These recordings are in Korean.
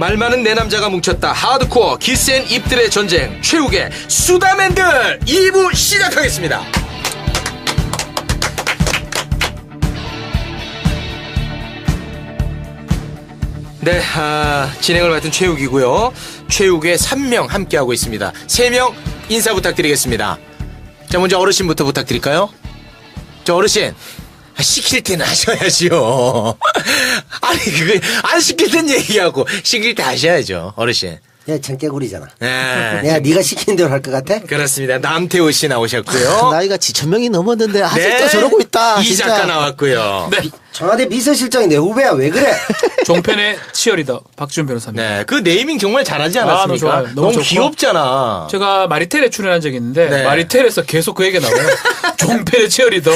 말 많은 내 남자가 뭉쳤다. 하드코어 기센 입들의 전쟁 최욱의 수다맨들 2부 시작하겠습니다. 네, 진행을 맡은 최욱이고요. 최욱의 3명 함께하고 있습니다. 3명 인사 부탁드리겠습니다. 자, 먼저 어르신부터 부탁드릴까요? 저 어르신, 시킬 때는 하셔야죠. 아니, 안 시킬 땐 얘기하고 시킬 때 하셔야죠, 어르신. 야, 청개구리잖아. 네. 내가 네가 시키는 대로 할 것 같아? 그렇습니다. 남태호 씨 나오셨고요. 나이가 1000명이 넘었는데 아직도 네. 저러고 있다. 이 진짜. 작가 나왔고요. 네. 청와대 비서실장이 내 후배야. 왜 그래? 종편의 치어리더 박지훈 변호사입니다. 네, 그 네이밍 정말 잘하지 않았습니까? 너무 좋아요. 너무 좋고. 귀엽잖아. 제가 마리텔에 출연한 적이 있는데 네. 마리텔에서 계속 그 얘기가 나와요. 종편의 치어리더.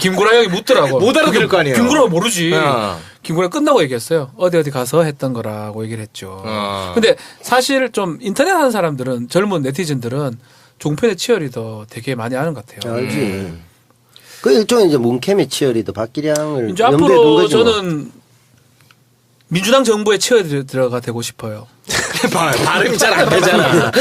김구라 형이 묻더라고. 못 알아들을 거 아니에요. 김구라가 모르지. 어. 김구라 끝나고 얘기했어요. 어디 가서 했던 거라고 얘기를 했죠. 근데 사실 좀 인터넷 하는 사람들은 젊은 네티즌들은 종편의 치어리더 되게 많이 아는 것 같아요. 알지. 그 일종의 이제 문캠의 치어리더 박기량을 이제 염두에 둔 앞으로 거지 뭐. 저는 민주당 정부의 치어리더가 되고 싶어요. 발음이 잘 안 되잖아.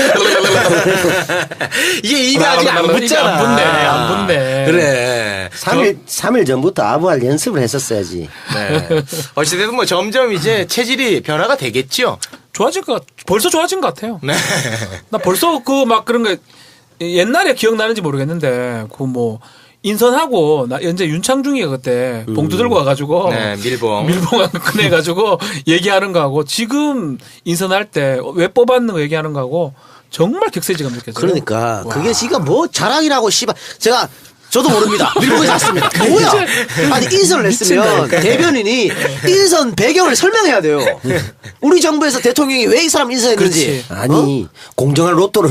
이게 입이 아직 안 붙잖아. 안 붙네. 그래. 3일 전부터 아부할 연습을 했었어야지. 네. 어찌됐든 뭐 점점 이제 체질이 변화가 되겠죠. 벌써 좋아진 것 같아요. 네. 나 벌써 그런 거 옛날에 기억나는지 모르겠는데 그 뭐 인선하고 나 연재 윤창중이가 그때 봉투 들고 와가지고 네, 밀봉 꺼내가지고 얘기하는 거하고 지금 인선할 때 왜 뽑았는 거 얘기하는 거하고 정말 격세지감 느껴져요. 그러니까 와. 그게 지가 뭐 자랑이라고 씨발 저도 모릅니다. 밀고에서 왔습니다. 뭐야? 아니 인선을 했으면 대변인이 인선 배경을 설명해야 돼요. 우리 정부에서 대통령이 왜 이 사람 인선했는지. 아니 공정한 로또를.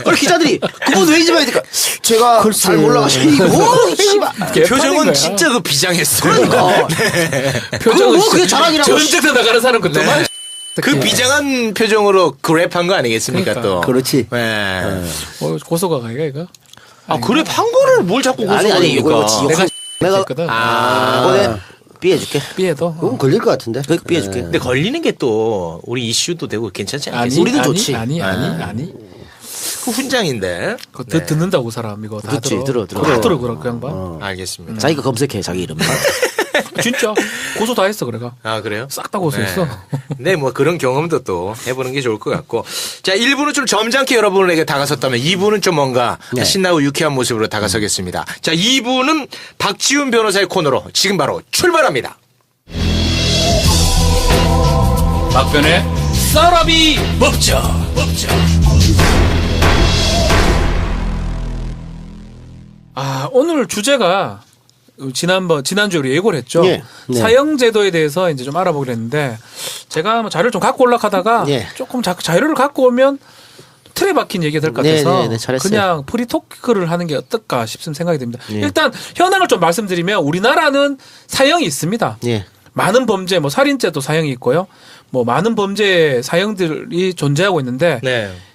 우리 기자들이 그분 왜 인정해야 될까? 제가 잘 몰라가지고 뭐 씨발. 표정은 진짜 그 비장했어요. 그러니까. 표정은 뭐 그게 자랑이라고. 전쟁터 나가는 사람 그때만. 네. 그 비장한 표정으로 그랩한 거 아니겠습니까? 그러니까. 또. 그렇지. 네. 고소가 가기가 이거. 그랩 한 거를 뭘 자꾸 아니 이거 고소하니까. 내가 했거든. 이번에 삐해줄게. 삐에도. 그건 걸릴 것 같은데. 삐해줄게. 근데 걸리는 게 또 우리 이슈도 되고 괜찮지 않겠어? 우리는 좋지. 아니. 그 훈장인데. 그거 듣는다고 사람 이거 다 그렇지, 들어. 다 들어 그 양반. 알겠습니다. 자기가 검색해 자기 이름. 진짜 고소 다 했어 그래가. 아, 그래요? 싹 다 고소했어. 네, 뭐 그런 경험도 또 해보는 게 좋을 것 같고. 자, 1부는 좀 점잖게 여러분에게 다가섰다면 2부는 좀 뭔가 신나고 유쾌한 모습으로 다가서겠습니다. 자, 2부는 박지훈 변호사의 코너로 지금 바로 출발합니다. 박변의 썰어비 법정. 오늘 주제가 지난주에 우리 예고를 했죠. 네. 사형제도에 대해서 이제 좀 알아보기로 했는데 제가 뭐 자료를 좀 갖고 올라가다가 조금 자료를 갖고 오면 틀에 박힌 얘기가 될 것 같아서 잘했어요. 그냥 프리토크를 하는 게 어떨까 싶은 생각이 듭니다. 일단 현황을 좀 말씀드리면 우리나라는 사형이 있습니다. 많은 범죄, 뭐 살인죄도 사형이 있고요. 뭐 많은 범죄 사형들이 존재하고 있는데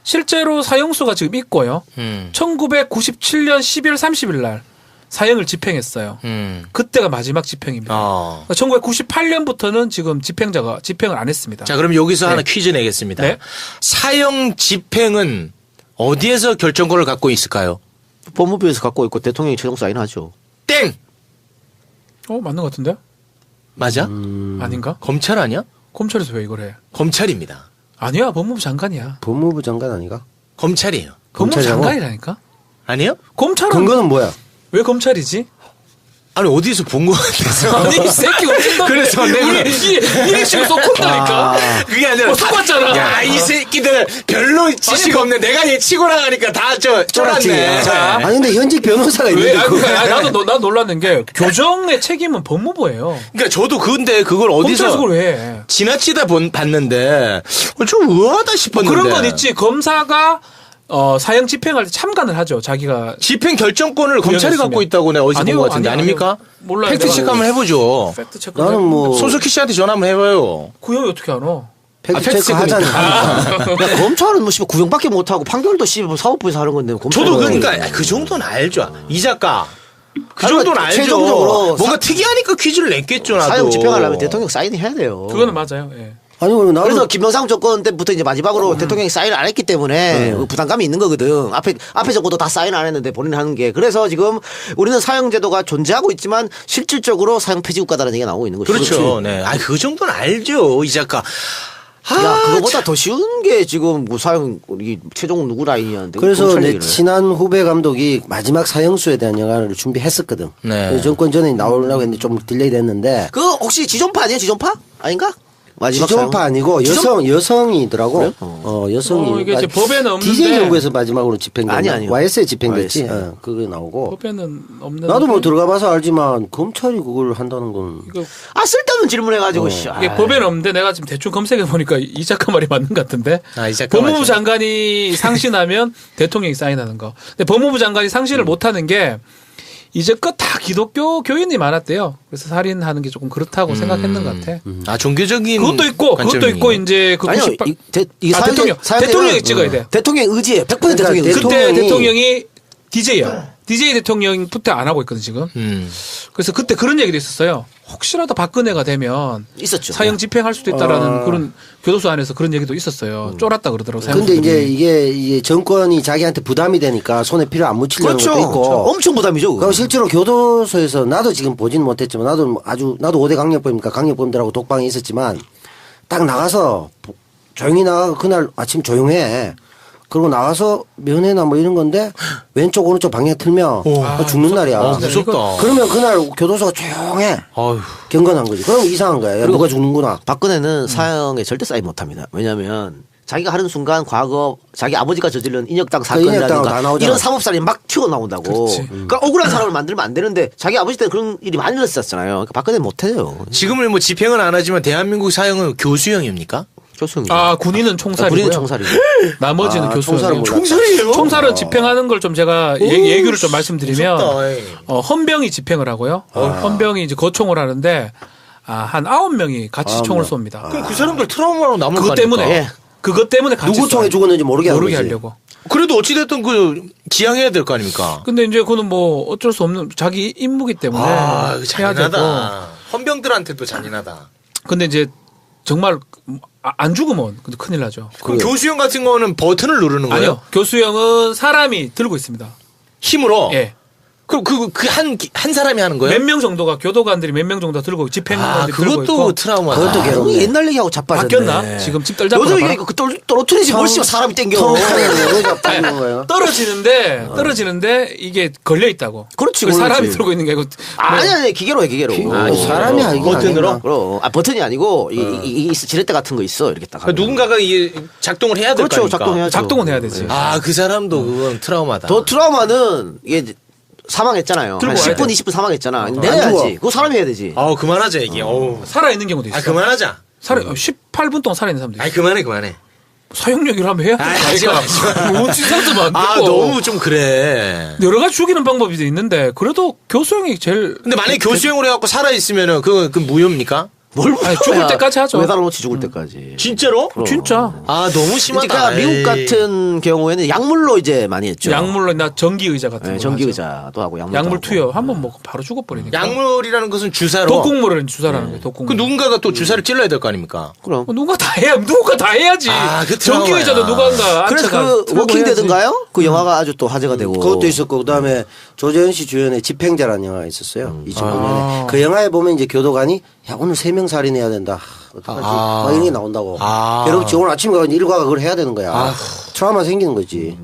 실제로 사형수가 지금 있고요. 1997년 12월 30일 날 사형을 집행했어요. 그때가 마지막 집행입니다. 1998년부터는 지금 집행을 안 했습니다. 자, 그럼 여기서 하나 퀴즈 내겠습니다. 네. 사형 집행은 어디에서 결정권을 갖고 있을까요? 법무부에서 갖고 있고 대통령이 최종 사인하죠. 땡! 맞는 것 같은데? 맞아? 아닌가? 검찰 아니야? 검찰에서 왜 이걸 해? 검찰입니다. 아니야, 법무부 장관이야. 법무부 장관 아니가? 검찰이에요. 법무부 검찰이라고? 장관이라니까? 아니요? 검찰은 근거는 뭐야? 왜 검찰이지? 아니, 어디서 본 거 같아서. 아니 이 새끼 어쩐다. 그래서 내가 이 핵심을 쏙콘다니까. 그게 아니라. 쏙봤잖아. 야, 이 새끼들 별로 지시가 없네. 내가 얘 치고 나가니까 다 쫄았네. 자. 아니 근데 현직 변호사가 왜? 있는데 그거. 난 놀랐는 게 교정의 책임은 법무부예요. 그러니까 저도 근데 그걸 검찰에서 어디서 그걸 왜 해? 지나치다 봤는데 좀 의아하다 싶었는데. 그런 건 있지. 검사가 사형 집행할 때 참관을 하죠. 자기가 집행 결정권을 검찰이 갖고 있다고 내가 어디서 본 것 같은데 아닙니까? 몰라요. 팩트 체크 한번 해보죠. 팩트 체크. 나는 뭐 손석희 씨한테 전화 한번 해봐요. 그 형이 어떻게 알아? 팩트 체크 하잖아. 검찰은 뭐 씨발 구형밖에 못 하고 판결도 씨발 사법부에서 하는 건데 검찰은 저도 그러니까 그 정도는 알죠. 이 작가 그 정도는 알죠. 최종적으로 뭔가 특이하니까 퀴즈를 냈겠죠, 나도. 사형 집행하려면 대통령 사인해야 돼요. 그거는 맞아요. 예. 아니 나도 그래서 김영삼 정권 때부터 이제 마지막으로 대통령이 사인을 안 했기 때문에 부담감이 있는 거거든. 앞에 정권도 다 사인 안 했는데 본인이 하는 게. 그래서 지금 우리는 사형제도가 존재하고 있지만 실질적으로 사형 폐지 국가다라는 얘기가 나오고 있는 거죠. 그렇죠. 네. 아, 그 정도는 알죠, 이 작가. 야, 그거보다 더 쉬운 게 지금 뭐 사형 이 최종 누구 라인이었는데. 그래서 검찰 내 얘기를. 친한 후배 감독이 마지막 사형수에 대한 영화를 준비했었거든. 네. 그래서 정권 전에 나오려고 했는데 좀 딜레이 됐는데 그 혹시 지존파 아니에요? 지존파? 아닌가? 마지막 지존파 사형? 아니고 여성이더라고. 그래요? 여성이. 이게 이제 법에는 없는데. DJ 정부에서 마지막으로 집행됐나? 아니요. YS에 집행됐지. YS. 그게 나오고. 법에는 없는. 나도 뭐 들어가봐서 알지만 검찰이 그걸 한다는 건. 이거 아, 쓸데없는 질문해가지고. 씨. 이게 법에는 없는데 내가 지금 대충 검색해 보니까 이 작가 말이 맞는 것 같은데. 아, 이 작가 법무부 맞죠. 장관이 상신하면 대통령이 사인하는 거. 근데 법무부 장관이 상신을 못하는 게 이제껏 다 기독교 교인이 많았대요. 그래서 살인하는 게 조금 그렇다고 생각했는 것 같아. 아, 종교적인. 그것도 있고 이제 그 아니요. 98 이게 아, 대통령이 찍어야 돼. 대통령 의지예요. 100% 그러니까 대통령 의지. 그때 대통령이- 대통령이 DJ야. DJ 대통령 후퇴 안 하고 있거든 지금. 그래서 그때 그런 얘기도 있었어요. 혹시라도 박근혜가 되면 있었죠. 사형 집행할 수도 있다라는 그런 교도소 안에서 그런 얘기도 있었어요. 쫄았다 그러더라고. 근데 이제 사형수들이. 이게 정권이 자기한테 부담이 되니까 손에 피를 안 묻히려는 그렇죠. 것도 있고. 엄청 부담이죠. 그거. 그리고 실제로 교도소에서 나도 지금 보진 못했지만 나도 5대 강력범이니까 강력범들하고 독방에 있었지만 딱 나가서 조용히 나가 그날 아침 조용해. 그리고 나가서 면회나 뭐 이런 건데 왼쪽 오른쪽 방향 틀면 죽는 날이야. 무섭다. 그러면 그날 교도소가 조용해. 아유. 경건한 거지. 그럼 이상한 거야. 야, 누가 죽는구나. 박근혜는 사형에 절대 사인 못합니다. 왜냐하면 자기가 하는 순간 과거 자기 아버지가 저지른 인혁당 인혁당으로 다 사건이라든가 나오잖아. 이런 사법살이 막 튀어나온다고. 그렇지. 그러니까 억울한 사람을 만들면 안 되는데 자기 아버지 때는 그런 일이 많이 일어났었잖아요. 그러니까 박근혜 못해요. 지금은 뭐 집행은 안 하지만 대한민국 사형은 교수형입니까? 교수님. 아 군인은 총살이고요. 우리는 총살이고. 나머지는 아, 교수형. 총살은 몰랐다. 총살이에요? 총살은 집행하는 걸 좀 제가 예규를 좀 말씀드리면 무섭다, 에이. 헌병이 집행을 하고요. 헌병이 이제 거총을 하는데 한 9명이 같이 총을 쏩니다. 그럼 그 사람들 트라우마로 남을 그것 거 때문에 아닙니까? 예. 그것 때문에 같이 누구 총에 쏴요. 죽었는지 모르게 하는 거지. 하려고. 그래도 어찌됐든 그 지향해야 될 거 아닙니까? 근데 이제 그거는 뭐 어쩔 수 없는 자기 임무기 때문에 아, 해야 되고. 잔인하다. 헌병들한테도 잔인하다. 근데 이제 정말 안 죽으면 근데 큰일 나죠. 그럼 교수형 같은 거는 버튼을 누르는 거예요? 아니요. 교수형은 사람이 들고 있습니다. 힘으로? 예. 그럼 한 사람이 하는 거예요? 몇 명 정도가 교도관들이 몇 명 정도 들고 집행관들이 들고 그것도 있고 트라우마다. 그것도 괴로워. 그거 옛날 얘기하고 자빠졌네. 바뀌었나? 지금 집 떨잡고 요즘 얘기 그 떨어뜨리지 뭘씨가 사람이 땡겨. 왜 빠지는 거예요? 떨어지는데 이게 걸려 있다고. 그렇지, 그 사람이 그렇지. 들고 있는 게 아니고 아니 기계로 해 기계로. 사람이 아니고 버튼으로? 그럼 버튼이 아니고 이 지렛대 같은 거 있어 이렇게 딱. 그러니까 누군가가 이게 작동을 해야 될 거 그렇죠. 아닙니까? 작동해야죠. 작동은 해야 되지. 아, 그 사람도 그건 트라우마다. 더 트라우마는 이게 사망했잖아요. 한 들고 와야 10분 돼. 20분 사망했잖아. 안 죽어. 내야지. 그거 사람이 해야 되지. 아우, 그만하자, 이게. 어우. 살아 있는 경우도 있어. 아, 그만하자. 18분 동안 살아 있는 사람도 있어. 아이, 그만해. 사형 얘기를 하면 해야 돼. 아이, 하지 마. 뭐 지상도 안 아, 되고. 너무 좀 그래. 여러 가지 죽이는 방법이 있는데 그래도 교수형이 제일. 근데 만약에 교수형으로 해갖고 살아있으면은 그 무효입니까? 뭘 아니, 죽을 때까지 하죠. 매달 놓치 죽을 때까지. 진짜로? 진짜. 아, 너무 심하다. 그러니까 미국 에이. 같은 경우에는 약물로 이제 많이 했죠. 약물로 나 전기 의자 같은 네, 거. 전기 하죠. 의자도 하고 약물. 약물 투여 한번 먹고 바로 죽어버리니까. 약물이라는 것은 주사로. 독국물을 주사라는 거예요. 독국물. 그 누군가가 또 주사를 찔러야 될 거 아닙니까? 그럼. 누가 다 해야지. 아, 그 전기 트라우마야. 의자도 누군가 그래서 그 워킹데드인가요? 그 영화가 아주 또 화제가 되고. 그것도 있었고 그다음에 조재현 씨 주연의 집행자라는 영화가 있었어요. 2005년에. 그 영화에 보면 이제 교도관이 야 오늘 3명 살인해야 된다. 어떡하지? 막 이런 게 나온다고. 아. 괴롭지. 오늘 아침에 가서 일과가 그걸 해야 되는 거야. 트라우마 생기는 거지.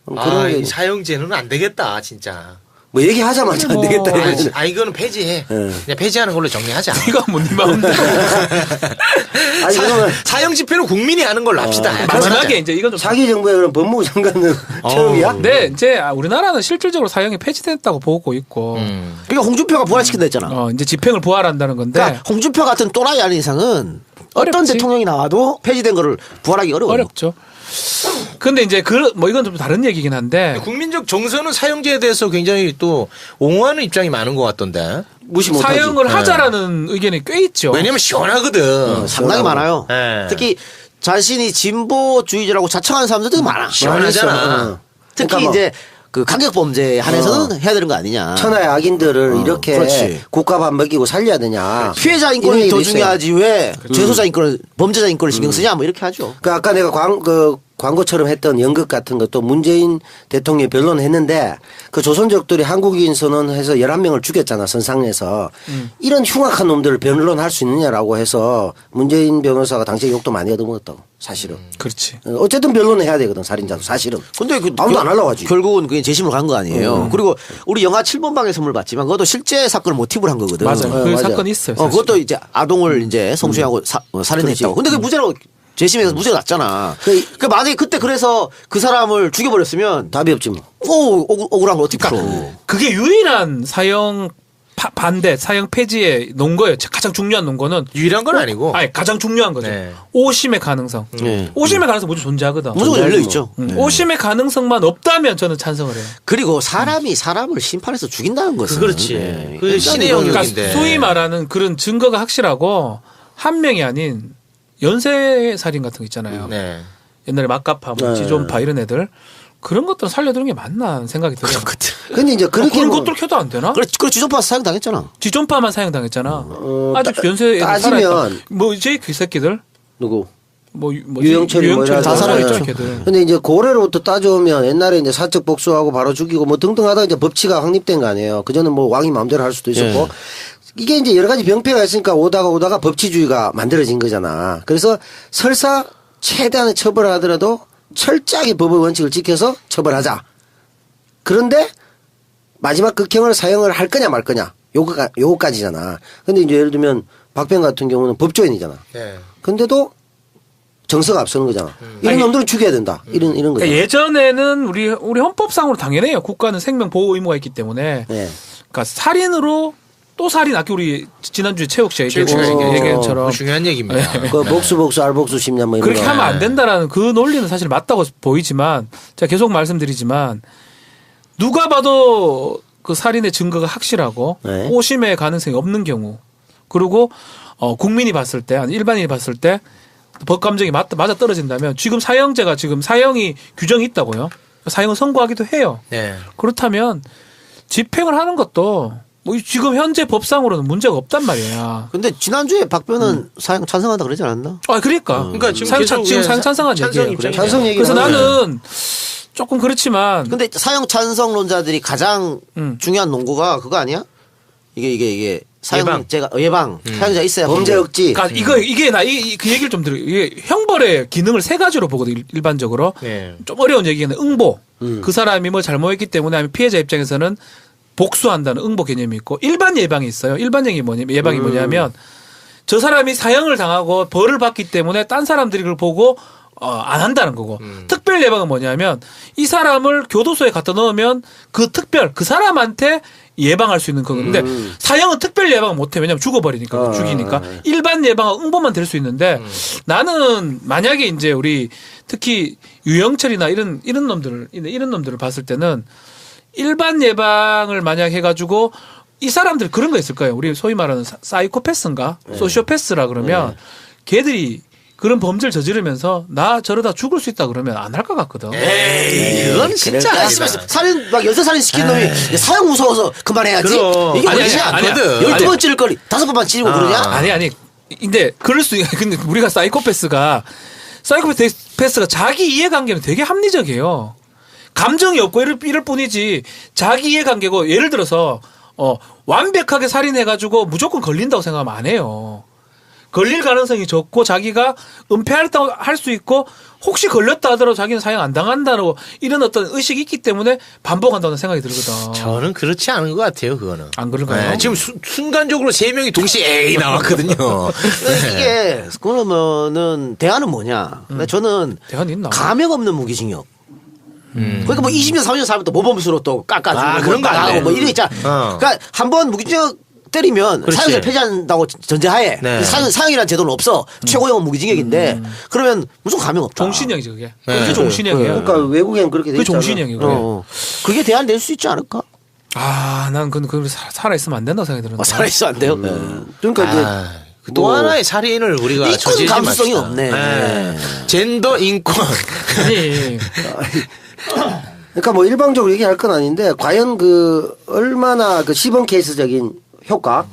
그럼 아, 그런 게 이 사형제는 안 되겠다, 진짜. 뭐 얘기하자마자 안 되겠다. 아, 이거는. 이거는 폐지해. 네. 그냥 폐지하는 걸로 정리하자. 이거 뭐네 마음대로. 아니 그러면 사형 집회는 국민이 하는 걸로 합시다. 마지막에 이제 이건 좀. 자기 정부의 그런 법무부 장관은 최욱이야? 네, 이제 우리나라는 실질적으로 사형이 폐지됐다고 보고 있고, 그러니까 홍준표가 부활시킨다 했잖아. 이제 집행을 부활한다는 건데 그러니까 홍준표 같은 또라이 아닌 이상은 어떤 어렵지. 대통령이 나와도 폐지된 거를 부활하기 어려워요. 어렵죠. 근데 이제 뭐 이건 좀 다른 얘기긴 한데 국민적 정서는 사형제에 대해서 굉장히 또 옹호하는 입장이 많은 것 같던데. 무시 못하지. 사형을 하자라는 의견이 꽤 있죠. 왜냐면 시원하거든. 상당히 많아요. 네. 특히 자신이 진보주의자라고 자청하는 사람들도 많아. 시원하잖아. 어. 특히 그러니까 뭐 이제 그 강력범죄에 한해서는 해야 되는 거 아니냐. 천하의 악인들을 이렇게 그렇지. 국가 밥 먹이고 살려야 되냐. 피해자 이런 인권이 얘기도 더 있어요. 중요하지 왜 죄소자 인권을 범죄자 인권을 신경 쓰냐 뭐 이렇게 하죠. 그 아까 내가 광고처럼 했던 연극 같은 것도 문재인 대통령이 변론했는데 그 조선족들이 한국인 선언해서 11명을 죽였잖아 선상에서. 이런 흉악한 놈들을 변론할 수 있느냐라고 해서 문재인 변호사가 당시에 욕도 많이 얻어먹었다고 사실은. 그렇지. 어쨌든 변론을 해야 되거든 살인자도 사실은. 근데 그 아무도 안 하려고 하지. 결국은 그게 재심으로 간 거 아니에요. 그리고 우리 영화 7번방의 선물 봤지만 그것도 실제 사건을 모티브로 한 거거든. 맞아요. 그 맞아. 사건이 있어요. 사실. 그것도 이제 아동을 이제 성추행하고 살인했다고. 근데 그게 무죄라고 재심에서 무죄가 났잖아. 그 만약에 그때 그래서 그 사람을 죽여버렸으면 답이 없지 뭐. 억울한 걸 어떻게 풀어. 그게 유일한 사형 반대, 사형 폐지에 놓은 거예요. 가장 중요한 논거는 유일한 건 아니고. 아니 가장 중요한 거죠. 네. 오심의 가능성. 네. 오심의 가능성 무조건 존재하거든. 무조건 열려 있죠. 오심의 가능성만 없다면 저는 찬성을 해요. 그리고 사람이 사람을 심판해서 죽인다는 것은 그렇지. 네. 그 신의 이거는 영역인데. 그러니까 소위 말하는 그런 증거가 확실하고 한 명이 아닌 연쇄 살인 같은 거 있잖아요. 네. 옛날에 막가파, 뭐 네. 지존파 이런 애들 그런 것들은 살려두는 게 맞나 하는 생각이 들어요. 근데 이제 그렇게 그런 뭐 것들 켜도 안 되나? 그래 지존파 사형 당했잖아. 지존파만 사형당했잖아. 아직 연쇄 애들 따지면- 살아있다. 뭐 이제 그 새끼들 누구? 유영철이 뭐 이런 다 사람들. 살아있죠. 걔들. 근데 이제 고래로부터 따져오면 옛날에 이제 사적 복수하고 바로 죽이고 뭐 등등하다 이제 법치가 확립된 거 아니에요. 그전에 뭐 왕이 마음대로 할 수도 있었고 예. 이게 이제 여러 가지 병폐가 있으니까 오다가 법치주의가 만들어진 거잖아. 그래서 설사 최대한의 처벌을 하더라도 철저하게 법의 원칙을 지켜서 처벌하자. 그런데 마지막 극형을 사형을 할 거냐 말 거냐 요거까지잖아. 근데 이제 예를 들면 박병 같은 경우는 법조인이잖아. 네. 근데도 정서가 앞서는 거잖아. 이런 아니, 놈들은 죽여야 된다. 이런 거죠. 그러니까 예전에는 우리 헌법상으로 당연해요. 국가는 생명 보호 의무가 있기 때문에. 네. 그러니까 살인으로 또 살인 아까 우리 지난주에 최욱 씨가 최욱 씨가 얘기한 것처럼 중요한 얘기입니다. 그 복수 알복수 심냐 뭐 이런 그렇게 거. 하면 안 된다라는 그 논리는 사실 맞다고 보이지만 제가 계속 말씀드리지만 누가 봐도 그 살인의 증거가 확실하고 네. 오심의 가능성이 없는 경우 그리고 국민이 봤을 때 아니 일반인이 봤을 때 법 감정이 맞아 떨어진다면 지금 사형제가 지금 사형이 규정이 있다고요. 사형을 선고하기도 해요. 네. 그렇다면 집행을 하는 것도 뭐 지금 현재 법상으로는 문제가 없단 말이야. 근데 지난주에 박변은 사형 찬성한다 그러지 않았나? 아 그러니까 그러니까 지금 사형 계속 지금 예, 사형 찬성한 찬성 얘기예요. 입장이에요. 찬성 얘기. 그래서 나는 조금 그렇지만 근데 사형 찬성론자들이 가장 중요한 논거가 그거 아니야? 이게 사형제가 예방 사형제가 있어야 범죄 억지. 그러니까 이게 나 그 얘기를 좀 들어. 이게 형벌의 기능을 세 가지로 보거든 일반적으로. 네. 좀 어려운 얘기는 응보. 그 사람이 뭐 잘못했기 때문에 아니면 피해자 입장에서는 복수한다는 응보 개념이 있고 일반 예방이 있어요. 일반 예방이 뭐냐면 저 사람이 사형을 당하고 벌을 받기 때문에 딴 사람들이 그걸 보고 안 한다는 거고 특별 예방은 뭐냐면 이 사람을 교도소에 갖다 넣으면 그 사람한테 예방할 수 있는 거건데 사형은 특별 예방을 못해. 왜냐면 죽어버리니까 죽이니까 일반 예방은 응보만 될 수 있는데 나는 만약에 이제 우리 특히 유영철이나 이런 놈들을 봤을 때는 일반 예방을 만약 해가지고 이 사람들 그런 거 있을 거예요. 우리 소위 말하는 사이코패스인가 소시오패스라 그러면 걔들이 그런 범죄를 저지르면서 나 저러다 죽을 수 있다 그러면 안 할 것 같거든. 에이, 그건 진짜 아니다. 살인 막 연쇄 살인 시킨 놈이 사형 무서워서 그만해야지. 그럼. 이게 아니, 그렇지 아니야. 않거든. 아니야. 12번 찌를 거리 5번만 찌르고 그러냐? 아니. 근데 그럴 수 근데 우리가 사이코패스가 자기 이해관계는 되게 합리적이에요. 감정이 없고 이럴 뿐이지 자기 이해관계고 예를 들어서 완벽하게 살인해가지고 무조건 걸린다고 생각하면 안 해요. 걸릴 가능성이 적고 자기가 은폐했다고 할 수 있고 혹시 걸렸다 하더라도 자기는 사형 안 당한다고 이런 어떤 의식이 있기 때문에 반복한다는 생각이 들거든. 저는 그렇지 않은 것 같아요, 그거는. 안 그런가요? 네, 지금 순간적으로 3명이 동시에 에이 나왔거든요. 이게 그러면은 대안은 뭐냐? 근데 저는 대안이 있나? 감형 없는 무기징역. 그러니까 뭐 20년, 30년 살면 또 모범수로 또 깎아주고 아, 그런 거 안 하고 돼. 뭐 이런 거 있잖아. 그러니까 한번 무기징역 때리면 그렇지. 사형을 폐지한다고 전제하에 네. 사형이라는 제도는 없어. 최고형은 무기징역인데 그러면 무슨 감형 없다. 종신형이죠 그게. 네. 그게 종신형이에요. 그러니까 외국엔 그렇게 돼 그게 있잖아. 종신형이고. 그게 대안 될 수 있지 않을까? 난 그건 살아있으면 안 된다고 생각이 드는데. 살아있어 안 돼요? 그러니까 이제 아, 또 하나의 살인을 우리가 인권 저지르지 감수성이 맙시다. 없네. 네. 젠더 인권. 아니 그러니까 뭐 일방적으로 얘기할 건 아닌데 과연 그 얼마나 그 시범 케이스적인 효과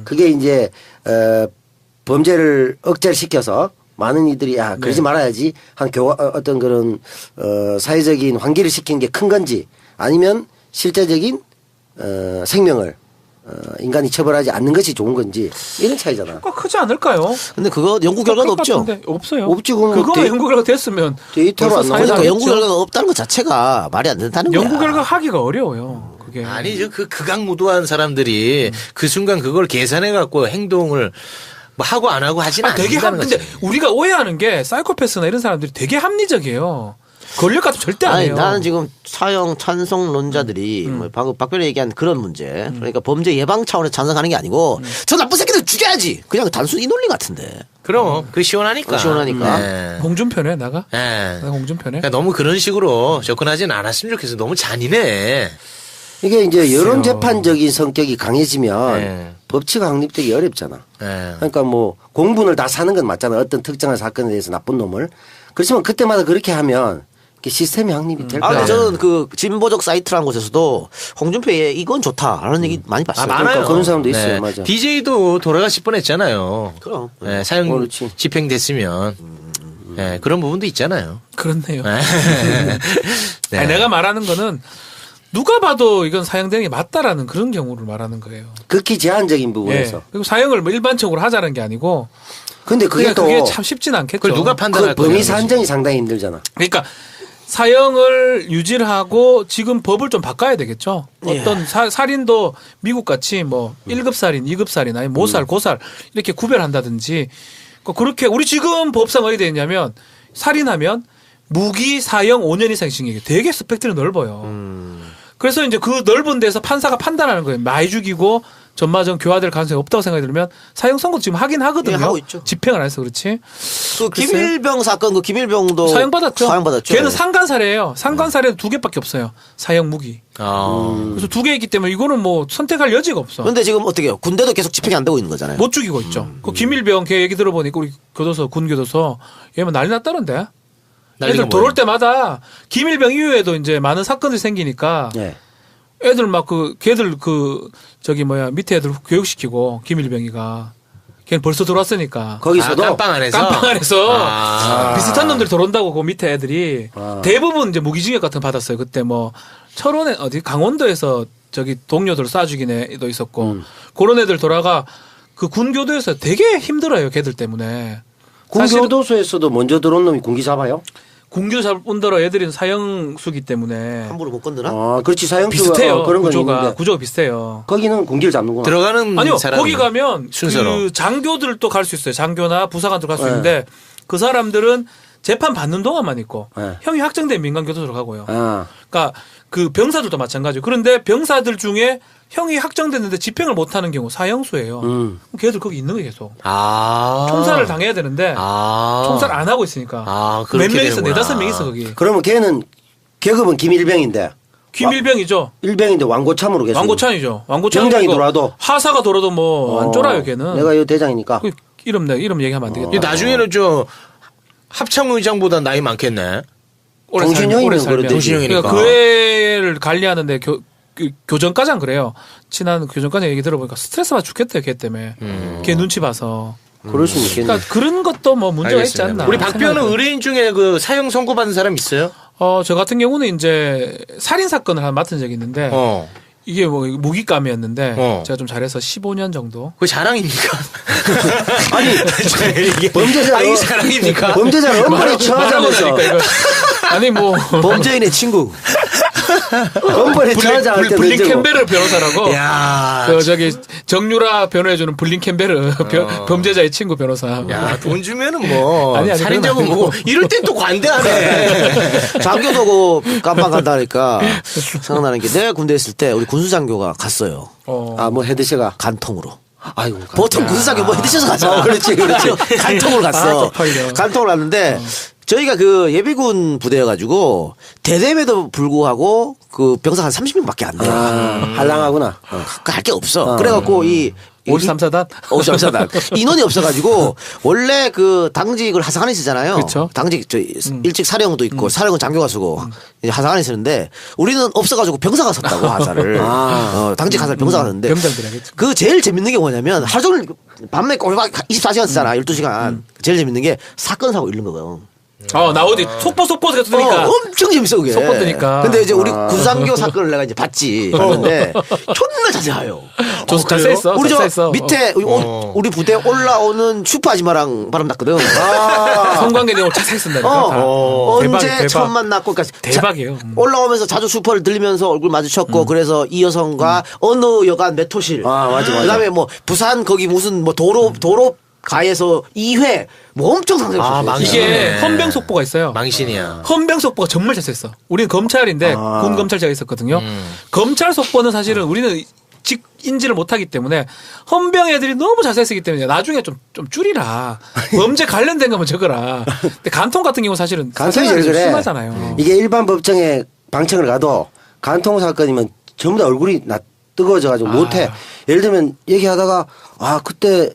그게 이제 범죄를 억제를 시켜서 많은 이들이 야 그러지 말아야지 한 어떤 그런 사회적인 환기를 시킨 게 큰 건지 아니면 실제적인 생명을 인간이 처벌하지 않는 것이 좋은 건지 이런 차이잖아. 크지 않을까요? 근데 그거 연구 결과는 없죠. 없어요. 없지, 그건 그거 연구 결과 됐으면 데이터로 벌써 안 나오죠. 사회가 그러니까 연구 있죠. 결과가 없다는 것 자체가 말이 안 된다는 거야. 연구 결과 하기가 어려워요. 그게 아니죠. 그 극악무도한 사람들이 그 순간 그걸 계산해 갖고 행동을 뭐 하고 안 하고 하지는 되게 않는다는 근데 거지. 우리가 오해하는 게 사이코패스나 이런 사람들이 되게 합리적이에요. 권력 같은 절대 안 아니 해요. 나는 지금 사형 찬성론자들이 뭐 방금 박변이 얘기한 그런 문제 그러니까 범죄 예방 차원에서 찬성하는 게 아니고 저 나쁜 새끼들 죽여야지 그냥 단순히 이 논리 같은데 그럼 그 시원하니까. 시원하니까. 네. 홍준표네 나가. 네. 내가 홍준표네. 그러니까 너무 그런 식으로 접근하지는 않았으면 좋겠어. 너무 잔인해. 이게 이제 여론 재판적인 성격이 강해지면 네. 법치가 확립되기 어렵잖아. 네. 그러니까 뭐 공분을 다 사는 건 맞잖아. 어떤 특정한 사건에 대해서 나쁜 놈을. 그렇지만 그때마다 그렇게 하면 이게 시스템이 확립이 될 아, 거야. 근데 저는 그 진보적 사이트라는 곳에서도 홍준표의 이건 좋다라는 얘기 많이 봤어요. 많아요. 그러니까 그런 사람도 있어요. 맞아. DJ도 돌아가실 뻔했잖아요. 그럼. 네, 사형 그렇지. 집행됐으면 네, 그런 부분도 있잖아요. 그렇네요. 네. 네. 아니, 내가 말하는 거는 누가 봐도 이건 사형되는 게 맞다라는 그런 경우를 말하는 거예요. 극히 제한적인 부분에서. 예. 그리고 사형을 뭐 일반적으로 하자는 게 아니고 근데 그게 또 그게 참 쉽진 않겠죠. 그걸 누가 판단할 그 거냐. 범위 산정이 상당히 힘들잖아. 그러니까 사형을 유지를 하고 지금 법을 좀 바꿔야 되겠죠. 어떤 살인도 미국 같이 뭐 1급 살인, 2급 살인, 아니 모살, 고살 이렇게 구별한다든지 그렇게 우리 지금 법상 어디 돼 있냐면 살인하면 무기 사형 5년 이상 징역이 되게 스펙트럼이 넓어요. 그래서 이제 그 넓은 데서 판사가 판단하는 거예요. 많이 죽이고 전마전 교화될 가능성이 없다고 생각이 들면 사형 선고 지금 하긴 하거든요. 예, 하고 있죠. 집행을 안 해서 그렇지. 그 김일병 사건 그 김일병도 사형 받았죠. 사형 받았죠. 걔는 상간살이에요. 상간살에는 2개밖에 없어요. 사형 무기. 그래서 2개 있기 때문에 이거는 뭐 선택할 여지가 없어. 그런데 지금 어떻게 해요? 군대도 계속 집행이 안 되고 있는 거잖아요. 못 죽이고 있죠. 그 김일병 걔 얘기 들어보니까 우리 교도소 군 교도소 얘뭐 난리 났다는데. 난리가 애들 돌아올 뭐예요? 때마다 김일병 이후에도 이제 많은 사건들이 생기니까 네. 애들 막 걔들 밑에 애들 교육시키고 김일병이가 걔는 벌써 들어왔으니까 거기서도 깜빵 안에서 깜빵 안에서 아. 비슷한 놈들이 들어온다고 그 밑에 애들이 대부분 이제 무기징역 같은 거 받았어요. 그때 뭐 철원에 어디 강원도에서 동료들 쏴 죽인 애도 있었고 그런 애들 돌아가 그 군교도에서 되게 힘들어요. 걔들 때문에. 사실은 군교도소에서도 먼저 들어온 놈이 군기 잡아요? 군교 잡은더러 애들은 사형수기 때문에 함부로 못 건드나? 아, 그렇지. 사형수가 비슷해요. 그런 건 있는데. 구조가 비슷해요. 거기는 군기를 잡는구나. 들어가는 아니요, 사람이 거기 가면 순서로. 그 장교들도 갈 수 있어요. 장교나 부사관도 갈 수 네. 있는데 그 사람들은 재판 받는 동안만 있고 네. 형이 확정된 민간교도소로 가고요. 아. 그러니까 그 병사들도 마찬가지예요. 그런데 병사들 중에 형이 확정됐는데 집행을 못하는 경우 사형수예요. 그럼 걔들 거기 있는 거예요 계속. 아. 총살을 당해야 되는데 아. 총살 안 하고 있으니까 아, 몇 그렇게 명 있어, 되는구나. 4-5명 있어 거기. 그러면 걔는 계급은 김일병인데 김일병이죠. 일병인데 왕고참으로 계속. 왕고찬이죠. 왕고찬 병장이 돌아도? 하사가 돌아도 뭐 안 쫄아요 걔는. 내가 이 대장이니까. 그 이름 얘기하면 안 되겠다. 이 나중에는 합창의장보다 나이 많겠네. 정신형이면 그래도 정신형이니까. 그러니까 그 애를 관리하는데 교정과장 그래요. 친한 교정과장 얘기 들어보니까 스트레스 받아 죽겠대요. 걔 때문에. 걔 눈치 봐서. 그럴 수 있겠네. 그러니까 그런 것도 뭐 문제가 있지 알겠습니다. 않나. 우리 박변은 의뢰인 중에 그 사형 선고받은 사람 있어요? 저 같은 경우는 이제 살인 사건을 하나 맡은 적이 있는데 이게 뭐 무기감이었는데 제가 좀 잘해서 15년 정도. 그 자랑입니까? 아니, 이게 범죄자로. 이게 자랑입니까? 범죄자를 엄벌에 처하자면서. 말하고 나니까 이거. 아니 뭐 범죄인의 친구. 엄벌에 처하자 할 때 블린 문제고. 캠베르 변호사라고. 야, 정유라 변호해주는 블린 캠베르 범죄자의 친구 변호사. 야, 돈 주면은 뭐 아니, 살인자고 그건 뭐고 이럴 땐 또 관대하네. 장교도 그 깜빵 간다니까 생각나는 게 내가 군대 있을 때 우리 군수장교가 갔어요. 아, 뭐 헤드샷가. 간통으로. 아이고. 보통 군수장교 뭐 헤드샷을 가잖아. 그렇지, 그렇지. 간통으로 갔어. 쪽팔려. 간통을 갔는데 저희가 그 예비군 부대여가지고 대대임에도 불구하고 그 병사 한 30명밖에 안 돼요. 한량하구나. 할 게 없어. 그래갖고 이 53사단? 53사단. 인원이 없어가지고 원래 그 당직을 하사관에 쓰잖아요. 그렇죠. 당직 일찍 사령도 있고 사령은 장교가 쓰고 이제 하사관에 쓰는데 우리는 없어가지고 병사가 섰다고 하사를. 당직 하사를 병사가 섰는데 병장들이 하겠죠. 그 제일 재밌는 게 뭐냐면 하루 종일 밤에 꼬박 24시간 쓰잖아. 12시간. 제일 재밌는 게 사건 사고 이런 거거든. 나 어디 속보 뜨니까. 엄청 재밌어 그게. 속보 뜨니까. 근데 이제 우리 군상교 사건을 내가 이제 봤지. 봤는데 존나 자세해요. 잘 써있어. 우리 저 잘 써있어. 밑에 우리 부대 올라오는 슈퍼 아줌마랑 바람 났거든. 성관계 내용 자세히 쓴다니까. 언제 대박. 처음 만났고 그러니까 대박이에요. 올라오면서 자주 슈퍼를 들리면서 얼굴 마주쳤고 그래서 이 여성과 어느 여관 몇 호실. 맞아. 그다음에 뭐 부산 거기 무슨 뭐 도로 가에서 2회 뭐 엄청 상세히 썼어요. 이게 헌병 속보가 있어요. 망신이야. 헌병 속보가 정말 자세했어. 우리는 검찰인데 군 검찰제가 있었거든요. 검찰 속보는 사실은 우리는 인지를 못하기 때문에 헌병 애들이 너무 자세히 쓰기 때문에 나중에 좀 줄이라. 범죄 관련된 거면 적어라. 근데 간통 같은 경우 사실은 간통이 제일 그래. 심하잖아요. 이게 일반 법정에 방청을 가도 간통 사건이면 전부 다 얼굴이 뜨거워져가지고 못해. 예를 들면 얘기하다가 그때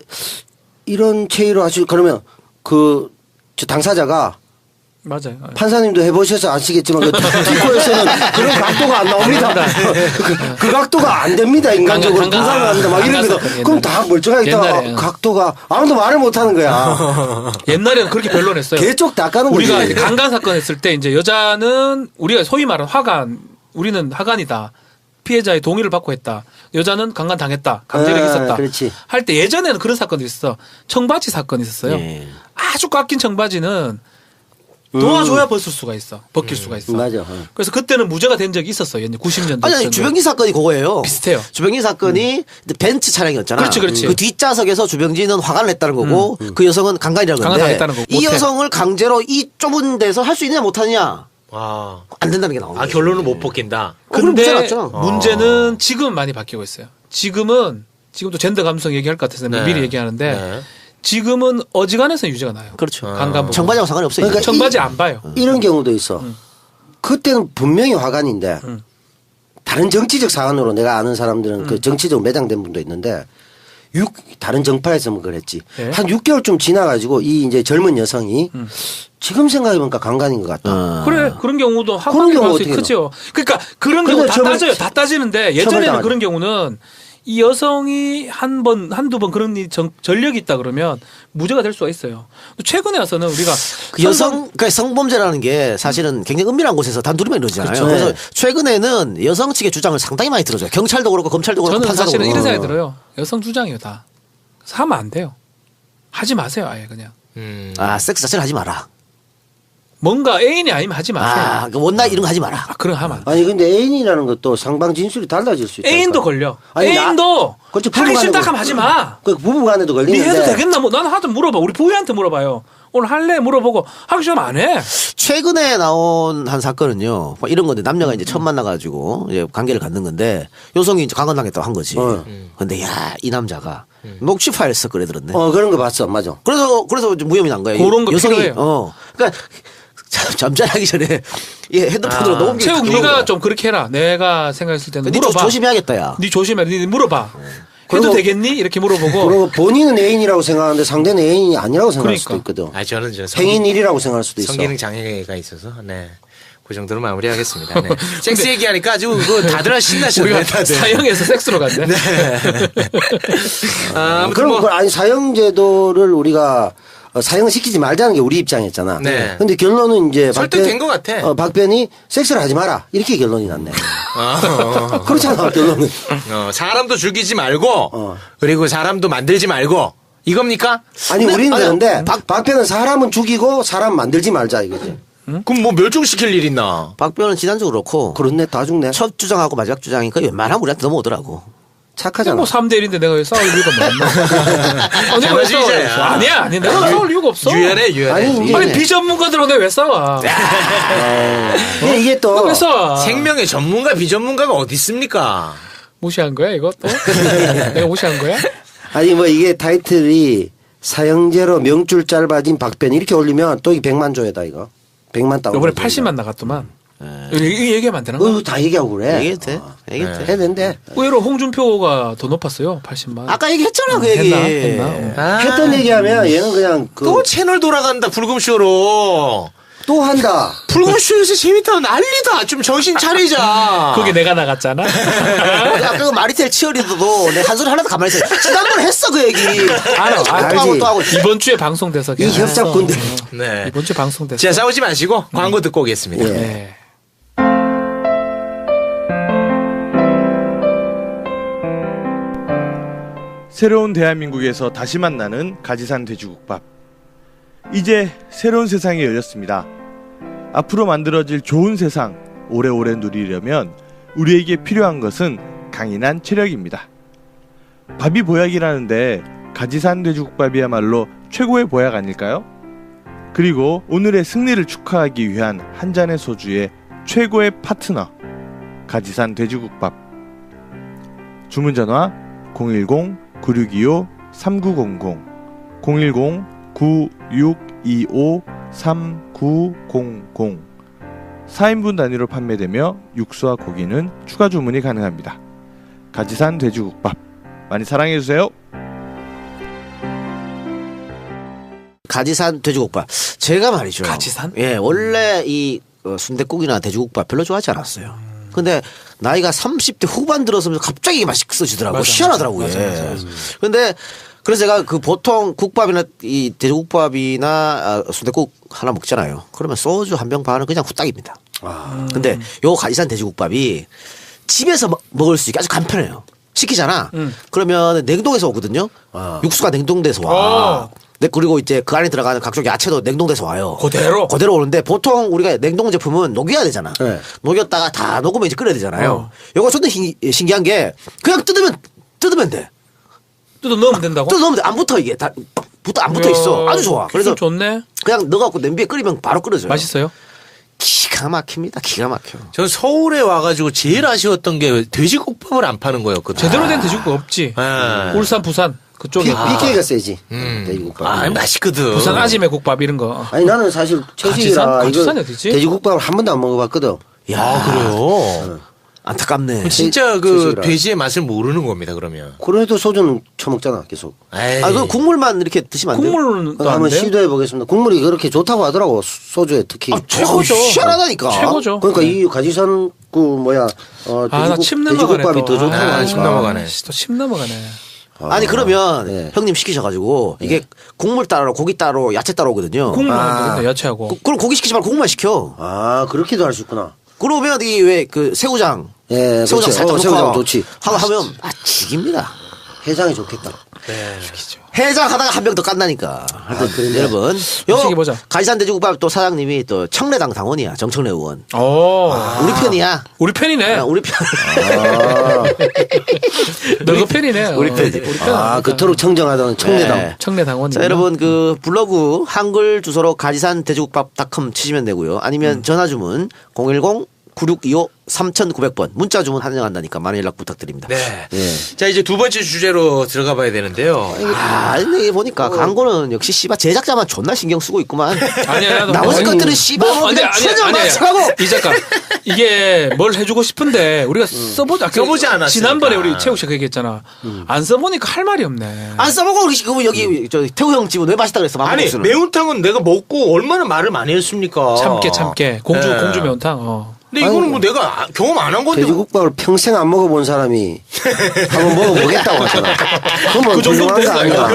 이런 체의로 하시고 그러면 저 당사자가 맞아요. 판사님도 해보셔서 아시겠지만 그 티코에서는 그런 각도가 안 나옵니다. 그 각도가 안 됩니다. 인간적으로 불가능합니다. 막 이러거든. 그럼 다 멀쩡하게 있다가 각도가 아무도 말을 못하는 거야. 옛날에는 그렇게 변론했어요. 개쪽 닦아는 거지. 우리가 이제 강간 사건 했을 때 이제 여자는 우리가 소위 말하는 화간, 우리는 하간이다. 피해자의 동의를 받고 했다. 여자는 강간 당했다. 강제력이 있었다. 그렇지. 할 때 예전에는 그런 사건도 있었어. 청바지 사건이 있었어요. 예. 아주 깎인 청바지는 도와줘야 벗을 수가 있어. 벗길 수가 있어. 맞아. 그래서 그때는 무죄가 된 적이 있었어요. 90년대. 아니 주병진 사건이 그거예요. 비슷해요. 주병진 사건이 벤츠 차량이었잖아. 그렇지. 그 뒷좌석에서 주병진은 화관을 했다는 거고 그 여성은 강간이라는 건데 강간당했다는 거고. 이 못해. 여성을 강제로 이 좁은 데서 할 수 있느냐 못하느냐 안 된다는 게 나오는 거예요. 결론은 못 벗긴다. 그럼 근데 문제 났죠. 문제는 지금 많이 바뀌고 있어요. 지금도 젠더 감성 얘기할 것 같아서 네. 미리 얘기하는데 네. 지금은 어지간해서 유죄가 나요. 그렇죠. 강간 부분. 청바지하고 상관이 없어요. 그러니까 청바지 안 봐요. 이런 경우도 있어. 그때는 분명히 화관인데 다른 정치적 사안으로 내가 아는 사람들은 그 정치적 매장된 분도 있는데 다른 정파에서만 그랬지. 네. 한 6개월쯤 지나가지고 이 이제 젊은 여성이 지금 생각해보니까 강간인 것 같다. 그래 그런 경우도 그런 한국에 경우 가서 어떻게 크죠. 그러니까 그런 근데 경우 다 처벌- 따져요. 다 따지는데 예전에는 처벌당하죠. 그런 경우는 이 여성이 한두 번 그런 전력이 있다 그러면 무죄가 될 수가 있어요. 최근에 와서는 우리가 그 그러니까 성범죄라는 게 사실은 굉장히 은밀한 곳에서 단둘이만 이루어지잖아요. 그렇죠. 그래서 네. 최근에는 여성 측의 주장을 상당히 많이 들어줘요. 경찰도 그렇고 검찰도 그렇고 저는 판사도 사실은 그렇고. 이런 생각이 들어요. 여성 주장이요 다. 그래서 하면 안 돼요. 하지 마세요 아예 그냥. 섹스 자체를 하지 마라. 뭔가 애인이 아니면 하지 마세요. 그 원나 이런 거 하지 마라. 그럼 하면 안 돼. 아니 근데 애인이라는 것도 상방 진술이 달라질 수 있다. 애인도 걸려. 아니, 애인도 그렇죠. 하기 싫다 부부간에도- 하면 하지 마. 그 부부간에도 네 걸리는데. 해도 되겠나? 뭐 나는 하든 물어봐. 우리 부인한테 물어봐요. 오늘 할래? 물어보고 하기 싫으면 안 해. 최근에 나온 한 사건은요. 뭐 이런 건데 남녀가 이제 처음 만나가지고 이제 관계를 갖는 건데 여성이 이제 강간당했다고 한 거지. 근데 야 이 남자가 녹취 파일 써 그래 들었네. 그런 거 봤어. 맞아. 그래서 이제 무혐의 난 거야. 그런 거 여성이 필요해요. 그러니까 잠자하기 전에 핸드폰으로 녹음기 최욱 들어오는 네가 거야. 좀 그렇게 해라. 내가 생각했을 때는 네 물어봐. 조심해야겠다 야. 네 조심해. 네 물어봐. 해도 그리고- 되겠니? 이렇게 물어보고. 그리고 본인은 애인이라고 생각하는데 상대는 애인이 아니라고 생각할 수도 그러니까. 있거든. 저는 행인 일이라고 생각할 수도 있어. 성기능 장애가 있어서 그 정도로 마무리하겠습니다. 네. 섹스 얘기하니까 아주 다들 신나셨네. 우리가 다들. 사형에서 섹스로 갔네. 아무튼 그럼 뭐 아니 사형제도를 우리가 사형을 시키지 말자는 게 우리 입장이었잖아. 네. 근데 결론은 이제 설득된 것 같아. 박변이 섹스를 하지 마라 이렇게 결론이 났네. 그렇잖아 결론은. 사람도 죽이지 말고 그리고 사람도 만들지 말고 이겁니까? 아니 근데- 우리는 아니, 그런데 박변은 사람은 죽이고 사람 만들지 말자 이거지. 그럼 뭐 멸종시킬 일 있나? 박변은 지난주로 그렇고 그렇네 다 죽네. 첫 주장하고 마지막 주장이니까 웬만하면 우리한테 넘어오더라고. 착하잖아. 뭐 3대 1인데 내가 왜 싸울 이유가 뭐 없나? 내가 왜 싸워? 장난치자야. 아니야. 내가 싸울 이유가 없어. 유연해. 아니, 이게- 아니 비전문가들하고 내가 왜 싸워? 이게 또 왜 싸워? 생명의 전문가 비전문가가 어디 있습니까? 무시한 거야 이거 또? 내가 무시한 거야? 아니 뭐 이게 타이틀이 사형제로 명줄 짧아진 박변 이렇게 올리면 또 이 100만 조회다 이거. 100만 다운. 이번에 80만 나갔더만. 이 얘기하면 안 되는 거야? 다 얘기하고 그래. 얘기해도 돼. 얘기해도 돼. 해야 된대. 의외로 홍준표가 더 높았어요. 80만. 아까 얘기했잖아 그 얘기. 했나? 했던 얘기하면 얘는 그냥 또 채널 돌아간다 불금쇼로. 또 한다. 불금쇼에서 재밌다 난리다. 좀 정신 차리자. 거기 내가 나갔잖아. 아까 그 마리텔 치어리더도 내 한 소리 하나도 가만히 있어. 지난번에 했어 그 얘기. 알아. 또 하고 또 하고. 이번 주에 방송돼서 이 협잡꾼들. 네. 이번 주에 방송돼서. 자, 싸우지 마시고 광고 듣고 오겠습니다. 예. 네. 새로운 대한민국에서 다시 만나는 가지산 돼지국밥. 이제 새로운 세상이 열렸습니다. 앞으로 만들어질 좋은 세상 오래오래 누리려면 우리에게 필요한 것은 강인한 체력입니다. 밥이 보약이라는데 가지산 돼지국밥이야말로 최고의 보약 아닐까요? 그리고 오늘의 승리를 축하하기 위한 한 잔의 소주의 최고의 파트너 가지산 돼지국밥. 주문 전화 010-9625-3900 010-9625-3900 4인분 단위로 판매되며 육수와 고기는 추가 주문이 가능합니다. 가지산 돼지국밥 많이 사랑해주세요. 가지산 돼지국밥. 제가 말이죠. 가지산? 예, 원래 이 순댓국이나 돼지국밥 별로 좋아하지 않았어요. 근데 나이가 30대 후반 들어서면서 갑자기 맛있어지더라고. 맞아, 희한하더라고요. 맞아, 예. 맞아. 근데 그래서 제가 그 보통 국밥이나 이 돼지국밥이나 순댓국 하나 먹잖아요. 그러면 소주 한 병 반은 그냥 후딱입니다. 근데 요 가지산 돼지국밥이 집에서 먹을 수 있게 아주 간편해요. 시키잖아. 그러면 냉동해서 오거든요. 육수가 냉동돼서 와. 네, 그리고 이제 그 안에 들어가는 각종 야채도 냉동돼서 와요. 그대로 오는데 보통 우리가 냉동 제품은 녹여야 되잖아. 네. 녹였다가 다 녹으면 이제 끓여야 되잖아요. 요거 존나 신기한 게 그냥 뜯으면 돼. 뜯어 넣으면 된다고? 뜯어 넣으면 돼. 안 붙어 이게. 안 붙어 있어. 아주 좋아. 그래서 좋네. 그냥 넣어갖고 냄비에 끓이면 바로 끓여져요. 맛있어요? 기가 막힙니다. 기가 막혀. 전 서울에 와가지고 제일 아쉬웠던 게 돼지국밥을 안 파는 거였거든요. 제대로 된 돼지국밥 없지. 아. 울산, 부산 그쪽에. PK가 세지. 돼지국밥. 아, 맛있거든. 부산 아지매 국밥 이런 거. 아니 나는 사실 채식이라 가지산이 이거 어디지? 돼지국밥을 한 번도 안 먹어봤거든. 야, 그래요? 안타깝네. 진짜 그 채식이라. 돼지의 맛을 모르는 겁니다, 그러면. 그래도 소주는 처먹잖아 계속. 에이. 그 국물만 이렇게 드시면 안 돼요? 국물은 또 안 한번 돼요? 시도해 보겠습니다. 국물이 그렇게 좋다고 하더라고 소주에 특히. 최고죠. 희한하다니까. 최고죠. 그러니까 이 가지산 그 뭐야 나 침 넘어가네. 돼지국밥이 더 좋다고 아, 하니까. 침 넘어가네. 또침 넘어가네. 아니 그러면 네. 형님 시키셔가지고 이게 국물 따로 고기 따로 야채 따로 오거든요. 국물만 되겠다 야채하고. 그럼 고기 시키지 말고 국물만 시켜. 아 그렇게도 할 수 있구나. 그러면 이 왜 그 새우장, 예, 새우장 그렇지. 살짝 새우장 넣고 좋지. 하면 죽입니다. 해장이 좋겠다. 해장 하다가 한 병 더 깐다니까. 하여튼 여러분, 음식이 보자. 가지산 돼지국밥 또 사장님이 또 청래당 당원이야. 정청래 의원. 오. 우리 편이야. 우리 편이네. 우리 편. 너그 편이네. 우리 편이지. 우리 편. 아 그토록 청정하던 청래당. 네. 청래당원. 자, 여러분, 그, 블로그, 한글 주소로 가지산 돼지국밥.com 치시면 되고요. 아니면 전화 주문 010-9625-3900번. 문자 주문 환영한다니까 많은 연락 부탁드립니다. 네. 예. 자, 이제 두 번째 주제로 들어가 봐야 되는데요. 근데 보니까 광고는 역시 씨바 제작자만 존나 신경 쓰고 있구만. 아니야. 나머지 것들은 씨바 뭐 그냥 최저만 하고. 이 작가. 이게 뭘 해주고 싶은데 우리가 써보지 않았으니까. 지난번에 우리 최욱 씨가 얘기했잖아. 안 써보니까 할 말이 없네. 안 써먹어 우리 그러면 여기 저 태우 형 집은 왜 맛있다 그랬어? 아니, 맘먹었으면. 매운탕은 내가 먹고 얼마나 말을 많이 했습니까? 참깨. 공주 매운탕. 근데 이거는 뭐 내가 경험 안 한 건데. 돼지국밥을 평생 안 먹어본 사람이 한번 먹어보겠다고 하잖아. 그러면 그 정도 훌륭한 거 아니야.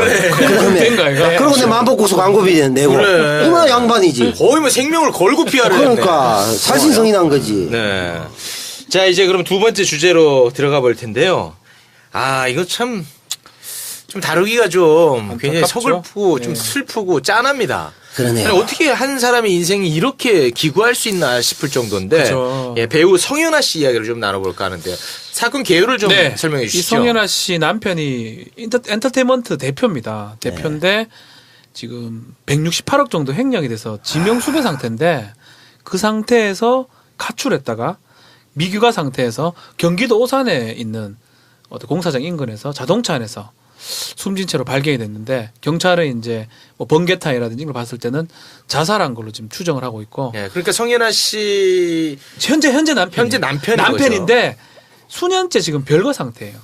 된 거 아이가? 그러고 내 만복고소 광고비 내고. 그래. 얼마나 양반이지. 거의 뭐 생명을 걸고 피하를 했네. 그러니까 살신성인한 거지. 네. 자, 이제 그럼 두 번째 주제로 들어가 볼 텐데요. 아, 이거 참 좀 다루기가 좀 굉장히 안타깝죠. 서글프고 좀 슬프고 짠합니다. 그러네요. 아니, 어떻게 한 사람의 인생이 이렇게 기구할 수 있나 싶을 정도인데 그쵸. 예, 배우 성현아 씨 이야기를 좀 나눠볼까 하는데요. 사건 개요를 좀 설명해 주시죠. 이 성현아 씨 남편이 엔터테인먼트 대표입니다. 대표인데 지금 168억 정도 횡령이 돼서 지명수배 상태인데 그 상태에서 가출했다가 미규가 상태에서 경기도 오산에 있는 어떤 공사장 인근에서 자동차 안에서 숨진 채로 발견이 됐는데 경찰은 이제 뭐 번개탄이라든지 이걸 봤을 때는 자살한 걸로 지금 추정을 하고 있고 예, 그러니까 성현아 씨 현재 남편인 남편인데 수년째 지금 별거 상태예요.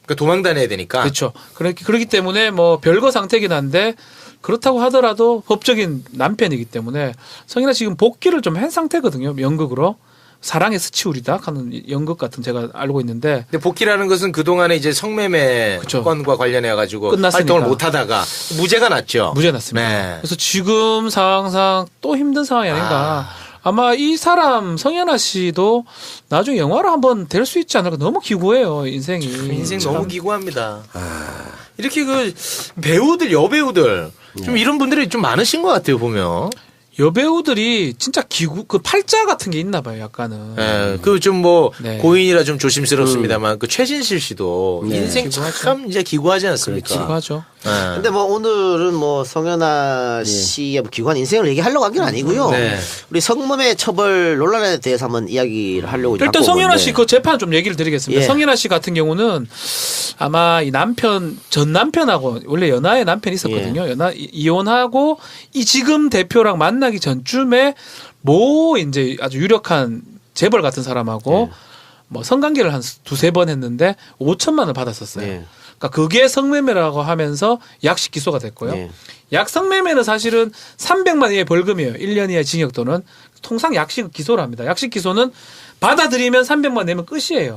그러니까 도망 다녀야 되니까. 그렇죠. 그렇기 때문에 뭐 별거 상태긴 한데 그렇다고 하더라도 법적인 남편이기 때문에 성현아 지금 복귀를 좀 한 상태거든요. 연극으로. 사랑의 스치우리다 하는 연극 같은 제가 알고 있는데. 근데 복귀라는 것은 그동안에 이제 성매매 그쵸. 건과 관련해 가지고 끝났으니까. 활동을 못 하다가 무죄가 났죠. 무죄 났습니다. 네. 그래서 지금 상황상 또 힘든 상황이 아닌가. 아마 이 사람 성현아 씨도 나중에 영화로 한번 될 수 있지 않을까. 너무 기구해요 인생이. 인생 참. 너무 기구합니다. 이렇게 그 배우들 여배우들 좀 이런 분들이 좀 많으신 것 같아요 보면. 여배우들이 진짜 기구 그 팔자 같은 게 있나 봐요 약간은. 예, 그 좀 뭐 네. 고인이라 좀 조심스럽습니다만 그 최진실 씨도 네. 인생 참 이제 기구하지 않습니까? 기구하죠. 예. 근데 뭐 오늘은 뭐 성현아 씨의 뭐 기관 인생을 얘기하려고 한 게 아니고요. 네. 우리 성범죄 처벌 논란에 대해서 한번 이야기를 하려고 일단 갖고 온 성현아 건데. 씨 그 재판 좀 얘기를 드리겠습니다. 예. 성현아 씨 같은 경우는 아마 이 전 남편하고 원래 연하의 남편이 있었거든요. 연하 이혼하고 이 지금 대표랑 만나기 전쯤에 뭐 이제 아주 유력한 재벌 같은 사람하고 뭐 성관계를 한 두세 번 했는데 5천만 원을 받았었어요. 예. 그러니까 그게 성매매라고 하면서 약식 기소가 됐고요. 예. 약성매매는 사실은 300만 이하의 벌금이에요. 1년 이하의 징역 또는 통상 약식 기소를 합니다. 약식 기소는 받아들이면 300만 내면 끝이에요.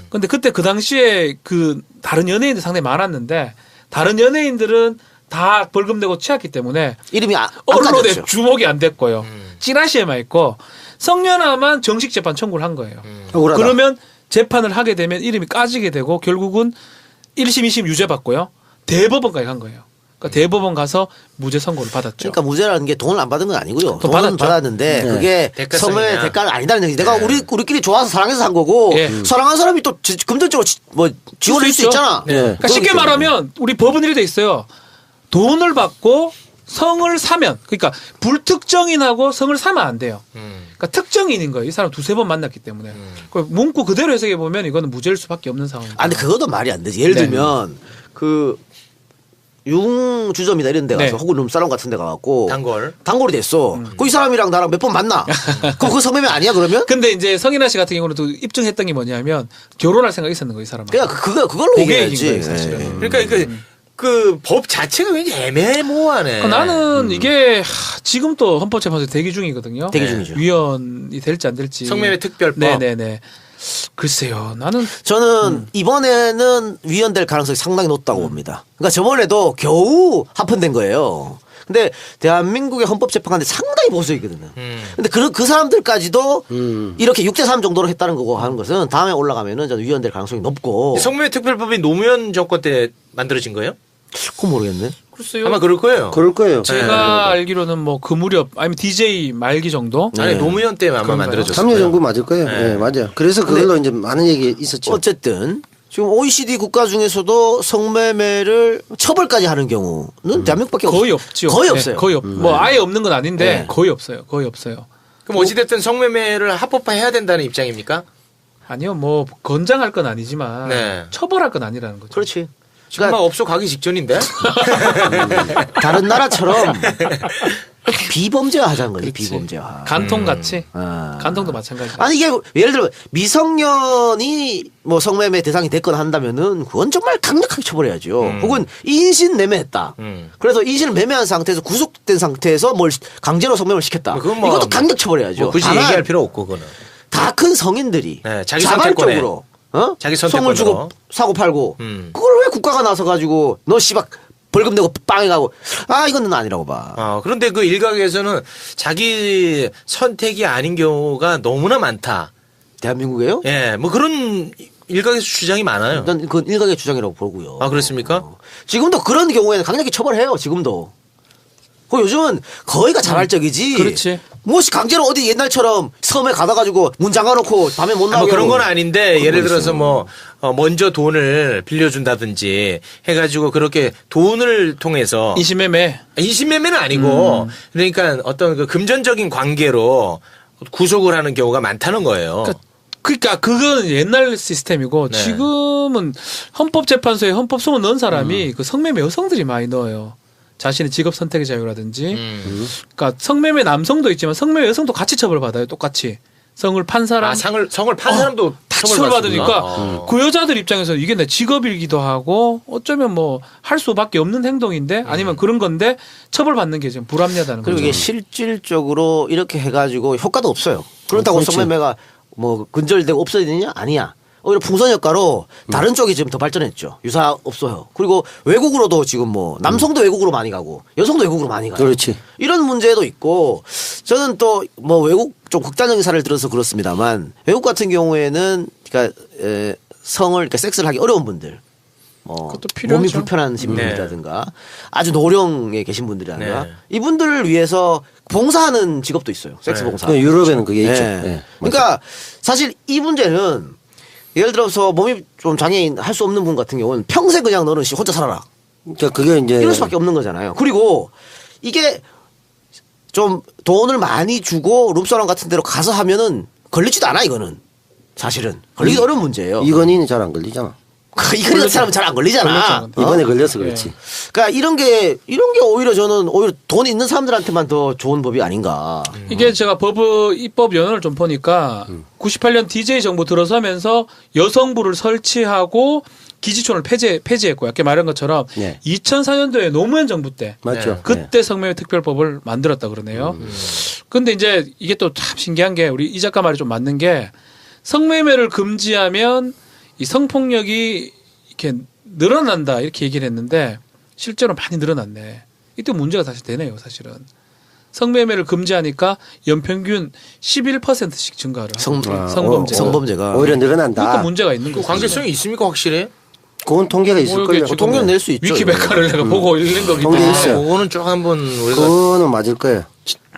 근데 그때 그 당시에 그 다른 연예인들 상당히 많았는데 다른 연예인들은 다 벌금 내고 치웠기 때문에 이름이 안 언론에 까졌죠. 주목이 안 됐고요. 찌라시에만 있고 성년아만 정식 재판 청구를 한 거예요. 억울하다. 그러면 재판을 하게 되면 이름이 까지게 되고 결국은 1심, 2심 유죄 받고요. 대법원까지 간 거예요. 그러니까 대법원 가서 무죄 선고를 받았죠. 그러니까 무죄라는 게 돈을 안 받은 건 아니고요. 돈 돈은 받았죠. 받았는데 그게 대가성이냐. 성매매 대가는 아니다는 얘기. 내가 우리끼리 좋아서 사랑해서 산 거고 예. 사랑한 사람이 또 금전적으로 뭐 지원을 할 수 있죠. 있잖아. 그러니까 쉽게 말하면 우리 법은 이렇게 돼 있어요. 돈을 받고 성을 사면 그러니까 불특정인하고 성을 사면 안 돼요. 그러니까 특정인인 거예요. 이 사람 두세 번 만났기 때문에. 그 문구 그대로 해석해 보면 이거는 무죄일 수밖에 없는 상황입니다. 아, 근데 그것도 말이 안 되지. 예를 네. 들면 그 유흥주점이나 이런 데 가서 네. 혹은 룸사롱 같은 데 가갖고 단골이 됐어. 그 이 사람이랑 나랑 몇 번 만나. 그럼 그 성매매 아니야 그러면? 근데 이제 성인아 씨 같은 경우는 또 입증했던 게 뭐냐면 결혼할 생각이 있었는 거예요, 이 사람은. 그냥 그걸로 그게 얘기해야지. 얘기인 거예요, 사실은. 예. 그러니까 그 법 자체가 굉장히 애매모호하네. 그러니까 나는 이게 지금 또 헌법재판소 대기 중이거든요. 대기 중이죠. 위헌이 될지 안 될지. 성매매 특별법. 네네네. 글쎄요. 나는 저는 이번에는 위헌될 가능성이 상당히 높다고 봅니다. 그러니까 저번에도 겨우 합헌된 거예요. 근데 대한민국의 헌법재판관이 상당히 보수적이거든요. 근데 그 사람들까지도 이렇게 6대3 정도로 했다는 거고 하는 것은 다음에 올라가면은 저는 위헌될 가능성이 높고. 성매매 특별법이 노무현 정권 때 만들어진 거예요? 그건 모르겠네. 글쎄요. 아마 그럴 거예요. 그럴 거예요. 제가 알기로는 뭐 그 무렵 아니면 DJ 말기 정도. 아니 노무현 때 아마 그런가요? 만들어졌어요. 참여정부 맞을 거예요. 네. 예, 맞아요. 그래서 그걸로 이제 많은 얘기 있었죠. 어쨌든 지금 OECD 국가 중에서도 성매매를 처벌까지 하는 경우는 대한민국밖에 거의 없죠. 거의 네, 없어요. 거의 뭐 아예 없는 건 아닌데 네. 거의 없어요. 거의 없어요. 그럼 어찌됐든 성매매를 합법화해야 된다는 입장입니까? 아니요, 뭐 건장할 건 아니지만 네. 처벌할 건 아니라는 거죠. 그렇지. 정말 업소 가기 직전인데? 다른 나라처럼 비범죄화 하자는 거지. 비범죄화. 간통 같이. 아. 간통도 마찬가지. 아니 이게 예를 들어 미성년이 뭐 성매매 대상이 됐거나 한다면은 그건 정말 강력하게 처벌해야죠. 혹은 인신 매매했다. 그래서 인신을 매매한 상태에서 구속된 상태에서 뭘 강제로 성매매를 시켰다. 그건 뭐 이것도 강력 처벌해야죠. 뭐 굳이 다만 얘기할 필요 없고 그거는. 다 큰 성인들이 네, 자기 자발적으로 자기 성을 선택권으로. 주고 사고 팔고 음. 그걸 왜 국가가 나서 가지고 너 씨발 벌금 내고 빵해 가고 이건 아니라고 봐. 그런데 그 일각에서는 자기 선택이 아닌 경우가 너무나 많다. 대한민국에요? 예, 뭐 그런 일각에서 주장이 많아요. 일단 그건 일각의 주장이라고 보고요. 아, 그렇습니까? 지금도 그런 경우에는 강력히 처벌해요. 지금도. 그 요즘은 거의가 자발적이지. 그렇지. 무엇이 강제로 어디 옛날처럼 섬에 가다 가지고 문 잠가놓고 밤에 못 뭐 나오게. 그런 건 하고. 아닌데 그런 예를 거 들어서 있어요. 뭐 먼저 돈을 빌려준다든지 해가지고 그렇게 돈을 통해서 인신매매. 인신매매는 아니고 그러니까 어떤 그 금전적인 관계로 구속을 하는 경우가 많다는 거예요. 그러니까 그러니까 그건 옛날 시스템이고 네. 지금은 헌법재판소에 헌법소원 넣은 사람이 그 성매매 여성들이 많이 넣어요. 자신의 직업 선택의 자유라든지. 그러니까 성매매 남성도 있지만 성매매 여성도 같이 처벌받아요. 똑같이. 성을 판 사람. 성을 판 사람도 다 처벌받습니까? 처벌받으니까 그 여자들 입장에서 이게 내 직업이기도 하고 어쩌면 뭐 할 수밖에 없는 행동인데 아니면 그런 건데 처벌받는 게 지금 불합리하다는 그리고 거죠. 이게 실질적으로 이렇게 해가지고 효과도 없어요. 그렇다고 그렇지. 성매매가 뭐 근절되고 없어야 되느냐? 아니야. 오히려 풍선 효과로 다른 쪽이 지금 더 발전했죠. 유사 없어요. 그리고 외국으로도 지금 뭐 남성도 외국으로 많이 가고 여성도 외국으로 많이 가요. 그렇지. 이런 문제도 있고 저는 또 뭐 외국 좀 극단적인 사례를 들어서 그렇습니다만 외국 같은 경우에는 그러니까 성을 그러니까 섹스를 하기 어려운 분들 그것도 필요하죠. 몸이 불편하신 분이라든가 아주 노령에 계신 분들이라든가 네. 이분들을 위해서 봉사하는 직업도 있어요. 섹스 네. 봉사. 그 유럽에는 그게 있죠. 네. 네. 그러니까 사실 이 문제는 예를 들어서 몸이 좀 장애인 할 수 없는 분 같은 경우는 평생 그냥 너는 혼자 살아라. 그러니까 그게 이제 이럴 수밖에 없는 거잖아요. 그리고 이게 좀 돈을 많이 주고 룸사롱 같은 데로 가서 하면은 걸리지도 않아 이거는. 사실은 걸리기 어려운 문제예요. 이건희는 잘 안 걸리잖아. 이거 같은 사람은 잘 안 걸리잖아. 걸렸죠. 이번에 어? 걸려서 그렇지. 그러니까 이런 게 오히려 저는 오히려 돈 있는 사람들한테만 더 좋은 법이 아닌가. 이게 제가 입법 연원을 좀 보니까 98년 DJ 정부 들어서면서 여성부를 설치하고 기지촌을 폐지했고 아까 말한 것처럼 네. 2004년도에 노무현 정부 때 맞죠. 그때 성매매 특별법을 만들었다 그러네요. 근데 이제 이게 또 참 신기한 게 우리 이 작가 말이 좀 맞는 게 성매매를 금지하면 이 성폭력이 이렇게 늘어난다 이렇게 얘기를 했는데 실제로 많이 늘어났네. 이때 문제가 다시 되네요, 사실은. 성매매를 금지하니까 연평균 11%씩 증가를 하고 성범죄가. 성범죄가. 오히려 늘어난다. 그러니까 문제가 있는 그 거죠. 관계성이 있습니까 확실히? 그건 통계가 있을 뭐 걸요. 이게 지금 통계는 낼 수 있죠. 위키백과를 내가 보고 읽는 거기 통계 때문에. 있어요. 그거는 좀 한번 우리가 그거는 맞을 거예요.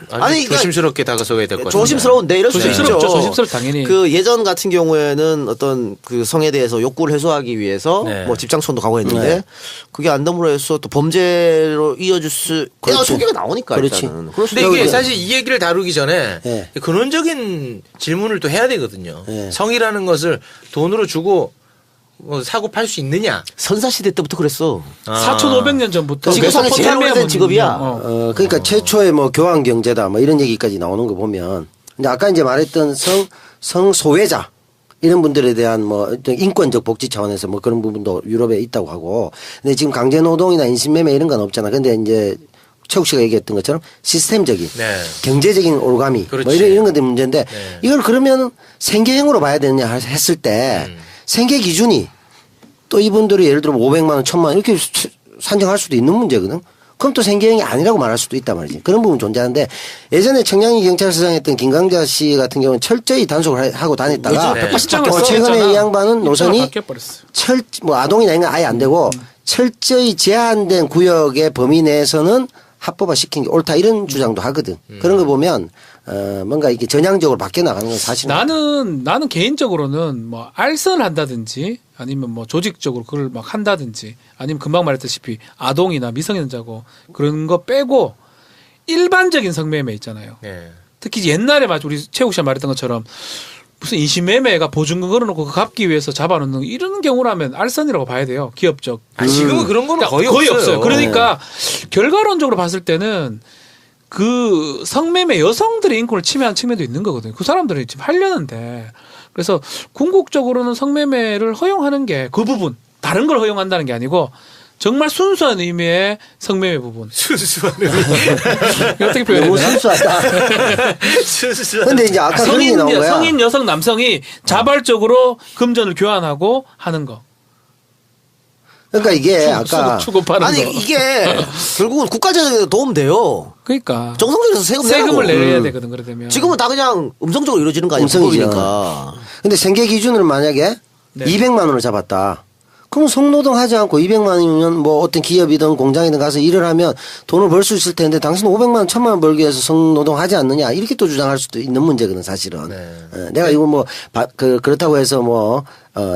아니 그러니까 조심스럽게 다가서야 될 것 같아요. 조심스러운데 이럴 수 조심스럽죠. 있죠. 조심스럽죠, 당연히. 그 예전 같은 경우에는 어떤 그 성에 대해서 욕구를 해소하기 위해서 네. 뭐 집장촌도 가고 했는데 네. 그게 안 됨으로 해서 또 범죄로 이어질 수. 그렇지. 통계가 나오니까 그렇지. 일단은. 그럴 수 근데 이게 있죠. 사실 이 얘기를 다루기 전에 네. 근원적인 질문을 또 해야 되거든요. 네. 성이라는 것을 돈으로 주고 뭐 사고 팔 수 있느냐? 선사 시대 때부터 그랬어. 4,500년 전부터 지구상에 제일 메소포타미아 오래된 직업이야. 그러니까 최초의 뭐 교환 경제다 뭐 이런 얘기까지 나오는 거 보면 근데 아까 이제 말했던 성소외자 이런 분들에 대한 뭐 어떤 인권적 복지 차원에서 뭐 그런 부분도 유럽에 있다고 하고 근데 지금 강제 노동이나 인신매매 이런 건 없잖아. 근데 이제 최욱 씨가 얘기했던 것처럼 시스템적인 네. 경제적인 올가미 그렇지. 뭐 이런 것들 문제인데 네. 이걸 그러면 생계형으로 봐야 되느냐 했을 때 생계 기준이 또 이분들이 예를 들어 500만 원, 1000만 원 이렇게 산정할 수도 있는 문제거든. 그럼 또 생계형이 아니라고 말할 수도 있단 말이지. 그런 부분 존재하는데 예전에 청량리 경찰서장 했던 김강자 씨 같은 경우는 철저히 단속을 하고 다녔다가 네. 최근에 이 양반은 노선이 바뀌어버렸어요. 뭐 아동이나 이런 건 아예 안 되고 철저히 제한된 구역의 범위 내에서는 합법화 시킨 게 옳다 이런 주장도 하거든. 그런 거 보면 뭔가 이렇게 전향적으로 바뀌어 나가는 건 사실은 나는 개인적으로는 뭐 알선을 한다든지 아니면 뭐 조직적으로 그걸 막 한다든지 아니면 금방 말했다시피 아동이나 미성년자고 그런 거 빼고 일반적인 성매매 있잖아요. 네. 특히 옛날에 우리 최욱 씨가 말했던 것처럼 무슨 인신매매가 보증금 걸어놓고 그 갚기 위해서 잡아놓는 이런 경우라면 알선이라고 봐야 돼요. 기업적. 지금은 그런 거는 그러니까 거의 없어요. 그러니까 결과론적으로 봤을 때는 그 성매매 여성들의 인권을 침해하는 측면도 있는 거거든요. 그 사람들이 지금 하려는데 그래서 궁극적으로는 성매매를 허용하는 게 그 부분 다른 걸 허용한다는 게 아니고 정말 순수한 의미의 성매매 부분. 순수한 어떻게 표현해야 너무 되나? 순수하다. 순수한 근데 이제 아까 그런 게 나온 거야. 성인 여성 남성이 자발적으로 금전을 교환하고 하는 거. 그러니까 이게 아까 추구파는 아니 거. 이게 결국은 국가적인 도움 돼요. 그러니까 정상적에서 세금을 내라고. 내야 되거든 그러면. 지금은 다 그냥 음성적으로 이루어지는 거 아니야? 음성이죠. 법이니까. 근데 생계 기준을 만약에 네. 200만 원을 잡았다. 그럼 성노동 하지 않고 200만 원이면 뭐 어떤 기업이든 공장이든 가서 일을 하면 돈을 벌 수 있을 텐데 당신 500만 원, 1000만 원 벌기 위해서 성노동 하지 않느냐 이렇게 또 주장할 수도 있는 문제거든 사실은. 네. 내가 이거 뭐 그렇다고 해서 뭐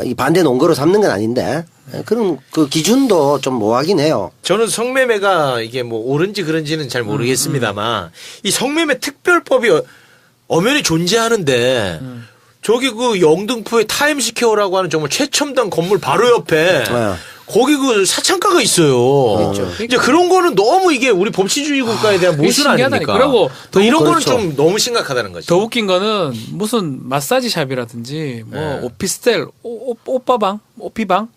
이 반대 논거로 삼는 건 아닌데 그런 그 기준도 좀 모호하긴 해요. 저는 성매매가 이게 뭐 옳은지 그런지는 잘 모르겠습니다만 이 성매매 특별법이 엄연히 존재하는데 저기 그 영등포에 타임스퀘어라고 하는 정말 최첨단 건물 바로 옆에 거기 그 사창가가 있어요. 이제 그런 거는 너무 이게 우리 법치주의 국가에 대한 그게 모순 신기하다니까. 아닙니까? 그리고 또 이런 거는 그렇죠. 좀 너무 심각하다는 거죠. 더 웃긴 거는 무슨 마사지 샵이라든지 뭐 네. 오피스텔, 오빠방, 오피방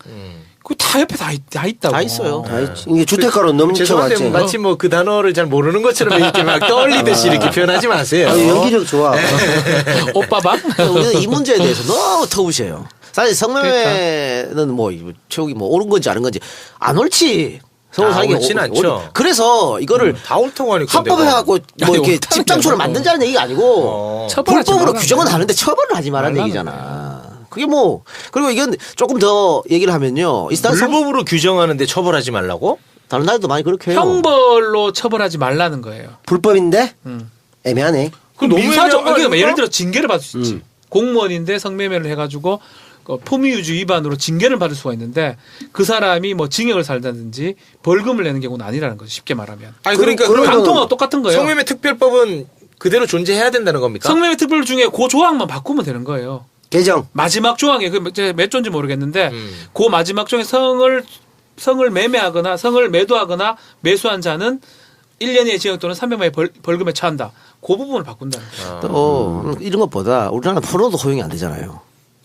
그 다 옆에 다 있다고. 다 있어요. 다 있지. 이게 주택가로 죄송한데 넘쳐왔지. 마치 뭐 그 단어를 잘 모르는 것처럼 이렇게 막 떠올리듯이 이렇게 표현하지 마세요. 아, 연기력 좋아. 오빠방? 우리는 이 문제에 대해서 너무 터부셔요. 사실 성매매는 뭐 최욱이 뭐 옳은 건지 아닌 건지 안 옳지. 서울 사는 게 옳진 않죠. 그래서 이거를 다 옳다고 하니까 합법을 내가. 해갖고 뭐 아니, 이렇게 옳다는 집장소를 게 아니고. 만든다는 얘기가 아니고 처벌하지 불법으로 말라는 규정은 거예요. 하는데 처벌을 하지 말라는 말라는 얘기잖아. 그게 뭐 그리고 이건 조금 더 얘기를 하면요. 일단 불법으로 규정하는데 처벌하지 말라고? 다른 나라도 많이 그렇게 해요. 형벌로 처벌하지 말라는 거예요. 불법인데 애매하네. 그 너무 민사적 애매한 거 그러니까 예를 아닙니까? 들어 징계를 받을 수 있지. 공무원인데 성매매를 해가지고 품위유지 위반으로 징계를 받을 수가 있는데 그 사람이 뭐 징역을 살다든지 벌금을 내는 경우는 아니라는 거죠. 쉽게 말하면. 아니 그러니까 그럼- 그러면 간통하고 똑같은 거예요. 성매매 특별법은 그대로 존재해야 된다는 겁니까? 성매매 특별 중에 그 조항만 바꾸면 되는 거예요. 개정. 마지막 조항에 몇 조인지 모르겠는데 그 마지막 조항에 성을 매매하거나 성을 매도하거나 매수한 자는 1년 이하의 징역 또는 300만 원의 벌금에 처한다. 그 부분을 바꾼다는 거예요. 또 이런 것보다 우리나라 포로도 허용이 안 되잖아요.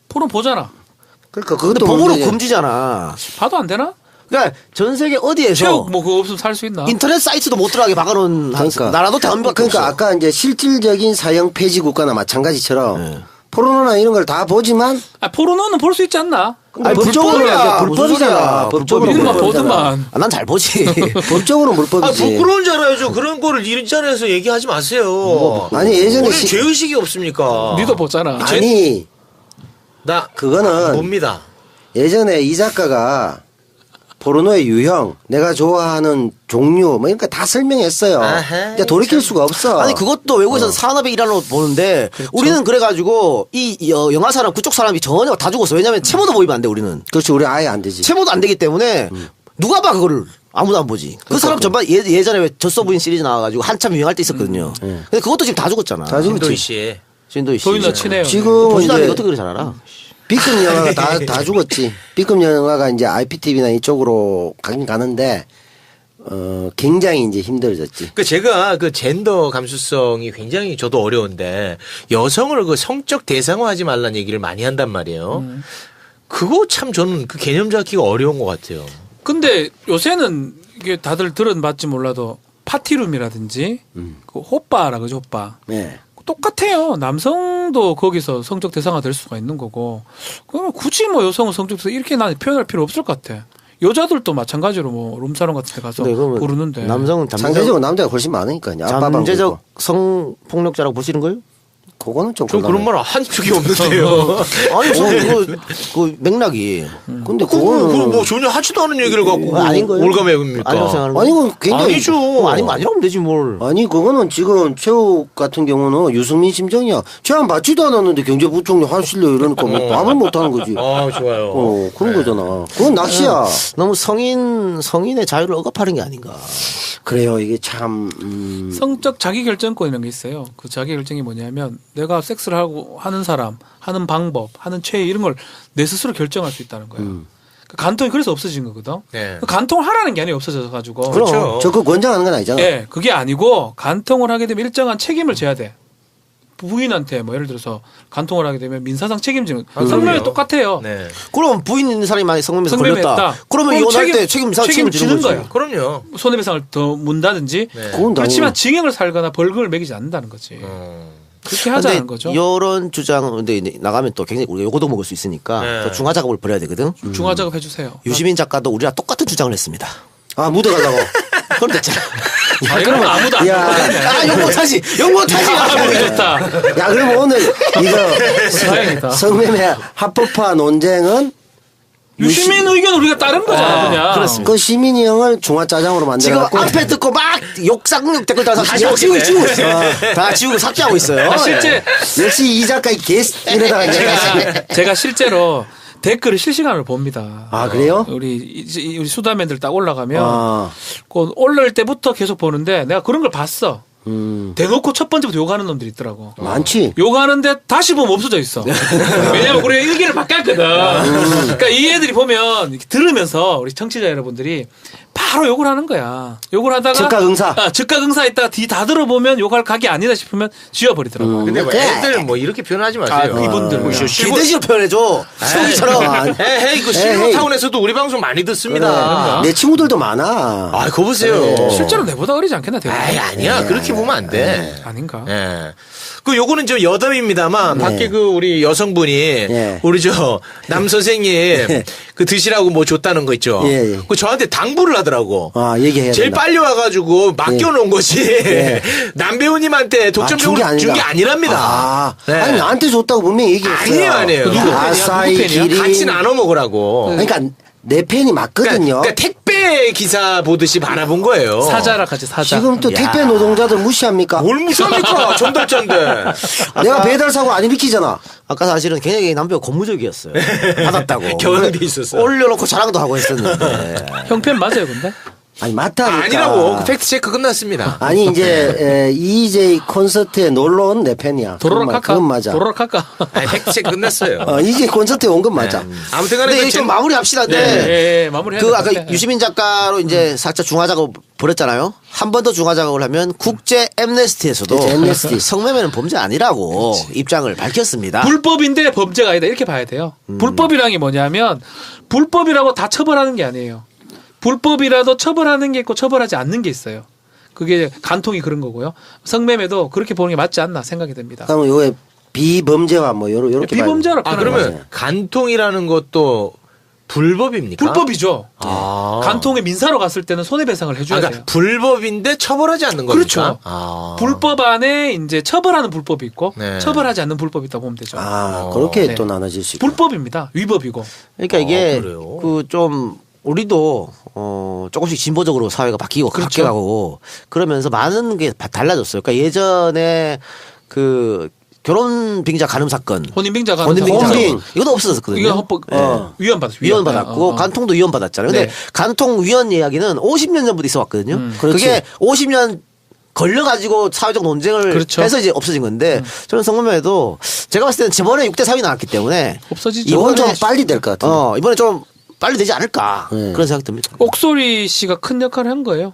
포럼 보잖아. 그러니까 근데 그것도 법으로 문제지. 금지잖아. 봐도 안 되나? 그러니까 전 세계 어디에서 체육 뭐 그거 없으면 살 수 있나? 인터넷 사이트도 못 들어가게 막아놓은 그러니까. 나라도 대한민국 그러니까 아까 이제 실질적인 사형 폐지 국가나 마찬가지처럼 네. 포르노나 이런 걸 다 보지만 포르노는 볼 수 있지 않나? 근데 불법이야. 불법이잖아. 법적으로 우리는 막 불법이잖아. 보더만. 난 잘 보지. 법적으로 아, 불법이지. 부끄러운 줄 알아야죠. 그런 거를 이 자리에서 얘기하지 마세요. 아니, 예전에 우리 죄의식이 없습니까? 니도 보잖아. 아니 나 그거는 봅니다. 예전에 이 작가가 포르노의 유형, 내가 좋아하는 종류, 뭐 이런 거 다 설명했어요. 아하, 이제 돌이킬 수가 없어. 아니 그것도 외국에서 산업의 일환으로 보는데 우리는 그래가지고 이 영화 사람 그쪽 사람이 전혀 다 죽었어. 왜냐하면 채무도 보이면 안 돼 우리는. 그렇지, 우리 아예 안 되지. 채무도 안 되기 때문에 누가 봐 그거를 아무도 안 보지. 그 사람 전반 예전에 왜 젖소 부인 시리즈 나와가지고 한참 유행할 때 있었거든요. 근데 그것도 지금 다 죽었잖아. 다 죽었지. 신도희 씨. 신도희 씨. 도윤아 친해요. 지금은 보지도 않는데 이제 어떻게 그렇게 잘 알아? B급 영화가 다 죽었지. B급 영화가 이제 IPTV나 이쪽으로 가긴 가는데, 굉장히 이제 힘들어졌지. 그 제가 그 젠더 감수성이 굉장히 저도 어려운데 여성을 그 성적 대상화하지 말라는 얘기를 많이 한단 말이에요. 그거 참 저는 그 개념 잡기가 어려운 것 같아요. 근데 요새는 이게 다들 들어봤지 몰라도 파티룸이라든지 그 호빠라 그죠 호빠. 네. 똑같아요. 남성도 거기서 성적 대상화 될 수가 있는 거고. 그러면 굳이 뭐 여성은 성적 대상 이렇게 난 표현할 필요 없을 것 같아. 여자들도 마찬가지로 뭐 룸사롱 같은 데 가서 근데 그러면 부르는데. 남성은 상대적으로 남자가 훨씬 많으니까. 이제 아빠방 잠재적 성폭력자라고 보시는 거예요? 그거는 좀 저 그런 곤란해. 말 한 적이 없는데요. 아니 그 맥락이 근데 그거 그거는 뭐 전혀 하지도 않은 얘기를 갖고 아닌 거예요? 올가매입니까? 아니라고 생각하는 아니 그 굉장히 아니죠. 아니면 아니라면 되지 뭘. 아니 그거는 지금 최욱 같은 경우는 유승민 심정이야. 제안 받지도 않았는데 경제부총리 하실래 이러니까 뭐 말을 못하는 거지. 아 좋아요. 그런 거잖아. 그건 낚시야. 너무 성인의 자유를 억압하는 게 아닌가. 그래요. 이게 참 성적 자기결정권이라는 게 있어요. 그 자기결정이 뭐냐면 내가 섹스를 하고 하는 사람, 하는 방법, 하는 체위 이런 걸 내 스스로 결정할 수 있다는 거예요. 그 간통이 그래서 없어진 거거든. 네. 그 간통을 하라는 게 아니에요. 없어져 가지고. 그렇죠. 저 그거 권장하는 건 아니잖아. 예, 그게 아니고 간통을 하게 되면 일정한 책임을 져야 돼. 부인한테 뭐 예를 들어서 간통을 하게 되면 민사상 책임지는 성매매 그럼요. 똑같아요. 네. 그럼 부인 있는 사람이 만약 성매매에서 걸렸다. 성매매했다. 그러면 그럼 이혼할 때 책임을 지는 지는 거지. 거예요. 그럼요. 손해배상을 더 문다든지. 네. 그건 그렇지만 당연히. 징역을 살거나 벌금을 매기지 않는다는 거지. 그렇게 하자는 거죠. 이런 주장 근데 이제 나가면 또 굉장히 우리가 요거도 먹을 수 있으니까 네. 또 중화 작업을 벌여야 되거든. 중화 작업 해주세요. 유시민 작가도 우리랑 똑같은 주장을 했습니다. 아 묻어가려고. 그럼 됐잖아. 아, 이러면 아무도 안 야. 하겠네. 아, 욕 못하지. 욕 못하지. 아, 좋다. 야 그럼 오늘 다행이다. 이거 성매매 합법화 논쟁은 유시민 의견 우리가 따른 거잖아, 그냥. 그렇습니다. 그 시민이 형을 중화짜장으로 지금 만들어갖고 앞에 듣고 막 욕상욕 댓글 달아서 다 지우고 있어요. 다 지우고 삭제하고 있어요. 아, 실제 역시 이 작가의 이러다가 이제 제가 실제로 댓글을 실시간으로 봅니다. 아, 그래요? 우리 수다맨들 딱 올라가면 아. 그 올라올 때부터 계속 보는데 내가 그런 걸 봤어. 대놓고 첫 번째부터 욕하는 놈들이 있더라고. 많지. 욕하는데 다시 보면 없어져 있어. 왜냐면 우리가 일기를 바꿨거든. 그러니까 이 애들이 보면 이렇게 들으면서 우리 청취자 여러분들이 바로 욕을 하는 거야. 욕을 하다가 즉각응사. 즉각응사 있다가 뒤 다 들어보면 욕할 각이 아니다 싶으면 지워버리더라고. 근데 뭐 애들 뭐 이렇게 표현하지 마세요. 이분들. 뭐 기대지로 표현해줘. 수기처럼. 에이 그 실버타운에서도 우리 방송 많이 듣습니다. 내 친구들도 많아. 아, 그거 보세요. 실제로 내보다 어리지 않겠나 대부분. 아이, 아니야. 그렇게 보면 안 돼. 아닌가? 예. 그 요거는 좀 여담입니다만 밖에 그 우리 여성분이 우리 저 남 선생님 그 드시라고 뭐 줬다는 거 있죠. 그 저한테 당부를 하더라고. 아, 얘기해야 제일 된다. 빨리 와가지고 맡겨놓은 것이 남 배우님한테 독점적으로 준 게 아니랍니다. 아, 네. 아니 나한테 줬다고 분명히 얘기했어요. 아니에요. 누구 팬이야? 아싸이 누구 팬이야? 길이. 같이 나눠 먹으라고. 그러니까 내 팬이 맞거든요. 그러니까 택배 기사 보듯이 바라본 거예요. 사자라 같이 사자. 지금 또 택배 노동자들 무시합니까? 뭘 무시합니까? 전달자인데. 내가 배달 사고 안 일으키잖아. 아까 사실은 굉장히 남편가 고무적이었어요. 받았다고. 겨울에 있었어. 올려놓고 자랑도 하고 했었는데. 형편 맞아요, 근데? 아니 맞다니까. 아니라고. 그 팩트 체크 끝났습니다. 아니 이제 EJ 콘서트에 놀러 온 내 팬이야. 도로락 할까? 그건 맞아. 도로락 할까? 아니, 팩트 체크 끝났어요. EJ 콘서트에 온 건 맞아. 아무튼간에 근데 그 이제 좀 제- 마무리합시다. 예, 마무리해야 그 될 아까 것 같아. 유시민 작가로 이제 살짝 중화 작업 벌였잖아요. 한 번 더 중화 작업을 하면 국제 엠네스티에서도 그치, 엠네스티. 성매매는 범죄 아니라고 입장을 밝혔습니다. 불법인데 범죄가 아니다 이렇게 봐야 돼요. 불법이라는 게 뭐냐면 불법이라고 다 처벌하는 게 아니에요. 불법이라도 처벌하는 게 있고 처벌하지 않는 게 있어요. 그게 간통이 그런 거고요. 성매매도 그렇게 보는 게 맞지 않나 생각이 됩니다. 그러면 요게 비범죄와 뭐 요렇게 비범죄라 아, 표현하는 그러면 거죠. 간통이라는 것도 불법입니까? 불법이죠. 아. 간통에 민사로 갔을 때는 손해배상을 해줘야 그러니까 돼요. 불법인데 처벌하지 않는 겁니까? 그렇죠. 아. 불법 안에 이제 처벌하는 불법이 있고 네. 처벌하지 않는 불법이 있다고 보면 되죠. 그렇게 네. 또 나눠질 수 있고. 불법입니다. 위법이고. 그러니까 이게 그래요? 그 좀 우리도 조금씩 진보적으로 사회가 바뀌고 그렇죠. 바뀌어가고 그러면서 많은 게 달라졌어요. 그러니까 예전에 그 결혼 빙자 간음 사건, 혼인빙자 가는 혼인 빙자 사건. 사건 이것도 없어졌거든요. 이거 헌법 위헌 받았죠. 위헌 받았고 간통도 위헌 받았잖아요. 근데 네. 간통 위헌 이야기는 50년 전부터 있어 왔거든요. 그게 50년 걸려가지고 사회적 논쟁을 그렇죠. 해서 이제 없어진 건데 저는 성매매도 제가 봤을 때는 저번에 6대 3이 나왔기 때문에 없어지죠. 이건 좀 이번에 빨리 될 것 같아요. 이번에 좀 빨리 되지 않을까 그런 생각 듭니다. 옥소리 씨가 큰 역할을 한 거예요.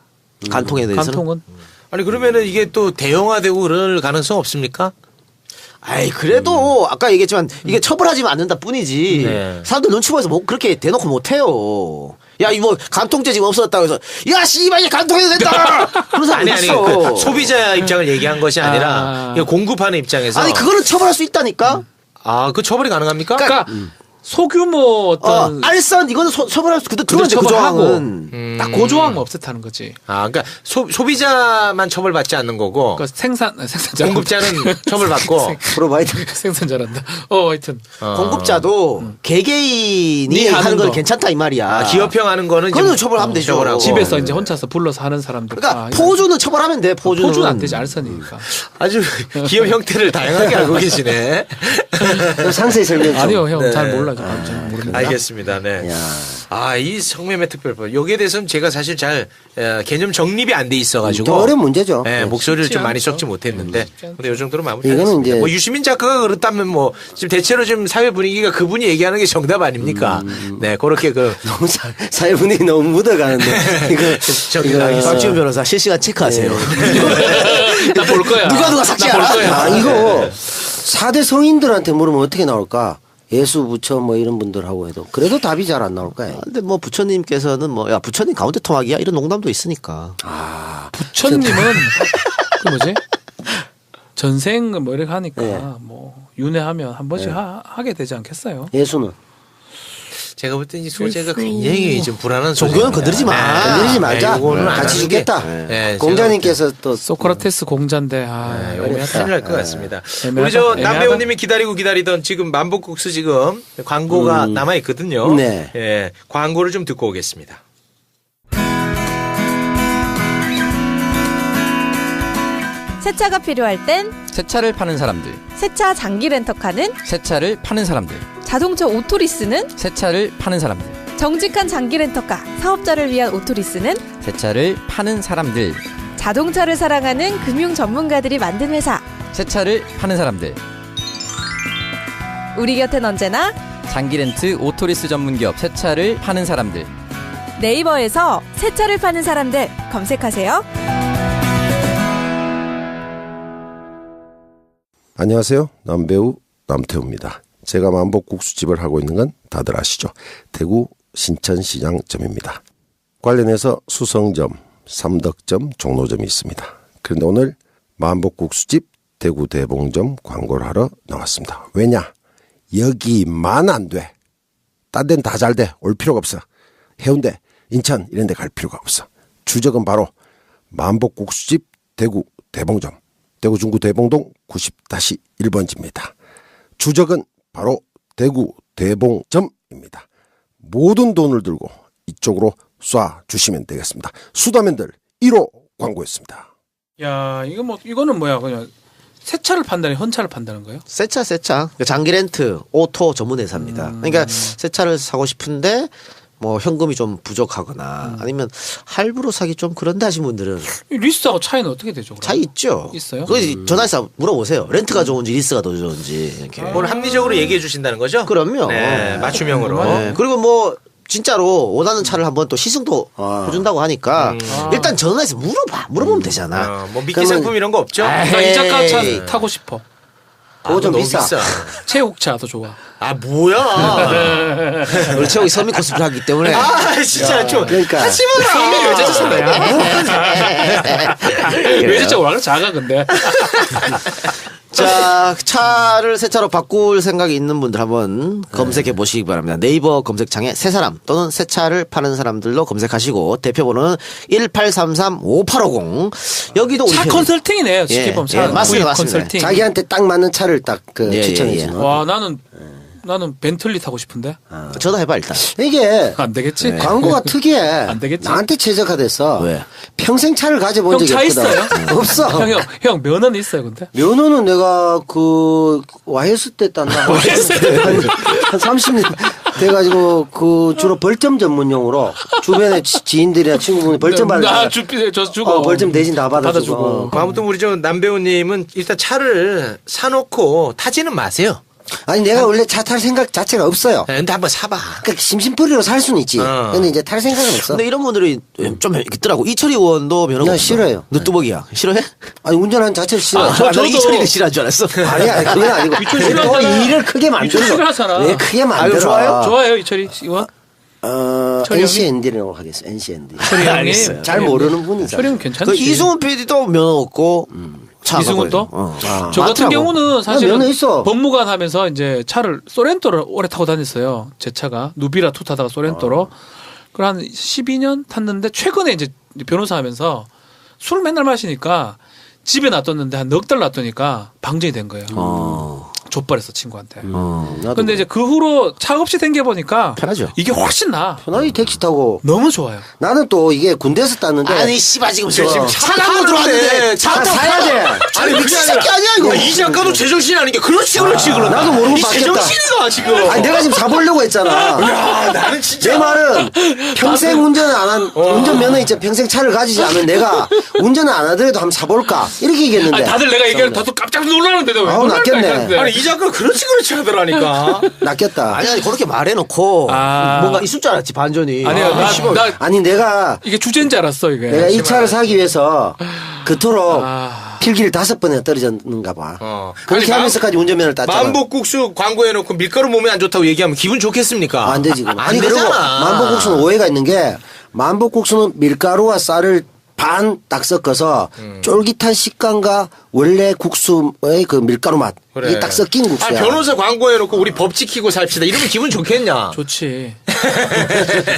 간통에 대해서는. 간통은. 아니 그러면은 이게 또 대형화되고 그럴 가능성 없습니까? 아이 그래도 아까 얘기했지만 이게 처벌하지만 않는다 뿐이지 네. 사람들 눈치 보여서 뭐 그렇게 대놓고 못해요. 야 이거 간통죄 지금 없어졌다고 해서 야 씨발 이제 간통해도 된다. 그런 사람 아니 있어. 그 소비자 입장을 얘기한 것이 아니라 이거 공급하는 입장에서 아니 그거는 처벌할 수 있다니까. 아, 그 처벌이 가능합니까? 그러니까 소규모 어떤 알선 이거는 처벌할 수 그때 들어오지 그 처벌하고 조항은. 딱 그 조항만 없앴다는 거지. 아, 그러니까 소비자만 처벌받지 않는 거고 그러니까 생산자 공급자는 처벌받고 프로바이더. 생산 잘한다. 하여튼 공급자도 개개인이 네 하는 하는 건 거. 괜찮다 이 말이야. 기업형 거는 그거는 좀 처벌하면 되죠. 처벌하고. 집에서 이제 혼자서 불러서 하는 사람들. 그러니까 이거 포주는 처벌하면 돼. 포주는 안 되지 알선이니까. 아주 기업 형태를 다양하게 알고 계시네. 상세히 설명 좀. 아니요 형 네. 잘 몰라 저 모릅니다. 알겠습니다. 네. 야. 아, 이 성매매 특별법. 여기에 대해서는 제가 사실 잘 개념 정립이 안 돼 있어가지고. 더 어려운 문제죠. 네, 목소리를 쉽지 좀 많이 않죠. 섞지 못했는데. 근데 이 정도로 이거는 마무리하겠습니다. 이제- 뭐 유시민 작가가 그렇다면 뭐 지금 대체로 지금 사회 분위기가 그분이 얘기하는 게 정답 아닙니까? 네, 그렇게 그 너무 사회 분위기 너무 묻어가는데 이거 박지훈 변호사 실시간 체크하세요. 나 볼 거야. 누가 삭제하라? 나볼 거야. 아 이거 4대 성인들한테 물으면 어떻게 나올까? 예수 부처 뭐 이런 분들하고 해도 그래도 답이 잘 안 나올 거예요. 근데 뭐 부처님께서는 뭐 야 부처님 가운데 통학이야 이런 농담도 있으니까. 부처님은 그 뭐지? 전생 뭐 이렇게 하니까 네. 뭐 윤회하면 한 번씩 하게 되지 않겠어요? 예수는 제가 볼 때 이 소재가 굉장히 좀 불안한 소재. 종교는 건드리지 마. 건드리지 말자. 이거는 안 같이 하는 게- 죽겠다. 네, 공자님께서 또 소크라테스 공자인데 네, 요거 큰일 날 것 같습니다. 애매하다. 우리 저 애매하다. 남배우님이 기다리던 지금 만복국수 지금 광고가 남아 있거든요. 네. 예, 광고를 좀 듣고 오겠습니다. 새 차가 필요할 땐 새 차를 파는 사람들, 새 차 장기 렌터카는 새 차를 파는 사람들, 자동차 오토리스는 새 차를 파는 사람들, 정직한 장기 렌터카 사업자를 위한 오토리스는 새 차를 파는 사람들. 자동차를 사랑하는 금융 전문가들이 만든 회사. 새 차를 파는 사람들. 우리 곁엔 언제나 장기렌트 오토리스 전문기업 새 차를 파는 사람들. 네이버에서 새 차를 파는 사람들 검색하세요. 안녕하세요. 남배우 남태우입니다. 제가 만복국수집을 하고 있는 건 다들 아시죠? 대구 신천시장점입니다. 관련해서 수성점, 삼덕점, 종로점이 있습니다. 그런데 오늘 만복국수집 대구 대봉점 광고를 하러 나왔습니다. 왜냐? 여기만 안 돼. 딴 데는 다 잘 돼. 올 필요가 없어. 해운대, 인천 이런 데 갈 필요가 없어. 주적은 바로 만복국수집 대구 대봉점. 대구 중구 대봉동 90-1번지입니다. 주적은 바로 대구 대봉점입니다. 모든 돈을 들고 이쪽으로 쏴주시면 되겠습니다. 수다맨들 1호 광고였습니다. 야, 이거는 뭐야? 그냥 새 차를 판다는 현차를 판다는 거예요? 새차. 장기 렌트 오토 전문 회사입니다. 그러니까 새 차를 사고 싶은데 뭐 현금이 좀 부족하거나 아니면 할부로 사기 좀 그런다 하신 분들은 이 리스하고 차이는 어떻게 되죠? 그럼? 차이 있죠. 있어요? 그 전화해서 물어보세요. 렌트가 좋은지 리스가 더 좋은지 이렇게. 오늘 합리적으로 얘기해 주신다는 거죠? 그럼요. 네, 맞춤형으로. 네. 그리고 뭐 진짜로 원하는 차를 한번 또 시승도 해준다고 하니까 일단 전화해서 물어보면 되잖아. 뭐 미끼 그러면- 상품 이런 거 없죠? 나 이 작가 차 에이. 타고 싶어. 그거 좀 너무 비싸. 체육차도 좋아. 아 뭐야? 우리 최욱이 서민 코스프레 하기 때문에. 아 진짜 좀 그러니까. 하지 마라. 왜 진짜 원래 작아 근데. 자, 차를 새 차로 바꿀 생각이 있는 분들 한번 검색해 보시기 바랍니다. 네이버 검색창에 새 사람 또는 새 차를 파는 사람들로 검색하시고 대표번호는 1833-5850. 여기도 우리 차 편이- 컨설팅이네요. 쉽게 보면 차 맞습니다, 구입 맞습니다. 컨설팅. 자기한테 딱 맞는 차를 딱 예, 추천해 예, 주는. 와 나는 벤틀리 타고 싶은데 전화해봐 일단. 이게 안 되겠지? 광고가 특이해. 안 되겠지? 나한테 최적화됐어. 왜? 평생 차를 가져본 형 적이 차 없거든. 있어요? 없어. 형 면허는 있어요 근데. 면허는 내가 그 와이스 때 땄나? 한 30년 돼가지고 그 주로 벌점 전문용으로 주변에 지인들이나 친구분이 벌점 나 받는 저 주고 벌점 대신 다 받아주고. 아무튼 우리 저 남배우님은 일단 차를 사놓고 타지는 마세요. 아니 내가 원래 차 탈 생각 자체가 없어요. 근데 한번 사봐. 그러니까 심심풀이로 살 수는 있지. 어. 근데 이제 탈 생각은 없어. 근데 이런 분들이 좀 있더라고. 이철희 의원도 면허가 나 없어. 싫어요. 너 뚜벅이야. 싫어해? 아니 운전하는 자체를 싫어. 저도 이철이가 싫어한 줄 알았어. 아니야 그건 아니고 또 일을 크게 만들어. 싫어하잖아. 왜 크게 만들어? 좋아요? 좋아요 이철이 의원. 철이 NCND라고 하겠어. NCND. 철이 형님. 알겠어요. 잘 모르는 분이잖아. 철이 형 그 괜찮지. 이승훈 PD도 면허 없고 차 이승훈 또? 저 같은 많더라고. 경우는 사실은 면허 있어. 법무관 하면서 이제 차를 소렌토를 오래 타고 다녔어요. 제 차가 누비라 투 타다가 소렌토로. 그걸 한 12년 탔는데 최근에 이제 변호사 하면서 술 맨날 마시니까 집에 놔뒀는데 한 넉 달 놔두니까 방전이 된 거예요. 족발했어 친구한테. 나도 근데 이제 그 후로 차 없이 댕겨보니까 편하죠. 이게 훨씬 나. 편하게 택시 타고. 너무 좋아요. 나는 또 이게 군대에서 땄는데. 아니 씨발 지금 지금 차 타고 들어왔는데 차 사야 돼. 아니 미친 새끼 아니야 이거. 이 작가도 제정신이 아닌 게 그렇지 그런다. 나도 모르고 이 바뀌었다. 제정신이가 지금. 아니 내가 지금 사보려고 했잖아. 야 나는 진짜. 내 말은 평생 운전을 안 한, 운전면허 있잖아. 평생 차를 가지지 않은 내가 운전을 안 하더라도 한번 사볼까. 이렇게 얘기했는데. 아니, 다들 내가 얘기하면 다들 깜짝 놀라는데 왜 아우, 놀랄까 낫겠네. 했는데. 아니 이 작가 그렇지 하더라니까. 낚였다. 아니 그렇게 말해놓고 아. 뭔가 있을 줄 알았지 반전이. 아니야 나 아니 내가 이게 주제인 줄 알았어 이게. 내가 이 차를 사기 위해서 그토록 아. 필기를 5번이나 떨어졌는가 봐. 그렇게 아니, 하면서까지 운전면허를 땄잖아. 만복국수 광고해놓고 밀가루 몸에 안 좋다고 얘기하면 기분 좋겠습니까? 안 되지. 그럼. 안 아니 그리고 되잖아. 만복국수는 오해가 있는 게 만복국수는 밀가루와 쌀을 반 딱 섞어서 쫄깃한 식감과 원래 국수의 그 밀가루 맛 이게 딱 섞인 국수야. 아, 변호사 광고해놓고 우리 법 지키고 삽시다. 이러면 기분 좋겠냐? 좋지.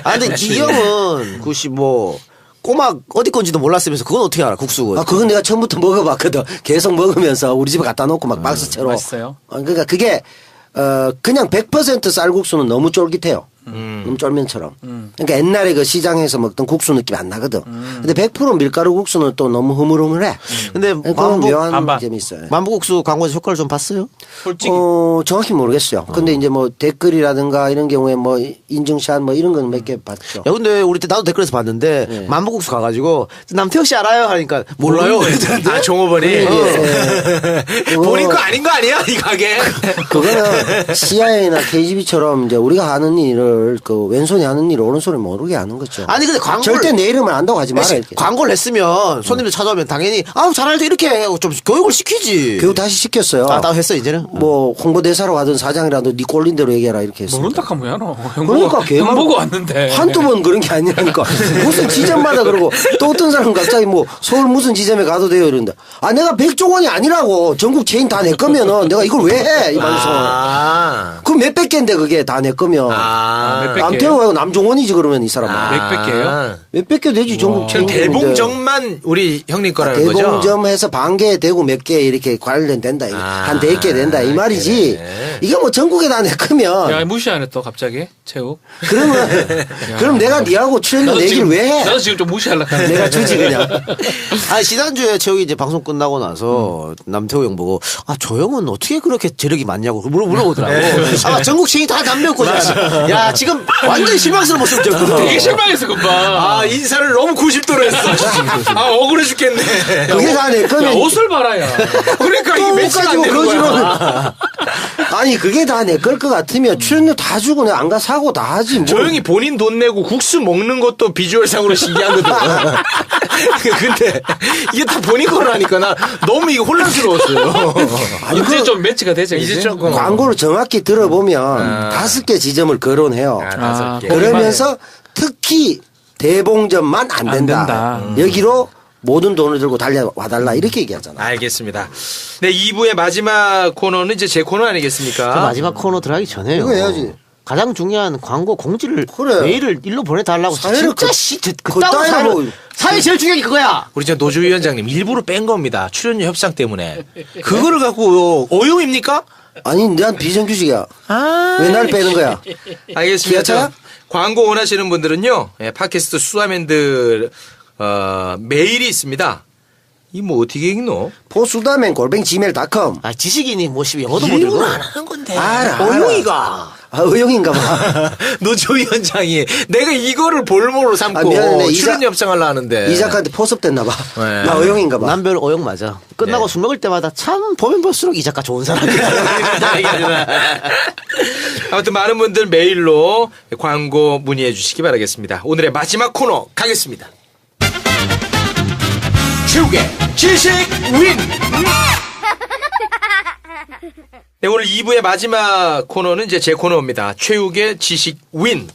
아 근데 이 형은 그시 뭐 꼬막 어디 건지도 몰랐으면서 그건 어떻게 알아 국수. 아, 그건 내가 처음부터 먹어봤거든. 계속 먹으면서 우리 집에 갖다 놓고 막 박스채로. 맛있어요. 그러니까 그게, 그냥 100% 쌀국수는 너무 쫄깃해요. 너무 쫄면처럼. 그러니까 옛날에 그 시장에서 먹던 국수 느낌 안 나거든. 근데 100% 밀가루 국수는 또 너무 흐물흐물해. 근데 그건 묘한 반반. 점이 있어요. 만두국수 광고에서 효과를 좀 봤어요? 솔직히 정확히 모르겠어요. 근데 이제 뭐 댓글이라든가 이런 경우에 뭐 인증샷 뭐 이런 건 몇 개 봤죠. 야, 근데 우리 때 나도 댓글에서 봤는데 네. 만두국수 가가지고 남태혁 씨 알아요? 하니까 몰라요. 아, 종업원이 본인 거 아닌 거 아니야 이 가게? 그거는 CIA나 KGB처럼 이제 우리가 하는 일을 그 왼손이 하는 일을 오른손이 모르게 하는 거죠. 아니 근데 광고를 절대 내 이름을 안다고 하지 마라 이렇게. 광고를 했으면 손님들 찾아오면 당연히 잘 알죠 이렇게 하고 좀 교육을 시키지. 교육 다시 시켰어요. 나 했어 이제는. 뭐 홍보대사로 하든 사장이라도 네 꼴린 대로 얘기해라 이렇게 했어요. 모른다 하면 야 너. 그러니까 형 보고 왔는데. 한두 번 그런 게 아니라니까. 무슨 지점마다 그러고 또 어떤 사람은 갑자기 뭐 서울 무슨 지점에 가도 돼요 이런다. 아 내가 백종원이 아니라고 전국 체인 다 내 거면은 내가 이걸 왜 해 이 방송을. 그럼 몇백 개인데 그게 다 내 거면. 몇백 남태호하고 남종원이지 그러면 이 사람은. 몇백 개요? 몇백 개 되지 전국 체인. 대봉점만 우리 형님 거라는 거죠? 대봉점에서 반 개 되고 몇 개 이렇게 관련된다. 한 100개 된다 이 말이지. 이게 뭐 전국에 다 내 거면. 야 무시하네 또 갑자기 체육. 그러면 그럼 내가 니하고 출연료 내기를 왜 해? 나도 지금 좀 무시하려고 하는데. 내가 주지 그냥. 아니 지난주에 최욱이 이제 방송 끝나고 나서 남태호 형 보고 저 형은 어떻게 그렇게 재력이 많냐고 물어보더라고. 전국 체인 다 남매였거든. 야 지금 완전 실망스러운 모습 줬거든. 되게 실망했어 금방. 인사를 너무 90도로 했어. 억울해 죽겠네. 그게 다 내 야, 거면 옷을 봐라야. 그러니까 이게 매치가 안 되는 거야. 아니 그게 다 내 걸 것 같으면 출연료 다 주고 내가 안 가 사고 다 하지 뭐. 조용히 본인 돈 내고 국수 먹는 것도 비주얼상으로 신기하거든. 근데 이게 다 본인 거라니까 나 너무 이거 혼란스러웠어요. 이제 좀 매치가 되죠. 이제 이제 조금 광고를 정확히 들어보면 5개 지점을 거론해요. 5개. 그러면서 특히 대봉점만 안 된다. 여기로 모든 돈을 들고 달려와달라 이렇게 얘기하잖아. 알겠습니다. 네, 2부의 마지막 코너는 이제 제 코너 아니겠습니까? 그 마지막 코너 들어가기 전에요. 이거 해야지. 가장 중요한 광고 공지를 그래. 메일을 일로 보내달라고. 사회를 진짜 그따위로 사회를 사회 제일 중요한 게 그거야. 우리 저 노조위원장님 일부러 뺀 겁니다. 출연료 협상 때문에. 그거를 갖고 어용입니까? 아니 난 비정규직이야. 왜 날 빼는 거야? 알겠습니다. 기아차야? 광고 원하시는 분들은요. 팟캐스트 수아맨들 메일이 있습니다. 이 뭐 어떻게 읽노? 포수다맨 골뱅지메일.com. 지식인이 뭐 영어도 못 일부러 읽어. 안 하는 건데. 어용이가. 의용인가 봐. 노조위원장이 내가 이거를 볼모로 삼고 미안해, 출연료 협상하려고 하는데. 이 작가한테 포섭됐나 봐. 네. 나 의용인가 봐. 남별 어용 맞아. 끝나고 술 먹을 때마다 참 보면 볼수록 이 작가 좋은 사람이야. 아무튼 많은 분들 메일로 광고 문의해 주시기 바라겠습니다. 오늘의 마지막 코너 가겠습니다. 최욱의 지식 윈! 네, 오늘 2부의 마지막 코너는 이제 제 코너입니다. 최욱의 지식 윈.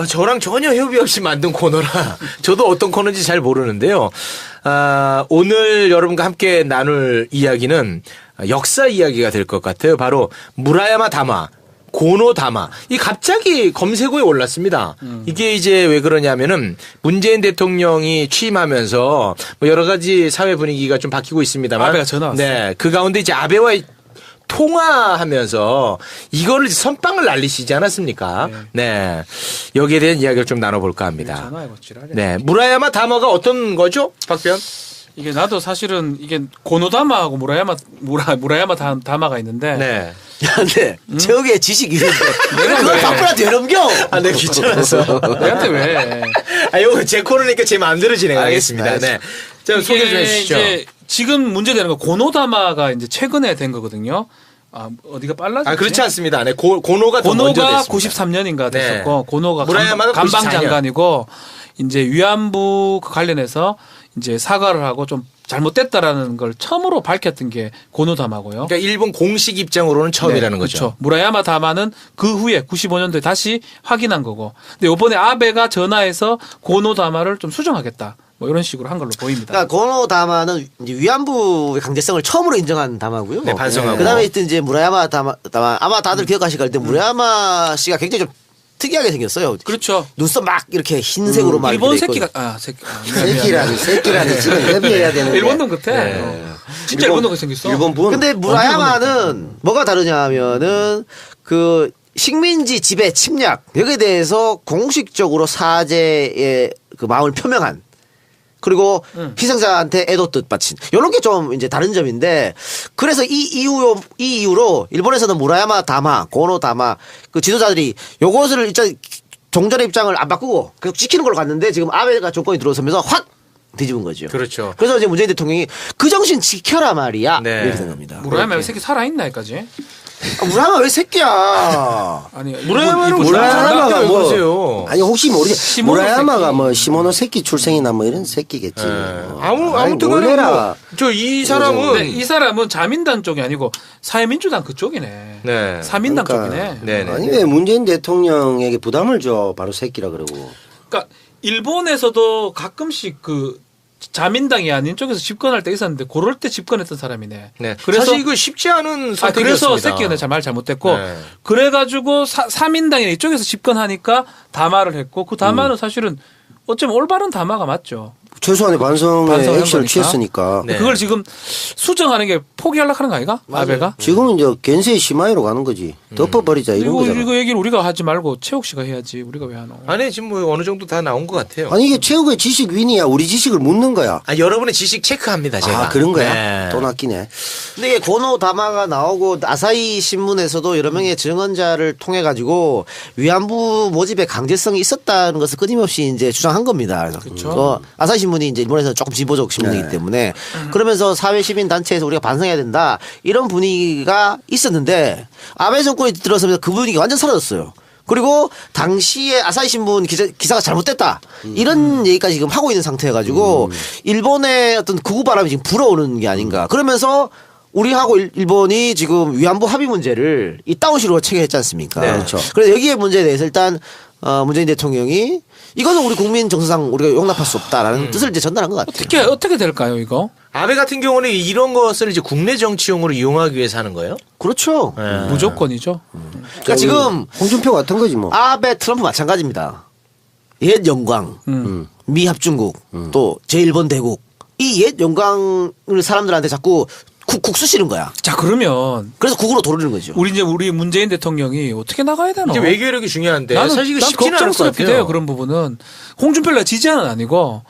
저랑 전혀 협의 없이 만든 코너라 저도 어떤 코너인지 잘 모르는데요. 오늘 여러분과 함께 나눌 이야기는 역사 이야기가 될 것 같아요. 바로 무라야마 다마. 고노다마. 이 갑자기 검색어에 올랐습니다. 이게 이제 왜 그러냐면은 문재인 대통령이 취임하면서 뭐 여러 가지 사회 분위기가 좀 바뀌고 있습니다만. 아베가 전화 왔어요. 네. 그 가운데 이제 아베와의 통화하면서 이거를 선빵을 날리시지 않았습니까? 네. 여기에 대한 이야기를 좀 나눠볼까 합니다. 전화해봐 지랄해. 네. 무라야마 다마가 어떤 거죠? 박변? 이게 나도 사실은 이게 고노다마하고 무라야마 다마가 있는데. 네. 근데 최욱의 지식 이런데 내가 그걸 바꾸라도 왜 넘겨? 내 귀찮아서. 내한테 왜? 이거 제 코너니까 제 마음대로 진행하겠습니다. 네. 자, 소개 좀 해주시죠. 이제 지금 문제되는 거 고노다마가 이제 최근에 된 거거든요. 어디가 빨라졌지? 그렇지 않습니다. 네, 고노가 더 먼저 고노가 됐습니다. 93년인가 네. 됐었고 고노가 무라야마가 감방 94년. 장관이고 이제 위안부 관련해서 이제 사과를 하고 좀 잘못됐다라는 걸 처음으로 밝혔던 게 고노다마고요. 그러니까 일본 공식 입장으로는 처음이라는 거죠. 그렇죠. 무라야마 다마는 그 후에 95년도에 다시 확인한 거고. 근데 이번에 아베가 전화해서 고노다마를 좀 수정하겠다. 뭐 이런 식으로 한 걸로 보입니다. 그러니까 고노다마는 이제 위안부의 강제성을 처음으로 인정한 다마고요. 네, 반성하고. 그다음에 있던 이제 무라야마 다마 아마 다들 기억하실 거일 때 무라야마 씨가 굉장히 좀 특이하게 생겼어요. 그렇죠. 눈썹 막 이렇게 흰색으로 막 일본 이렇게 돼 있고. 새끼가 새끼라니 지금 협의해야 되는데. 일본 놈 같아. 진짜 일본 놈 같이 생겼어. 일본 분. 근데 무라야마는 뭐가 다르냐면은 그 식민지 지배 침략 여기에 대해서 공식적으로 사죄의 그 마음을 표명한 그리고 희생자한테 애도 뜻받친 이런 게 좀 이제 다른 점인데 그래서 이 이후로 일본에서는 무라야마 다마, 고노 다마 그 지도자들이 요것을 일단 종전의 입장을 안 바꾸고 계속 지키는 걸로 갔는데 지금 아베가 정권이 들어서면서 확 뒤집은 거죠. 그렇죠. 그래서 이제 문재인 대통령이 그 정신 지켜라 말이야. 네. 이렇게 된 겁니다. 무라야마 이 새끼 살아있나까지? 무라야마 왜 새끼야? 아니 무라야마는 무라야마가 뭐 모르세요. 아니 혹시 모르지 시모노 무라야마가 새끼. 뭐 시모노 새끼 출생이나 뭐 이런 새끼겠지. 아무튼 몰래라. 저 이 사람은 근데 이 사람은 자민당 쪽이 아니고 사회민주당 그쪽이네. 네. 사민당 그러니까. 쪽이네. 네네. 아니 왜 문재인 대통령에게 부담을 줘 바로 새끼라 그러고. 그러니까 일본에서도 가끔씩 그 자민당이 아닌 쪽에서 집권할 때 있었는데 그럴 때 집권했던 사람이네. 네. 그래서 사실 이거 쉽지 않은 선택이었습니다. 그래서 새끼가 내가 말 잘못됐고 네. 그래가지고 사민당이 이쪽에서 집권하니까 담화를 했고 그 담화는 사실은 어쩌면 올바른 담화가 맞죠. 최소한의 반성의 반성을 한 액션을 거니까. 취했으니까. 네. 그걸 지금 수정하는 게 포기하려고 하는 거 아이가? 아베가? 지금은 이제 겐세이 시마이로 가는 거지. 덮어버리자 이런 거잖아. 이거 얘기를 우리가 하지 말고 최욱 씨가 해야지. 우리가 왜 하노? 아니 지금 뭐 어느 정도 다 나온 것 같아요. 아니 이게 최욱의 지식 윈이야. 우리 지식을 묻는 거야. 여러분의 지식 체크합니다 제가. 아 그런 거야? 네. 돈 아끼네. 근데 이게 고노 다마가 나오고 아사히 신문에서도 여러 명의 증언자를 통해 가지고 위안부 모집의 강제성이 있었다는 것을 끊임없이 이제 주장한 겁니다. 그래서 아사히 신문이 이제 일본에서 조금 진보적 신문이기 때문에 그러면서 사회 시민 단체에서 우리가 반성해야 된다 이런 분위기가 있었는데 아베 정권이 들어서면서 그 분위기가 완전 사라졌어요. 그리고 당시에 아사히 신문 기사가 잘못됐다 이런 얘기까지 지금 하고 있는 상태여가지고 일본의 어떤 극우 바람이 지금 불어오는 게 아닌가. 그러면서 우리하고 일본이 지금 위안부 합의 문제를 이따오시로 체결했지 않습니까? 네. 그렇죠. 그래서 여기에 문제에 대해서 일단 문재인 대통령이 이거는 우리 국민 정서상 우리가 용납할 수 없다라는 뜻을 이제 전달한 것 같아요. 어떻게 될까요, 이거? 아베 같은 경우는 이런 것을 이제 국내 정치용으로 이용하기 위해서 하는 거예요? 그렇죠. 네. 무조건이죠. 그러니까 지금 홍준표 같은 거지 뭐. 아베 트럼프 마찬가지입니다. 옛 영광, 미 합중국, 또 제1번 대국 이 옛 영광을 사람들한테 자꾸 국수 실은 거야. 자, 그러면 그래서 국으로 돌리는 거죠. 우리 문재인 대통령이 어떻게 나가야 되나? 이제 외교력이 중요한데 나는 사실 이거 난 쉽지는 않을 것 걱정스럽게 같아요. 돼요. 그런 부분은 홍준표를 지지하는 아니고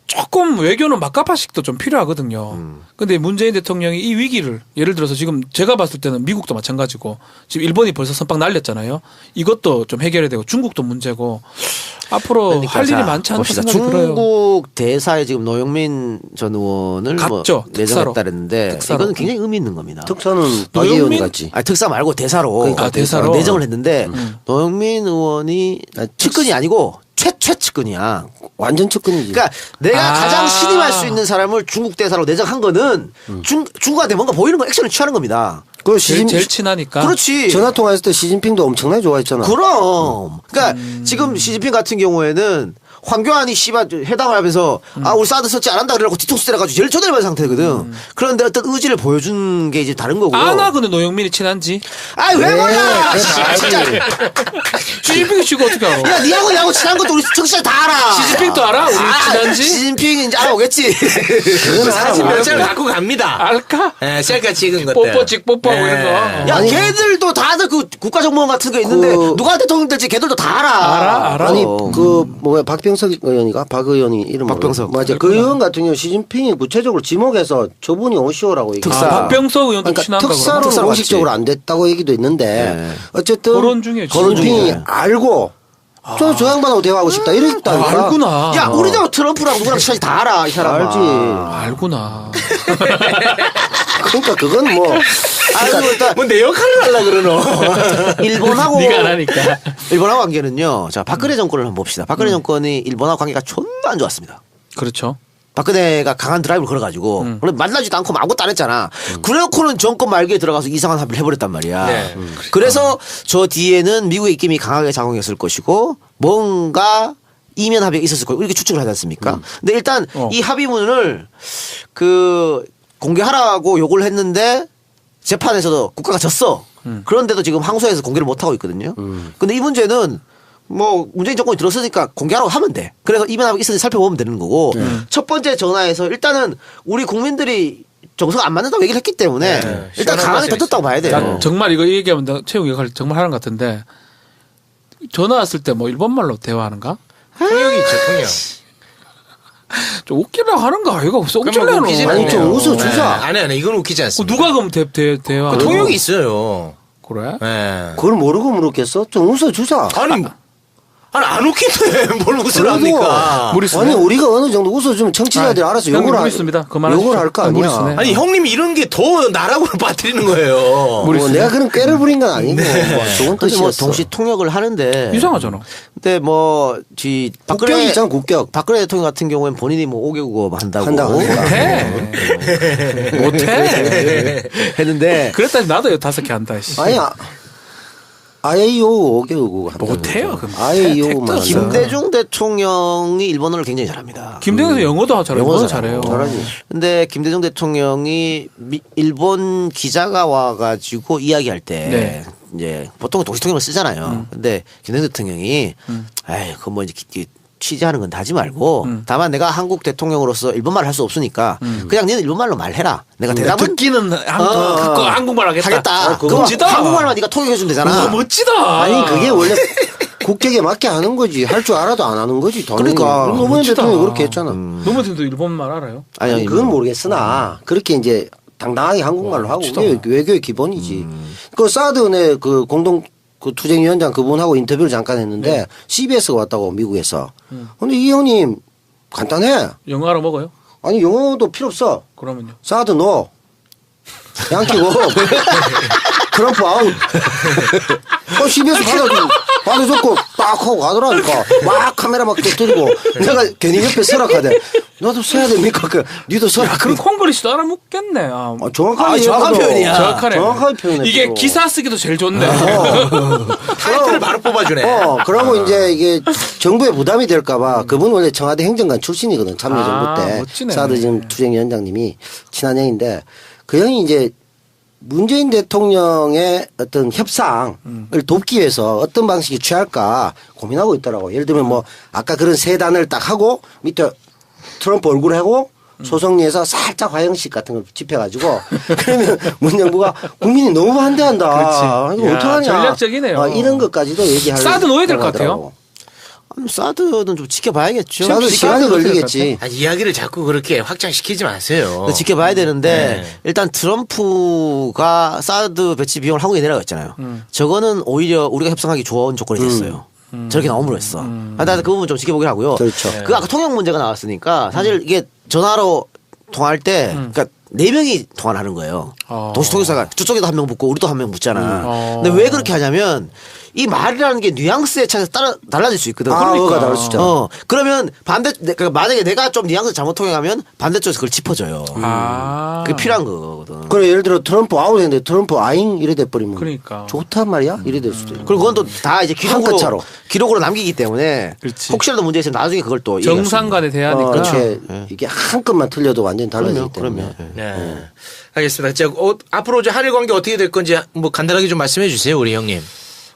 조금 외교는 막가파식도 좀 필요하거든요. 근데 문재인 대통령이 이 위기를 예를 들어서 지금 제가 봤을 때는 미국도 마찬가지고 지금 일본이 벌써 선빵 날렸잖아요. 이것도 좀 해결해야 되고 중국도 문제고 앞으로 그러니까 할 일이 자, 많지 않다 봅시다. 생각이 들어요. 중국 대사에 지금 노영민 전 의원을 갔죠. 특사로. 내정했다는데 특사로. 이거는 굉장히 의미 있는 겁니다. 특사는 박 의원 같지. 아니, 특사 말고 대사로, 그러니까 대사로. 내정을 했는데 노영민 의원이 측근이 아니고 최측근이야. 완전 측근이지. 그러니까 내가 아. 가장 신임할 수 있는 사람을 중국 대사로 내정한 거는 중국한테 뭔가 보이는 거 액션을 취하는 겁니다. 그 제일 친하니까. 그렇지. 전화 통화했을 때 시진핑도 엄청나게 좋아했잖아. 그럼. 그러니까 지금 시진핑 같은 경우에는 황교안이 씨발 회담을 하면서 우리 사드 설치 안 한다 그래갖고 뒤통수 때려가지고 제일 쳐들어간 상태거든. 그런데 어떤 의지를 보여준 게 이제 다른 거고요. 아나 근데 노영민이 친한지? 왜 몰라? 진짜. 시진핑이 지금 어떻게 알아? 야, 니하고 친한 것도 우리 청취자 다 알아. 시진핑도 알아? 우리 친한지? 시진핑이 이제 알아오겠지. 사진 몇 장을 갖고 갑니다. 알까? 네, 셀카 찍은 것들. 뽀뽀찍 뽀뽀하고 이런 거. 야, 걔들도 다들 그 국가정보원 같은 거 있는데 그- 누가 대통령 될지 걔들도 다 알아. 알아? 아니 그 뭐야 박병석 의원이가 박 의원이 이름 박병석. 맞아. 그 의원 같은 경우 시진핑이 구체적으로 지목해서 저분이 오시오라고 얘기. 특사. 박병석 의원도 그러니까 친한가 특사로 특사로 공식적으로 갔지. 안 됐다고 얘기도 있는데 네. 어쨌든 거론 중에 시진핑이 중에. 알고 저 양반하고 대화하고 싶다 이랬다니까. 알구나. 야, 우리도 트럼프랑 누구랑 친한지 다 알아, 이 사람. 알지. 알구나. 그러니까 그건 뭐 아이고, 일단 뭐 내 역할을 하려 그러노. 일본하고 네가 안 하니까. 일본하고 관계는요. 자, 박근혜 정권을 한번 봅시다. 박근혜 정권이 일본하고 관계가 존나 안 좋았습니다. 그렇죠. 박근혜가 강한 드라이브를 걸어가지고 원래 만나지도 않고 아무것도 안 했잖아. 그래놓고는 정권 말기에 들어가서 이상한 합의를 해버렸단 말이야. 네. 그래서 저 뒤에는 미국의 입김이 강하게 작용했을 것이고 뭔가 이면 합의가 있었을 거고 이렇게 추측을 하지 않습니까? 근데 일단 이 합의문을 그 공개하라고 요구를 했는데 재판에서도 국가가 졌어. 그런데도 지금 항소해서 공개를 못 하고 있거든요. 근데 이 문제는 뭐 문재인 정권이 들었으니까 공개하라고 하면 돼. 그래서 이면 합의가 있었는지 살펴보면 되는 거고 첫 번째 전화에서 일단은 우리 국민들이 정서가 안 맞는다고 얘기를 했기 때문에 일단 시원한 강하게 말씀이시죠. 떴다고 봐야 돼요. 난 정말 이거 얘기하면 나 최욱 역할 정말 하는 것 같은데 전화 왔을 때 뭐 일본말로 대화하는가? 통역이 있죠, 통역. 좀 웃기려고 하는 거 아이가 그건 뭐 쏙질래노. 웃기진 아니, 좀 않네요. 웃어주자. 아니, 이건 웃기지 않습니다. 누가 그럼 대화? 그 통역이 있어요. 그래? 네. 그걸 모르고 물었겠어? 좀 웃어주자. 아니, 안 웃긴데 뭘 웃으랍니까? 무리수네. 아니 우리가 어느 정도 웃어주면 청취자들이 알아서 형님 욕을 무리수입니다. 그만하십시오. 욕을 할 거 아니야. 무리수네. 아니, 형님이 이런 게 더 나락으로 빠뜨리는 거예요. 뭐 내가 그런 꾀를 부린 건 아니고 뭐 좋은 근데 뭐 뜻이었어. 동시 통역을 하는데 이상하잖아. 근데 뭐 국격이 있잖아 국격. 박근혜 대통령 같은 경우에는 본인이 뭐 5개국어 한다고 못해. 못해. 했는데 그랬더니 나도 5개 한다. 씨. 아니야. 아예이오 5개국 못해요, 그럼. 아예이오만 김대중 대통령이 일본어를 굉장히 잘합니다. 김대중도 영어도 잘해요. 영어도 영어도 잘해요. 잘하지. 근데 김대중 대통령이 일본 기자가 와가지고 이야기할 때 네. 이제 보통 동시통역을 쓰잖아요. 근데 김대중 대통령이 에이 그거 뭐 이제 취재하는 건 다 하지 말고 다만 내가 한국 대통령으로서 일본말을 할 수 없으니까 그냥 너는 일본말로 말해라. 내가 대답은 듣기는 한국말 하겠다. 하겠다. 그거 멋지다. 한국말만 네가 통역해주면 되잖아. 멋지다. 아니 그게 원래 국격에 맞게 하는 거지. 할 줄 알아도 안 하는 거지. 당연히. 그러니까. 노무현 멋지다. 대통령이 그렇게 했잖아. 노무현도 일본말 알아요? 아니 그건 모르겠으나 그렇게 이제 당당하게 한국말로 하고 그게 외교의 기본이지. 그 사드네 그 공동 그 투쟁위원장 그분하고 인터뷰를 잠깐 했는데 CBS가 왔다고 미국에서. 근데 이 형님 간단해. 영어 알아 먹어요? 아니 영어도 필요 없어. 그러면요. 사드 노. 양키고 트럼프 아웃. CBS 받아줬고 딱 하고 가더라니까. 막 카메라 막 터뜨리고 내가 괜히 옆에 서락하대. 너도 써야 됩니까? 니도 서라. 그럼 콩글리시도 알아먹겠네. 정확하게 정확한 표현이야. 정확하네. 정확하게 표현해. 이게 기사 쓰기도 제일 좋네. 타이틀을 바로 뽑아주네. 그러고 이제 이게 정부에 부담이 될까봐 그분 원래 청와대 행정관 출신이거든. 참여정부 때. 멋지네. 사드 지금 투쟁위원장님이 친한 형인데 그 형이 이제 문재인 대통령의 어떤 협상을 돕기 위해서 어떤 방식이 취할까 고민하고 있더라고. 예를 들면 뭐 아까 그런 세 단을 딱 하고 밑에 트럼프 얼굴 하고 소송리에서 살짝 화형식 같은 걸 집혀가지고 그러면 문 정부가 국민이 너무 반대한다. 이거 야, 어떡하냐. 전략적이네요. 이런 것까지도 얘기할 사드 넣어야 될 것 같아요. 사드는 좀 지켜봐야겠죠. 사드 시간이 걸리겠지. 이야기를 자꾸 그렇게 확장시키지 마세요. 지켜봐야 되는데 네. 일단 트럼프가 사드 배치 비용을 한국에 내라고 했잖아요. 저거는 오히려 우리가 협상하기 좋은 조건이 됐어요. 저렇게 나옴으로 했어. 나도 그 부분 좀 지켜보긴 하고요. 그렇죠. 그 아까 통역 문제가 나왔으니까 사실 이게 전화로 통화할 때 그러니까 4명이 통화를 하는 거예요. 동시 통역사가 저쪽에도 한 명 붙고 우리도 한 명 붙잖아. 근데 왜 그렇게 하냐면 이 말이라는 게 뉘앙스에 차서 달라질 수 있거든. 그러니까 다를 수 있잖아. 그러면 그러니까 만약에 내가 좀 뉘앙스 잘못 통역하면 반대쪽에서 그걸 짚어줘요. 그게 필요한 거거든. 그래 예를 들어 트럼프 아웃했는데 트럼프 아잉 이래 돼버리면 그러니까. 좋단 말이야 이래 될 수도 있고. 그리고 그건 또 다 이제 한 끗 차로. 기록으로 남기기 때문에 그렇지. 혹시라도 문제 있으면 나중에 그걸 또 정상 간의 대화니까. 이게 한 끗만 틀려도 완전히 달라지기 때문에. 네. 알겠습니다. 자, 앞으로 이제 한일 관계 어떻게 될 건지 뭐 간단하게 좀 말씀해 주세요, 우리 형님.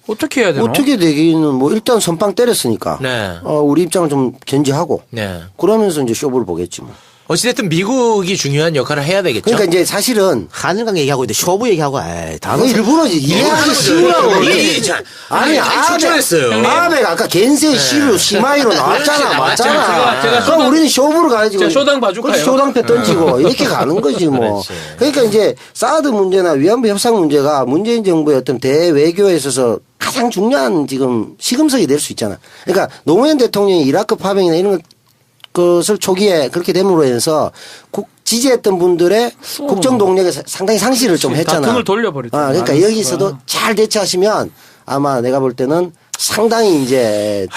어떻게 해야 되나? 어떻게 되기는 뭐 일단 선빵 때렸으니까 네. 우리 입장을 좀 견지하고 네. 그러면서 이제 쇼부를 보겠지 뭐. 어찌됐든 미국이 중요한 역할을 해야 되겠죠. 그러니까 이제 사실은 한일 관계 얘기하고 있는데 쇼부 얘기하고 에이 아, 일부러지 이해하기 쉬우라고. 아니 출전했어요. 아베가 아까 겐세 시루 시마이로 나왔잖아. 맞잖아. 그럼 우리는 쇼부로 가야지. 제가 쇼당 봐줄까요? 그렇지, 쇼당패 던지고 이렇게 가는 거지 뭐. 그러니까 이제 사드 문제나 위안부 협상 문제가 문재인 정부의 어떤 대외교에 있어서 가장 중요한 지금 시금석이 될 수 있잖아. 그러니까 노무현 대통령이 이라크 파병이나 이런 것을 초기에 그렇게 됨으로 해서 지지했던 분들의 국정 동력에 상당히 상실을 좀 했잖아. 등을 돌려버렸죠. 그러니까 여기서도 잘 대처하시면 아마 내가 볼 때는 상당히 이제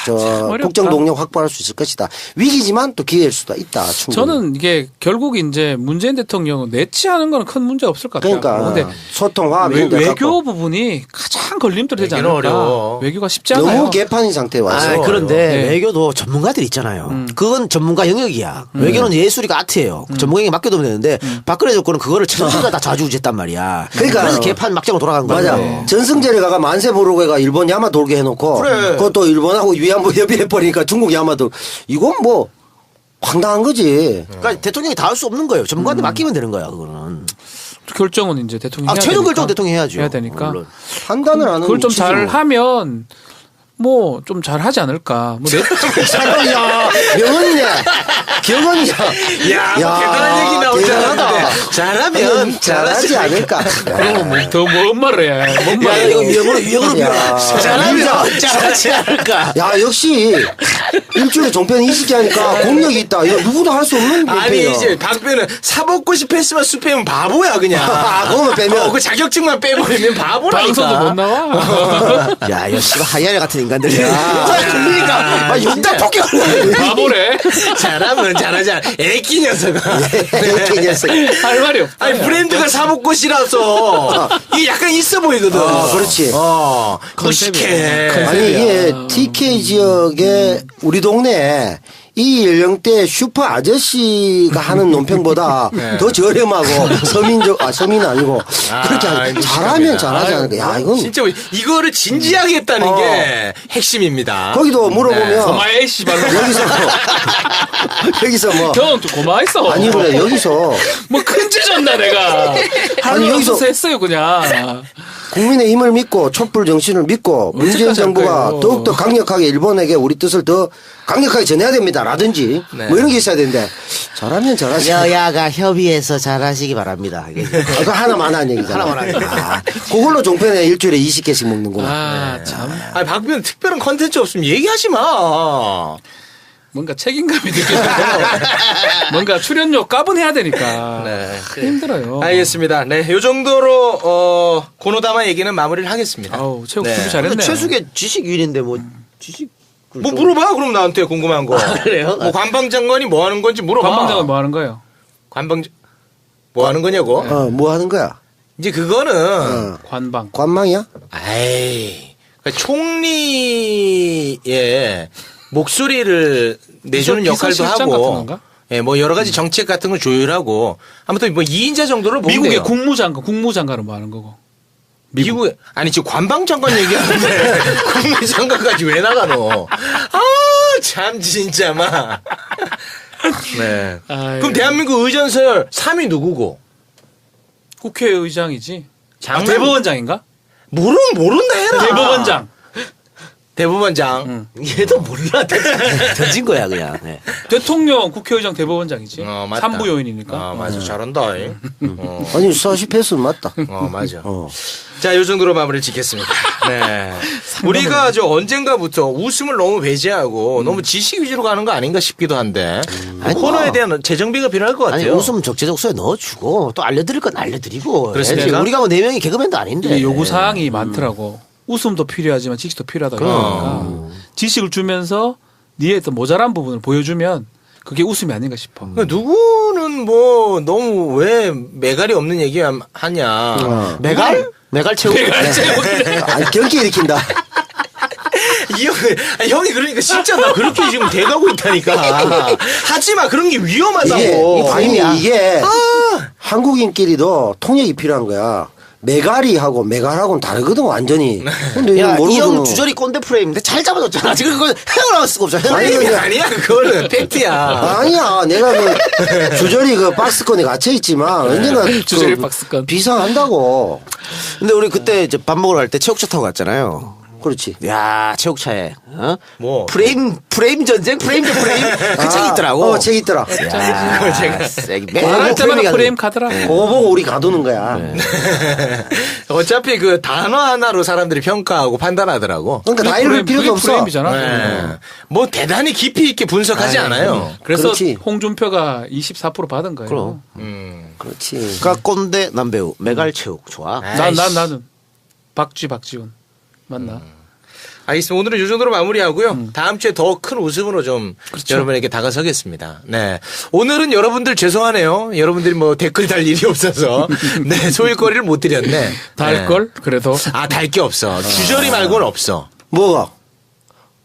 어렵다. 국정 동력 확보할 수 있을 것이다. 위기지만 또 기회일 수도 있다. 충분히. 저는 이게 결국 이제 문재인 대통령은 내치하는 건 큰 문제 없을 것 같아요. 그러니까 근데 소통 화합 이런 데 외교 갖고 부분이 가장 걸림돌이 되지 외교는 않을까. 어려워. 외교가 쉽지 않아요. 너무 개판인 상태에 와서 그런데 네. 외교도 전문가들 있잖아요. 그건 전문가 영역이야. 외교는 예술이가 아트예요. 전문가에게 맡겨두면 되는데 박근혜 정권은 그거를 천주가 다 좌지우지했단 말이야. 그러니까 그래서 개판 막장으로 돌아간 거야. 맞아. 전승절에 가가 만세 보르고가 일본 야마 돌게 해놓고 그래. 그것도 일본하고 위안부 협의해버리니까 중국 야마도 이건 뭐 황당한 거지. 그러니까 대통령이 다 할 수 없는 거예요. 전문가한테 맡기면 되는 거야 그거는. 결정은 이제 대통령이 해야 최종 되니까. 결정 대통령이 해야죠. 해야 되니까. 물론. 판단을 안 하는 그걸 좀 치지 잘 뭐. 하면 뭐 좀 잘 하지 않을까. 뭐 야, 명언이네. 경언이야. 야, 뭐 대단한 얘기 나올 줄 알았는데 잘하면 잘하지 않을까. 그러면 더뭔 말을 해. 뭔 야 말을 이거 해. 위험으로 야. 잘하면 잘하지 않을까. 야, 역시 일주일에 종편 20개 하니까 공력이 있다. 이거 누구도 할 수 없는 아니 종편이야. 이제 박변은 사법고시 패스만 수패면 바보야 그냥. 그거만 빼면. 그 자격증만 빼버리면 바보라니까. 방송도 못 나와. 야 역시 하이아나 같은 인간들이야. 그러니까 용단 폭격을. 바보래. 잘하면 잘하지 않아. 애기 녀석아. 이렇게 녀석. 할 말이 없다. 아니 브랜드가 사법고시라서 이게 약간 있어 보이거든. 그렇지. 무식해. 아니 이게 TK 지역에 우리 동네에 이 연령대 슈퍼 아저씨가 하는 논평보다 더 저렴하고 서민은 아니고 그렇게 아이고, 잘하면 시끄럽니다. 잘하지 않을까. 야 이건 진짜 이거를 진지하게 했다는 게 핵심입니다. 거기도 물어보면 고마해 씨발로. 여기서 뭐 형 좀 고마했어. 아니 그래 여기서 뭐 큰죄 졌나 내가. 아니, 여기서- 여기서 했어요 그냥. 국민의 힘을 믿고 촛불 정신을 믿고 문재인 어떡하지 정부가 않을까요? 더욱더 강력하게 일본에게 우리 뜻을 더 강력하게 전해야 됩니다라든지 네. 뭐 이런 게 있어야 되는데 잘하면 잘하지. 여야가 협의해서 잘하시기 바랍니다. 그거 하나만 하는 얘기잖아. 하나만 하는 얘기. 그걸로 종편에 일주일에 20개씩 먹는구나. 아 참. 아니 박변 특별한 컨텐츠 없으면 얘기하지 마. 뭔가 책임감이 느껴지고 뭔가 출연료 까분해야 되니까 네. 힘들어요. 알겠습니다. 네, 요 정도로 고노다마 얘기는 마무리를 하겠습니다. 아우 최욱 네. 준비 잘했네. 최숙의 지식위인인데 뭐 지식 뭐 물어봐 그럼 나한테 궁금한 거. 그래요? 뭐 관방장관이 뭐 하는 건지 물어봐. 관방장은 뭐 하는 거예요? 뭐 하는 거냐고? 뭐 하는 거야? 이제 그거는 관방. 관망이야? 아이 그러니까 총리의 목소리를 내주는 역할도 비서실장 같은 하고, 건가? 예, 뭐 여러 가지 정책 같은 걸 조율하고 아무튼 뭐 2인자 정도를 보면 미국의 돼요. 국무장관은 뭐 하는 거고? 미국에 아니 지금 관방장관 얘기하는데 국무장관까지 왜 나가노? 아 참 진짜 막. 네. 아유. 그럼 대한민국 의전설 3위 누구고? 국회의장이지. 장남? 대법원장인가? 모른다 해라. 대법원장. 대법원장. 얘도 몰라. 던진 거야 그냥. 네. 대통령, 국회의장, 대법원장이지. 맞다. 삼부 요인이니까. 맞아 잘한다. 아니 40패스 맞다. 맞아. 자, 요 정도로 마무리를 짓겠습니다. 네. 우리가 언젠가부터 웃음을 너무 배제하고 너무 지식 위주로 가는 거 아닌가 싶기도 한데 아니, 코너에 뭐. 대한 재정비가 필요할 것 아니 같아요. 웃음 적재적소에 넣어주고 또 알려드릴 건 알려드리고. 그렇습니까? 해야지. 우리가 뭐 4명이 개그맨도 아닌데. 이게 요구사항이 많더라고. 웃음도 필요하지만 지식도 필요하다. 그러니까 지식을 주면서 니의 또 모자란 부분을 보여주면 그게 웃음이 아닌가 싶어. 그러니까 누구는 뭐 너무 왜 매갈이 없는 얘기 하냐. 메갈? 메갈 채우고. 아니 경기 일으킨다. 이 형이 그러니까 진짜 나 그렇게 지금 돼가고 있다니까. 하지마 그런 게 위험하다고. 이게 한국인끼리도 통역이 필요한 거야. 메가리하고 메갈하고는 다르거든 완전히. 근데 야, 이거 이 형 모르거든. 주저리 꼰대 프레임인데 잘 잡아줬잖아. 지금 그걸 헤어나올 수가 없잖아. 아니, 아니, 아니야 그거는 팩트야. 아니야 내가 그 주저리 그 박스권에 갇혀 있지만 언젠가 주저리 그 박스권. 비상한다고. 근데 우리 그때 이제 밥 먹으러 갈 때 체육차 타고 갔잖아요. 그렇지. 야, 체육차에 뭐 프레임 전쟁, 프레임 대 프레임 그 책이 있더라고. 책 있더라. 야, 그걸 제가 세게 말할 때마다 프레임이 프레임 가더라. 그거 보고 우리 가두는 거야. 어차피 그 단어 하나로 사람들이 평가하고 판단하더라고. 그러니까 다 읽을 필요도 그게 없어. 프레임이잖아. 네. 뭐 대단히 깊이 있게 분석하지 않아요. 그래서 그렇지. 홍준표가 24% 받은 거예요. 그럼. 그렇지. 그러니까 꼰대 남배우 메갈 체육 좋아. 나는 박지훈 맞나? 알겠습니다. 오늘은 이 정도로 마무리하고요. 다음 주에 더 큰 웃음으로 좀 여러분에게 다가서겠습니다. 네. 오늘은 여러분들 죄송하네요. 여러분들이 뭐 댓글 달 일이 없어서 네 소일거리를 못 드렸네. 달 걸 그래도 달 게 없어. 주저리 말고는 없어. 뭐가?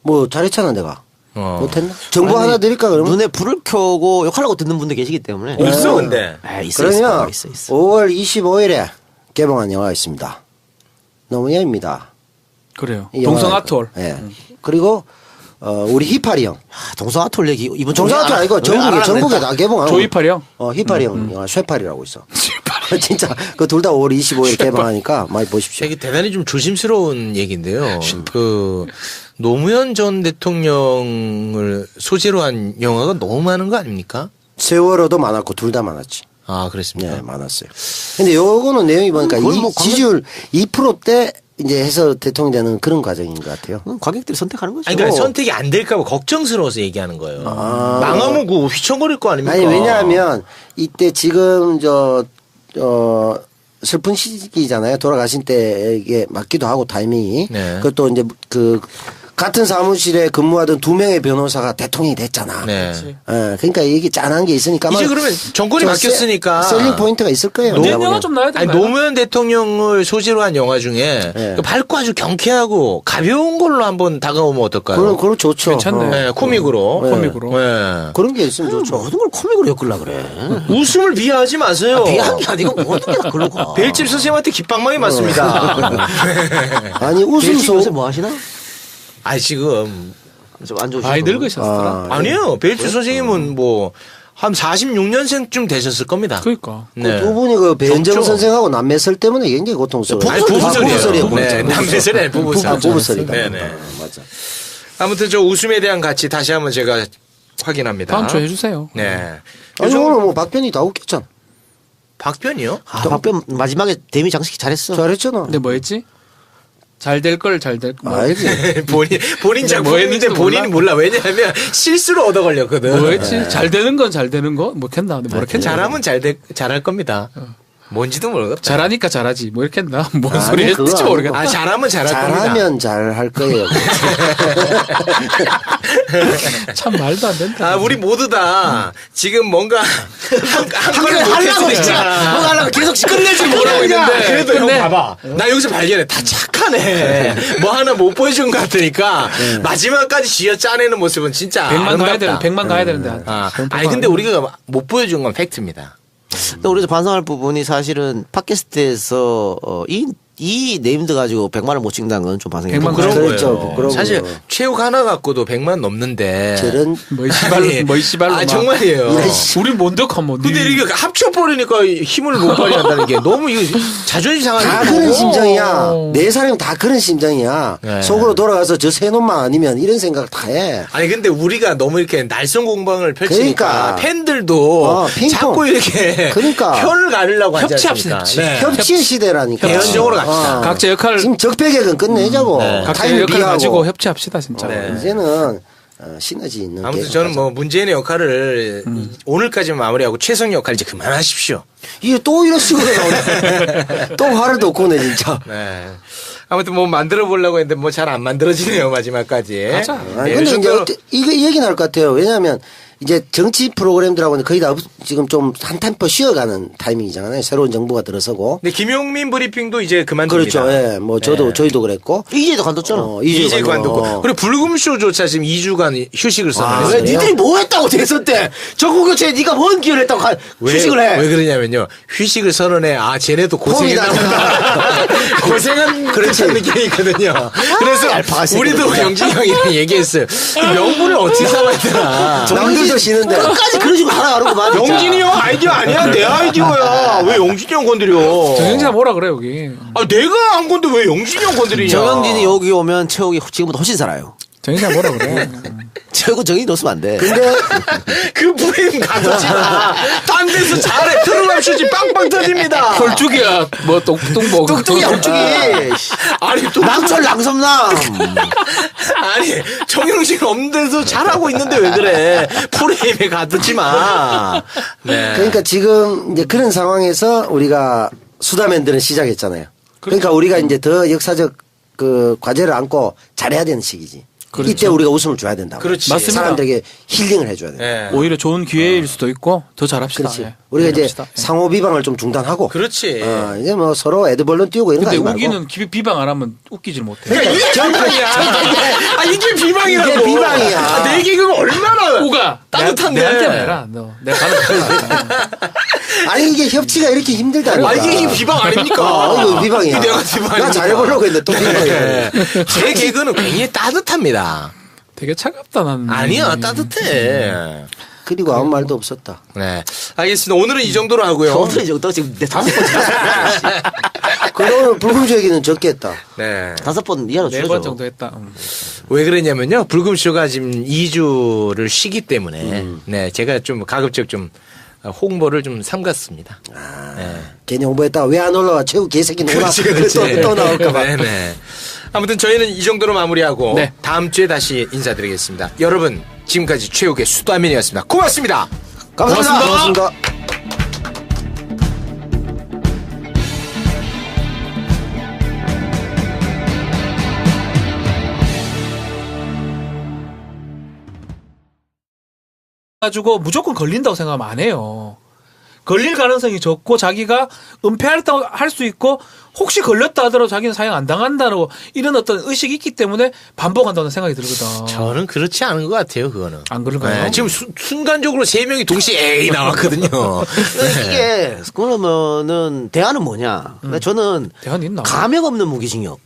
뭐 잘했잖아 내가. 못했나? 정보 아니, 하나 드릴까 그러면? 눈에 불을 켜고 욕하려고 듣는 분들 계시기 때문에. 없어 근데. 아, 있어. 그러면 있어. 5월 25일에 개봉한 영화가 있습니다. 노무현입니다. 그래요. 이 동성 영화가 아트홀. 예. 그리고 우리 희팔이 형. 동서아톨 얘기 이번 정상학교 아니고 전국에 다 개봉하고. 조이팔이 형? 희팔이 형 영화 쇠팔이라고 있어. 진짜 그 둘 다 5월 25일 개봉하니까 많이 보십시오. 이게 대단히 좀 조심스러운 얘기인데요. 그 노무현 전 대통령을 소재로 한 영화가 너무 많은 거 아닙니까? 세월호도 많았고 둘 다 많았지. 아, 그랬습니다. 네, 많았어요. 근데 요거는 내용이 보니까 지지율 2%대 이제 해서 대통령 되는 그런 과정인 것 같아요. 관객들이 선택하는 거죠. 아니, 그러니까 선택이 안 될까 봐 걱정스러워서 얘기하는 거예요. 망하면 그 휘청거릴 거 아닙니까? 아니, 왜냐하면 이때 지금 슬픈 시기잖아요. 돌아가신 때에 맞기도 하고 타이밍이. 네. 그것도 이제 같은 사무실에 근무하던 2명의 변호사가 대통령이 됐잖아. 네. 그러니까 이게 짠한 게 있으니까. 이제 그러면 정권이 바뀌었으니까. 셀링 포인트가 있을 거예요. 문재인 영화 좀 나야 되나요? 아니, 노무현 대통령을 소재로 한 영화 중에 네. 밝고 아주 경쾌하고 가벼운 걸로 한번 다가오면 어떨까요? 그럼 좋죠. 괜찮네. 네, 코믹으로. 코믹으로. 네. 그런 게 있으면 좋죠. 모든 걸 코믹으로 엮으려 그래. 웃음을 비하하지 마세요. 비한 게 아니고 모든 게 다 그러고 가. 벨집 선생님한테 깃방망이 맞습니다. 아니, 요새 웃음소. 뭐 하시나? 아니, 지금. 좀 안 좋으시죠? 많이 늙으셨더라. 아니요. 벨집 선생님은 뭐, 한 46년생쯤 되셨을 겁니다. 그러니까. 네. 두 분이 그 배현정 젊죠? 선생하고 남매설 때문에 굉장히 고통스러워요. 아니, 부부설이에요. 부부설이에요. 네, 남매설이 아니라 부부설. 부부설이다. 네네. 맞아. 아무튼 저 웃음에 대한 가치 다시 한번 제가 확인합니다. 다음 주에 해주세요. 네. 아니, 오늘 뭐 박변이 다 웃겼잖아. 박변이요? 박변 마지막에 데미 장식이 잘했어. 잘했잖아. 근데 뭐 했지? 잘 될 걸 잘 될 걸. 알지. 본인 작품인데 뭐 본인이 몰라. 왜냐하면 실수로 얻어 걸렸거든. 뭐 했지? 잘 되는 건 잘 되는 거? 뭐 했나? 뭐라 했나? 잘하면 잘할 겁니다. 뭔지도 모르겠다. 잘하니까 잘하지. 뭐 이렇게 했나? 뭔 아니, 소리 그거 했지 아니고. 모르겠다. 아, 잘하면 잘할 겁니다. 잘하면 잘할 거예요. 참 말도 안 된다. 아, 우리 모두 다 지금 뭔가 한 건을 못했으니까. 진짜. 뭐 하려고 계속 끝내지 뭐라고 있는데. 그래도 형 끝내. 봐봐. 나 여기서 발견해. 다 착하네. 뭐 하나 못 보여준 것 같으니까 마지막까지 쥐어 짜내는 모습은 진짜 100만 가야 되는 아름답다. 100만 가야 되는데. 아니 근데 우리가 못 보여준 건 팩트입니다. 또 우리도 반성할 부분이 사실은 팟캐스트에서 이 네임드 가지고 100만을 못 찍는다는 건 좀 반성해요. 100만 그런 그렇죠. 거예요. 그런 사실 거예요. 체육 하나 갖고도 100만 넘는데. 저런 뭐 씨발로 뭐 씨발로. 아 막. 정말이에요. 우리 뭔데까 뭐. 근데 이게 합쳐버리니까 힘을 못 발휘한다는 게 너무 이거 자존심 다 상하는 그런 거고. 심정이야. 네 사람이 다 그런 심정이야. 네. 속으로 돌아가서 저 세 놈만 아니면 이런 생각 다 해. 아니 근데 우리가 너무 이렇게 날선 공방을 펼치니까 그러니까. 팬들도 핑퐁. 자꾸 이렇게 그러니까. 편을 가르려고 하지 협치합시다, 않습니까? 협치. 협치의 시대라니까. 개연적으로 갑시다. 각자 역할 지금 적폐격은 끝내자고. 각자 타임을 역할 비하고. 가지고 협치합시다 진짜. 네. 이제는 시너지 있는 아무튼 계속 저는 가자. 뭐 문재인의 역할을 오늘까지만 마무리하고 최성 역할 이제 그만하십시오. 이게 또 이런 식으로 나오네. 또 화를 돋고네 진짜. 네. 아무튼 뭐 만들어 보려고 했는데 뭐 잘 안 만들어지네요 마지막까지. 가자. 아니, 네, 근데 이제 정도로- 이거 이 얘기 나올 것 같아요. 왜냐하면 이제 정치 프로그램들하고는 거의 다 지금 좀 한 템포 쉬어가는 타이밍이잖아요. 새로운 정부가 들어서고. 근데 김용민 브리핑도 이제 그만둡니다. 그렇죠. 예. 뭐 저도 네. 저희도 그랬고. 이제도 관뒀잖아. 이제 관뒀고. 어. 그리고 불금쇼조차 지금 2주간 휴식을 아, 선언했어요. 왜 니들이 뭐 했다고 대선 때 정국교체에 네가 뭔 기여를 했다고 휴식을 해. 왜 그러냐면요. 휴식을 선언해. 아, 쟤네도 고생했나 폼이 보다. 고생한 듯한 느낌이 있거든요. 그래서 얄팍한 우리도 새끼들. 영진이 형이랑 얘기했어요. 그 명분을 어떻게 삼아야 되나. 남들도 쉬는데. 끝까지 그런 식으로 하라가는구만. 영진이 형 아이디어 아니야. 내 아이디어야. 왜 영진이 형 건드려. 정영진아 뭐라 그래 여기. 아, 내가 한 건데 왜 영진이 형 건드리냐. 정영진이 여기 오면 최욱이 지금보다 훨씬 살아요. 정영진아 뭐라 그래. 최욱은 정영진 넣었으면 안 돼. 근데 그 프레임 가두지 마. 딴 데서 잘해. 트루만 슈지 빵빵 터집니다. 헐쭉이야. 뭐 똥똥 뭐. 뚱뚱이 헐쭉이. 아니, 또. 남철 랑섬남. 아니, 정영진 없는 데서 잘하고 있는데 왜 그래. 프레임에 가두지 마. 네. 그러니까 지금 이제 그런 상황에서 우리가 수다맨들은 시작했잖아요. 그러니까 우리가 이제 더 역사적 그 과제를 안고 잘해야 되는 시기지. 그렇죠. 이때 우리가 웃음을 줘야 된다고. 그렇지. 맞습니다. 사람들에게 힐링을 해줘야 돼. 네. 오히려 좋은 기회일 수도 있고 더 잘합시다. 그렇지. 예. 우리가 이제 잘합시다. 예. 상호 비방을 좀 중단하고. 그렇지. 이제 뭐 서로 애드벌룬 띄우고 이런 거 근데 하지 말고. 우기는 비방 안 하면 웃기질 못해. 그러니까 이게 비방이야. 아, 이게 비방이라고. 이게 비방이야. 아, 내 개그가 얼마나 우가 따뜻한데. 내한테 해라. 너 내가 가는 아니 이게 협치가 이렇게 힘들다니까. 아, 이게 비방 아닙니까? 이거 비방이야. 내가 비방이니까. 나 잘해보려고 했는데 또 비방이야. 네. 제 개그는 굉장히 따뜻합니다. 되게 차갑다 난. 아니야 따뜻해. 그리고 아무 말도 없었다. 네, 알겠습니다. 오늘은 이 정도로 하고요. 오늘 정도 지금 내 5번 그러면 불금쇼 얘기는 적겠다. 네. 5번 이하로 줄여줘. 4번 정도 했다. 왜 그러냐면요. 불금쇼가 지금 2주를 쉬기 때문에 네, 제가 좀 가급적 좀 홍보를 좀 삼갔습니다. 네. 괜히 홍보했다가 왜 안 올라와? 최고 개새끼는 오나 그렇지. 또 나올까봐. 네네. 아무튼 저희는 이 정도로 마무리하고 네. 다음 주에 다시 인사드리겠습니다. 여러분 지금까지 최욱의 수다맨이었습니다. 고맙습니다. 감사합니다. 고맙습니다. 가지고 무조건 걸린다고 생각하면 안 해요. 걸릴 가능성이 적고 자기가 은폐했다고 할 수 있고 혹시 걸렸다 하더라도 자기는 사형 안 당한다고 이런 어떤 의식이 있기 때문에 반복한다는 생각이 들거든. 저는 그렇지 않은 것 같아요. 그거는. 안 그런가요? 네, 지금 순간적으로 3명이 동시에 에이 나왔거든요. 이게 그러면은 대안은 뭐냐? 근데 저는 대안이 있나? 감형 없는 무기징역.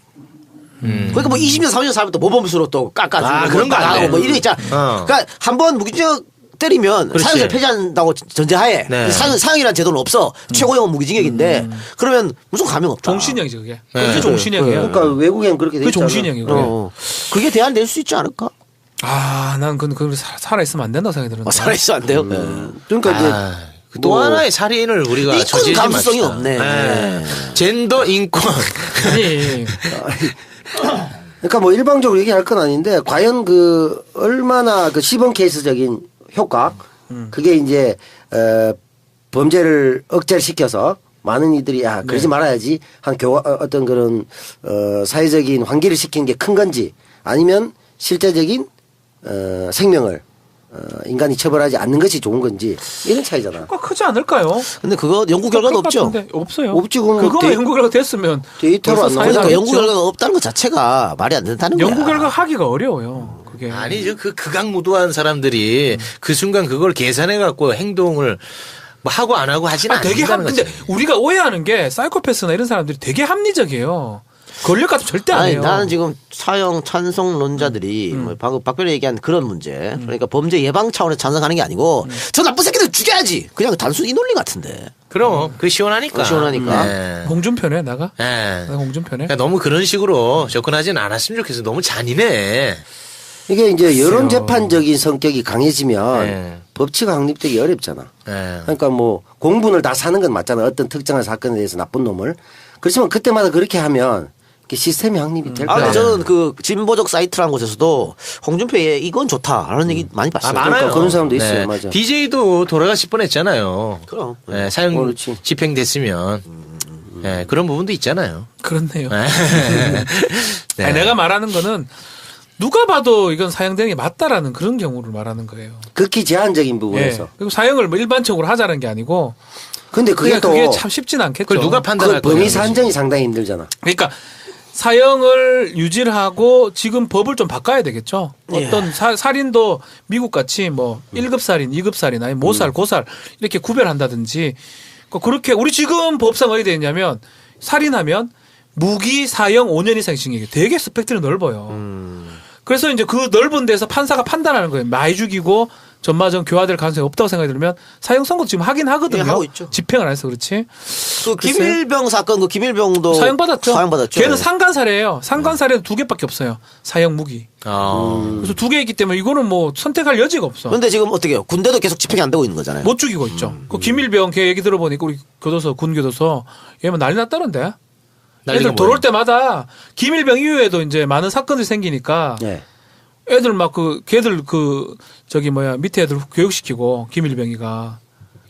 그러니까 뭐 20년, 30년 살면 또 모범수로 또 깎아주고 아, 그런 거 안 돼. 뭐 이런 거 있잖아. 그러니까 한번 무기징역 때리면 그렇지. 사형을 폐지한다고 전제하에 네. 사형이라는 제도는 없어. 최고형은 무기징역인데 그러면 무조건 감형 없다. 종신형이지 그게. 네. 그게 종신형이에요. 그러니까 외국엔 그렇게 돼 그게 있잖아. 종신형이에요. 그게. 그게 대안 될 수 있지 않을까? 아, 난 그 살아있으면 안 된다고 생각이 드는데. 살아있으면 안 돼요. 그러니까 이제 아, 또 뭐 하나의 살인을 우리가 인권 저지르지 감수성이 맙시다. 없네. 네. 젠더 인권. 아니, 그러니까 뭐 일방적으로 얘기할 건 아닌데 과연 그 얼마나 그 시범 케이스적인 효과 그게 이제 범죄를 억제를 시켜서 많은 이들이 야 그러지 말아야지 한 어떤 그런 사회적인 환기를 시킨 게 큰 건지 아니면 실제적인 생명을 인간이 처벌하지 않는 것이 좋은 건지 이런 차이잖아. 효과 크지 않을까요? 근데 그거 연구 결과도 그럴 것 없죠. 같은데. 없어요. 없지, 그건 그거 연구 결과 됐으면 데이터로 벌써 안 사회 나오니까 그러니까 연구 당했죠. 결과가 없다는 것 자체가 말이 안 된다는 거야. 연구 결과 하기가 어려워요. 그게. 아니죠. 그 극악무도한 사람들이 그 순간 그걸 계산해 갖고 행동을 뭐 하고 안 하고 하진 되게 않는다는 근데 거지. 우리가 오해하는 게 사이코패스나 이런 사람들이 되게 합리적이에요. 걸릴 것 같으면 절대 안 아니, 해요. 나는 지금 사형 찬성론자들이 뭐 방금 박변이 얘기한 그런 문제 그러니까 범죄 예방 차원에서 찬성하는 게 아니고 저 나쁜 새끼들 죽여야지 그냥 단순 이 논리 같은데 그럼 그 시원하니까. 시원하니까. 네. 홍준표네 나가. 네. 내가 홍준표네. 그러니까 너무 그런 식으로 접근하지는 않았으면 좋겠어. 너무 잔인해. 이게 이제 여론 재판적인 성격이 강해지면 네. 법치가 확립되기 어렵잖아. 네. 그러니까 뭐 공분을 다 사는 건 맞잖아. 어떤 특정한 사건에 대해서 나쁜 놈을. 그렇지만 그때마다 그렇게 하면 시스템이 확립이 될 아, 거야. 근데 저는 그 진보적 사이트라는 곳에서도 홍준표의 이건 좋다라는 얘기 많이 봤어요. 많아요. 그러니까 그런 사람도 있어요. 맞아. DJ도 돌아가실 뻔했잖아요. 그럼. 네, 사형 그렇지. 집행됐으면 네, 그런 부분도 있잖아요. 그렇네요. 네. 네. 아니, 내가 말하는 거는 누가 봐도 이건 사형되는 게 맞다라는 그런 경우를 말하는 거예요. 극히 제한적인 부분에서. 예. 그리고 사형을 뭐 일반적으로 하자는 게 아니고 근데 그게 또 그게 참 쉽진 않겠죠. 그걸 누가 판단할 그 범위 거냐. 산정이 상당히 힘들잖아. 그러니까 사형을 유지를 하고 지금 법을 좀 바꿔야 되겠죠. 어떤 살인도 미국 같이 뭐 1급 살인, 2급 살인, 아니 모살, 고살 이렇게 구별한다든지 그렇게 우리 지금 법상 어디 되어 있냐면 살인하면 무기 사형 5년 이상 징역이 되게 스펙트럼이 넓어요. 그래서 이제 그 넓은 데서 판사가 판단하는 거예요. 많이 죽이고 전마전 교화될 가능성이 없다고 생각이 들면 사형 선고 지금 하긴 하거든요. 예, 하고 있죠. 집행을 안 해서 그렇지. 그 김일병 사건 그 김일병도 사형 받았죠. 사형 받았죠. 걔는 상간살이에요. 상간살에도 2개밖에 없어요. 사형 무기. 그래서 2개 있기 때문에 이거는 뭐 선택할 여지가 없어. 그런데 지금 어떻게 해요? 군대도 계속 집행이 안 되고 있는 거잖아요. 못 죽이고 있죠. 그 김일병 걔 얘기 들어보니까 우리 교도소 군 교도소 얘만 난리 났다는데. 애들 돌아올 때마다 김일병 이후에도 이제 많은 사건들이 생기니까 네. 애들 막 걔들 밑에 애들 교육시키고 김일병이가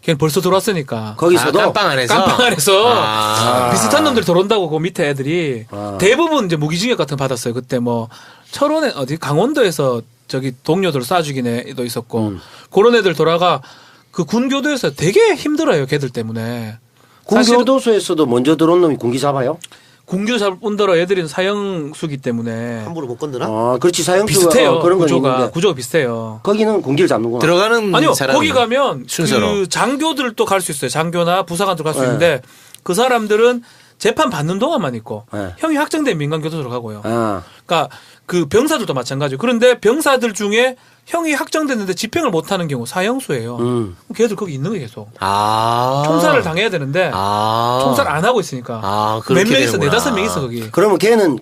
걔는 벌써 들어왔으니까 거기서도 깜빵 안에서 깜빵 안에서 비슷한 놈들 들어온다고 그 밑에 애들이 대부분 이제 무기징역 같은 거 받았어요. 그때 뭐 철원에 어디 강원도에서 동료들 쏴 죽인 애도 있었고 그런 애들 돌아가 그 군교도에서 되게 힘들어요. 걔들 때문에. 군교도소에서도 먼저 들어온 놈이 군기 잡아요? 군교 잡은더러 애들은 사형수기 때문에 함부로 못 건드나? 아, 그렇지. 사형수가 비슷해요. 그런 건 있는데. 구조가 비슷해요. 거기는 군기를 잡는구나. 들어가는 아니요, 사람이 거기 가면 순서로. 그 장교들도 갈 수 있어요. 장교나 부사관도 갈 수 네. 있는데 그 사람들은 재판 받는 동안만 있고 네. 형이 확정된 민간교도소로 가고요. 아. 그러니까 그 병사들도 마찬가지예요. 그런데 병사들 중에 형이 확정됐는데 집행을 못하는 경우 사형수예요. 그럼 걔들 거기 있는 거예요 계속. 총살을 당해야 되는데 총살 안 하고 있으니까 몇 명 있어, 4-5명 있어 거기. 그러면 걔는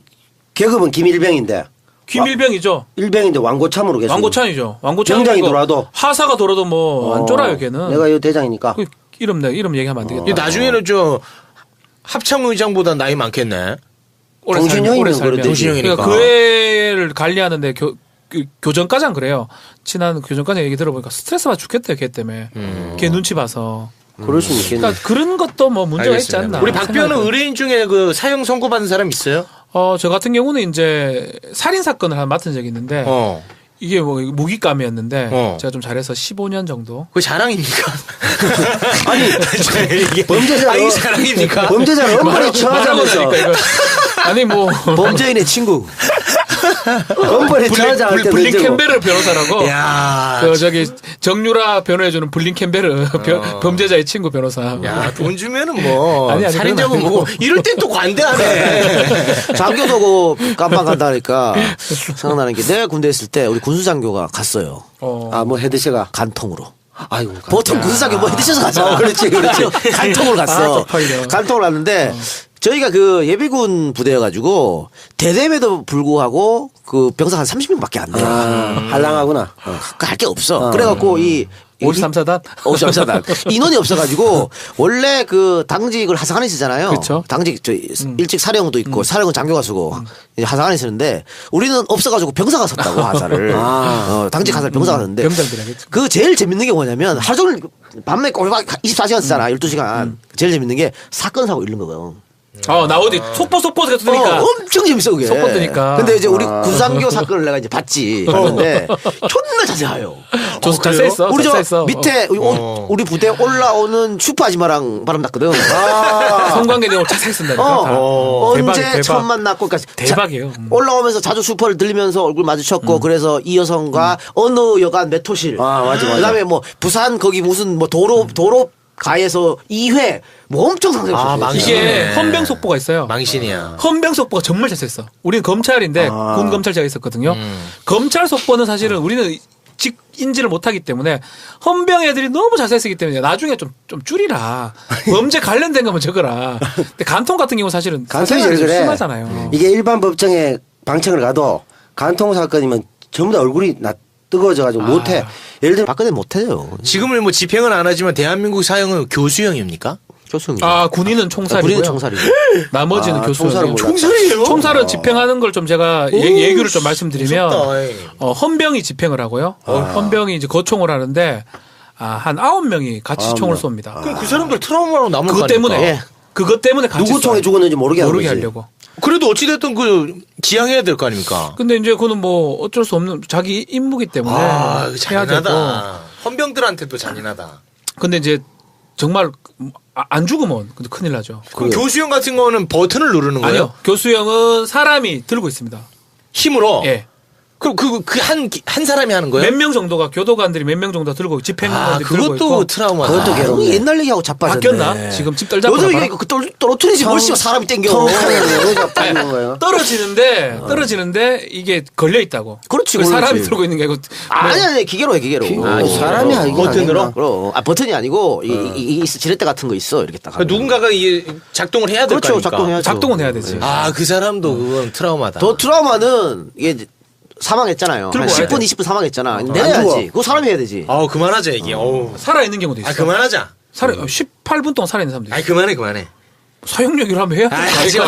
계급은 김일병인데. 김일병이죠. 일병인데 왕고참으로 계속. 왕고참이죠. 병장이 돌아도 하사가 돌아도 뭐 안 쫄아요 걔는. 내가 이 대장이니까. 그 이름 얘기하면 안 되겠다. 나중에는 저 합참의장보다 나이 많겠네. 동신형이면 그래도 동신형이니까. 그러니까 그 애를 관리하는데 교전과장 그래요. 친한 교전과장 얘기 들어보니까 스트레스 받아 죽겠대요 걔 때문에. 걔 눈치 봐서. 그럴 수 있겠네. 그러니까 그런 것도 뭐 문제가 있지 알겠습니다. 않나. 우리 박변은 의뢰인 중에 그 사형 선고받은 사람 있어요? 저 같은 경우는 이제 살인 사건을 하나 맡은 적이 있는데 이게 뭐 무기감이었는데 제가 좀 잘해서 15년 정도. 그 자랑입니까? 아니 이게 범죄자로 이게 자랑입니까? 범죄자를 엄벌에 처하자면서 아니 뭐 범죄인의 친구. 엄벌에 처하자 할 때 블린 캠베르 변호사라고. 야, 그 저기 정유라 변호해주는 블린 캠베르 범죄자의 친구 변호사. 야, 돈 주면은 뭐 아니, 살인자고 그건 뭐고 이럴 땐 또 관대하네. 장교도고 깜빡 간다니까 생각나는 게 내가 군대 있을 때 우리 군수장교가 갔어요. 아 뭐 헤드샷가 간통으로. 아이고, 보통 군수장교 뭐 헤드샷을 가죠. 그렇지. 간통을 갔어. 쪽팔려. 간통을 갔는데 저희가 그 예비군 부대여가지고 대대임에도 불구하고 그 병사 한 30명밖에 안 돼요. 한량하구나. 할 게 없어. 그래갖고 이 53사단? 53사단. 인원이 없어가지고 원래 그 당직을 하사관에 쓰잖아요. 그쵸. 당직 일찍 사령도 있고 사령은 장교가 쓰고 이제 하사관에 쓰는데 우리는 없어가지고 병사가 섰다고 하사를. 당직 하사를 병사가 섰는데 병장들이 하겠죠. 그 제일 재밌는 게 뭐냐면 하루 종일 밤에 꼬박 24시간 쓰잖아. 12시간. 제일 재밌는 게 사건 사고 이런 거거든. 나오지. 속보 뜨니까. 엄청 재밌어 그게. 속보 뜨니까. 근데 이제 우리 군상교 사건을 내가 이제 봤지. 봤는데 존나 자세해요. 잘 써있어. 우리 잘 저 써있어. 밑에 우리 부대 올라오는 슈퍼 아줌마랑 바람 났거든. 성관계 내용 자세히 쓴다니까. 언제 대박. 처음 만났고 그러니까 대박이에요. 올라오면서 자주 슈퍼를 들리면서 얼굴 마주쳤고 그래서 이 여성과 어느 여관 몇 호실. 맞아. 그다음에 뭐 부산 거기 무슨 뭐 도로 가에서 2회 뭐 엄청 상세했어요. 이게 헌병 속보가 있어요. 망신이야. 헌병 속보가 정말 잘했어. 우리는 검찰인데 군 검찰 제가 있었거든요. 검찰 속보는 사실은 우리는 인지를 못하기 때문에 헌병 애들이 너무 자세히 쓰기 때문에 나중에 좀 줄이라. 범죄 관련된 거면 적어라. 근데 간통 같은 경우 사실은 간통이 제일 그래. 심하잖아요. 이게 일반 법정에 방청을 가도 간통 사건이면 전부 다 얼굴이 뜨거워져가지고 못해. 예를 들어 박근혜 못해요. 지금은 뭐 집행은 안 하지만 대한민국 사형은 교수형입니까? 교수님. 군인은 총살이고요. 군인은 총살이고. 나머지는 교수형. 총살이에요? 총살은 집행하는 걸 좀 제가 예규를 좀 말씀드리면 무섭다. 헌병이 집행을 하고요. 헌병이 이제 거총을 하는데 한 9명이 같이 총을 쏩니다. 그럼 그 사람들 트라우마로 남을 거 그것 아닙니까? 때문에 그것 때문에 같이 누구 총에 쏴요. 죽었는지 모르게 하려고. 그래도 어찌됐든 그 지향해야 될 거 아닙니까? 근데 이제 그는 뭐 어쩔 수 없는 자기 임무기 때문에 해야 되고. 잔인하다. 헌병들한테도 잔인하다. 근데 이제 정말 안 죽으면 근데 큰일 나죠. 그럼 교수형 같은 거는 버튼을 누르는 거예요? 아니요. 교수형은 사람이 들고 있습니다. 힘으로? 예. 그럼 한 사람이 하는 거예요? 몇 명 정도가 교도관들이 몇 명 정도 들고 집행관들이 들고 있고. 그것도 트라우마다. 그것도 괴롭네. 옛날 얘기하고 자빠졌네. 바뀌었나? 지금 집 떨잡고 요즘 이게 그 떨어뜨리지 뭘씨가 사람이 땡겨. 떨어지는데 이게 걸려 있다고. 그렇지, 그 사람이 그렇지. 들고 있는 게 아니고 아니 기계로 해 기계로. 사람이 아니고 버튼으로? 그럼 버튼이 아니고 이 지렛대 같은 거 있어 이렇게 딱. 그러니까 누군가가 이게 작동을 해야 될 거 그렇죠, 아닙니까? 작동해야죠. 작동은 해야 되지. 그 사람도 그건 트라우마다. 더 트라우마는 이게 사망했잖아요. 한 들고 와야 10분 돼. 20분 사망했잖아. 죽어. 내려야지. 그거 사람이 해야 되지. 그만하자 이게. 살아 있는 경우도 있어. 그만하자. 18분 동안 살아 있는 사람도 있어. 그만해. 사형력이라 하면 해야 돼. 하지 마.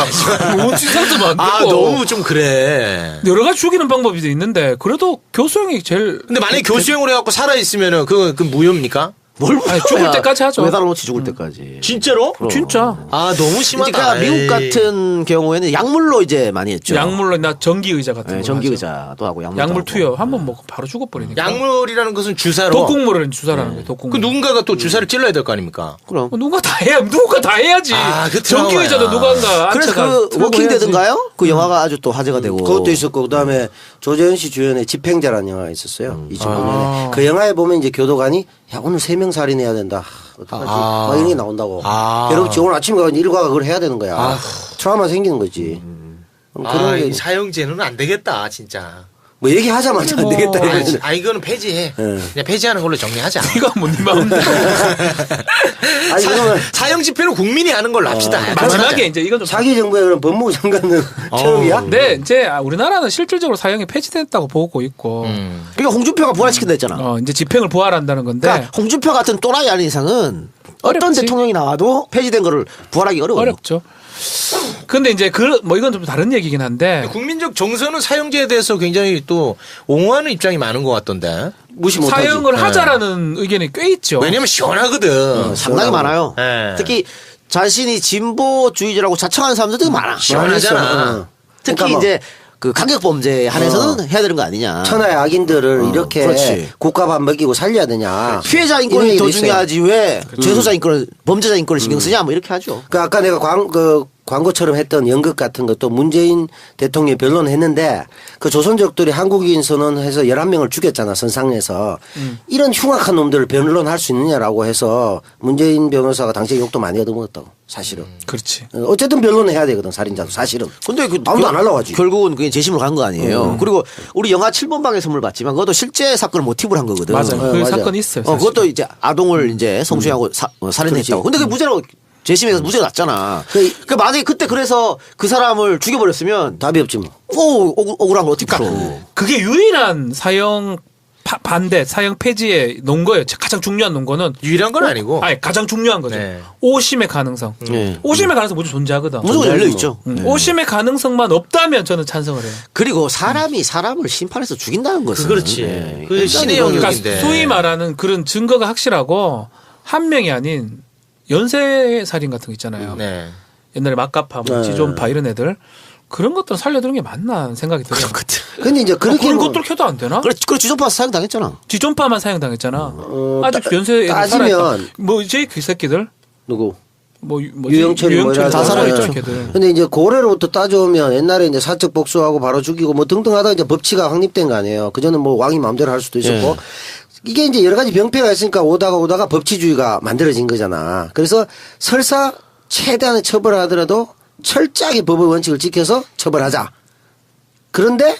뭐 생각도 안 되고. 너무 좀 그래. 여러 가지 죽이는 방법이 있는데 그래도 교수형이 제일. 근데 만약에 교수형으로 해갖고 살아있으면은 그 무효입니까? 아니, 죽을 때까지 하죠. 매달 놓치 죽을 때까지. 진짜로? 진짜. 너무 심하다. 그러니까 미국 에이. 같은 경우에는 약물로 이제 많이 했죠. 약물로 나 전기 의자 같은 거. 전기 의자도 하고 약물. 약물 투여 한번 먹고 바로 죽어버리니까. 약물이라는 것은 주사로. 독국물은 주사라는 거예요. 독국물. 그 누군가가 또 주사를 찔러야 될 거 아닙니까? 그럼. 누가 다 해야지. 그 전기 트라우마야. 의자도 누군가. 그래서 그 워킹데드인가요? 그 영화가 아주 또 화제가 되고. 그것도 있었고 그다음에 조재현 씨 주연의 집행자라는 영화가 있었어요. 2005년에. 그 영화에 보면 이제 교도관이 야 오늘 3명 살인해야 된다. 어떡하지? 막 이런 게 나온다고. 괴롭지. 오늘 아침에 일과가 그걸 해야 되는 거야. 트라우마 생기는 거지. 그런 게 이 사형제는 안 되겠다, 진짜. 뭐 얘기하자마자 안 되겠다. 이거는. 이거는 폐지해. 그냥 폐지하는 걸로 정리하자. 이거 뭐네 마음대로. 아니 그러면 사형 집회는 국민이 하는 걸로 합시다. 마지막에 이제 이건 좀 자기 정부의 그런 법무부 장관은 최욱이야? 네, 이제 우리나라는 실질적으로 사형이 폐지됐다고 보고 있고, 그러니까 홍준표가 부활시킨다 했잖아. 이제 집행을 부활한다는 건데 그러니까 홍준표 같은 또라이 아닌 이상은 어떤 어렵지. 대통령이 나와도 폐지된 거를 부활하기 어려워요. 어렵죠. 근데 이제 뭐 이건 좀 다른 얘기긴 한데 국민적 정서는 사형제에 대해서 굉장히 또 옹호하는 입장이 많은 것 같던데. 무시 못하지. 사형을 하자라는 의견이 꽤 있죠. 왜냐면 시원하거든. 상당히 많아요. 네. 특히 자신이 진보주의자라고 자청하는 사람들 되게 많아. 시원하잖아. 특히 그러니까 뭐 이제 그 강력범죄에 한해서는 해야 되는 거 아니냐. 천하의 악인들을 이렇게 그렇지. 국가밥 먹이고 살려야 되냐. 피해자 이런 인권이 더 얘기도 있어요. 중요하지 왜 죄소자 인권을 범죄자 인권을 신경 쓰냐 뭐 이렇게 하죠. 그 아까 내가 광고처럼 했던 연극 같은 것도 문재인 대통령이 변론했는데 그 조선족들이 한국인 선언해서 11명을 죽였잖아, 선상에서. 이런 흉악한 놈들을 변론할 수 있느냐라고 해서 문재인 변호사가 당시에 욕도 많이 얻어먹었다고, 사실은. 그렇지. 어쨌든 변론을 해야 되거든, 살인자도, 사실은. 근데 아무도 안 하려고 하지. 결국은 그게 재심으로 간 거 아니에요. 그리고 우리 영화 7번 방의 선물 봤지만 그것도 실제 사건을 모티브로 한 거거든. 맞아요. 그 맞아. 사건이 있어요. 사실. 그것도 이제 아동을 이제 성추행하고 살인했다고. 근데 그 무죄로 재심에서 무죄가 났잖아. 그 만약에 그때 그래서 그 사람을 죽여버렸으면 답이 없지 뭐. 억울한 걸 어떻게 풀어. 그게 유일한 사형 반대, 사형 폐지에 논 거예요. 가장 중요한 논거는 유일한 건 아니고. 아니 가장 중요한 거죠. 네. 오심의 가능성. 네. 오심의 가능성 무조건 존재하거든. 무조건 열려 있죠. 오심의 가능성만 없다면 저는 찬성을 해요. 그리고 사람이 사람을 심판해서 죽인다는 것은 그렇지. 네. 그 신의 영역인데. 그러니까 소위 말하는 그런 증거가 확실하고 한 명이 아닌 연쇄 살인 같은 거 있잖아요. 네. 옛날에 막가파, 뭐 네. 지존파 이런 애들 그런 것들은 살려두는 게 맞나 하는 생각이 들어요. 근데 이제 그렇게 그런 뭐 것들 켜도 안 되나? 그래 지존파 사형 당했잖아. 지존파만 사형당했잖아. 아직 연쇄 따지면 뭐 이제 그 새끼들 누구? 뭐지? 유영철이 뭐 이런 다 살아있죠, 사람들. 걔들. 근데 이제 고래로부터 따져오면 옛날에 이제 사적 복수하고 바로 죽이고 뭐 등등 하다가 이제 법치가 확립된 거 아니에요. 그전엔 뭐 왕이 마음대로 할 수도 있었고. 이게 이제 여러 가지 병폐가 있으니까 오다가 법치주의가 만들어진 거잖아. 그래서 설사 최대한의 처벌을 하더라도 철저하게 법의 원칙을 지켜서 처벌하자. 그런데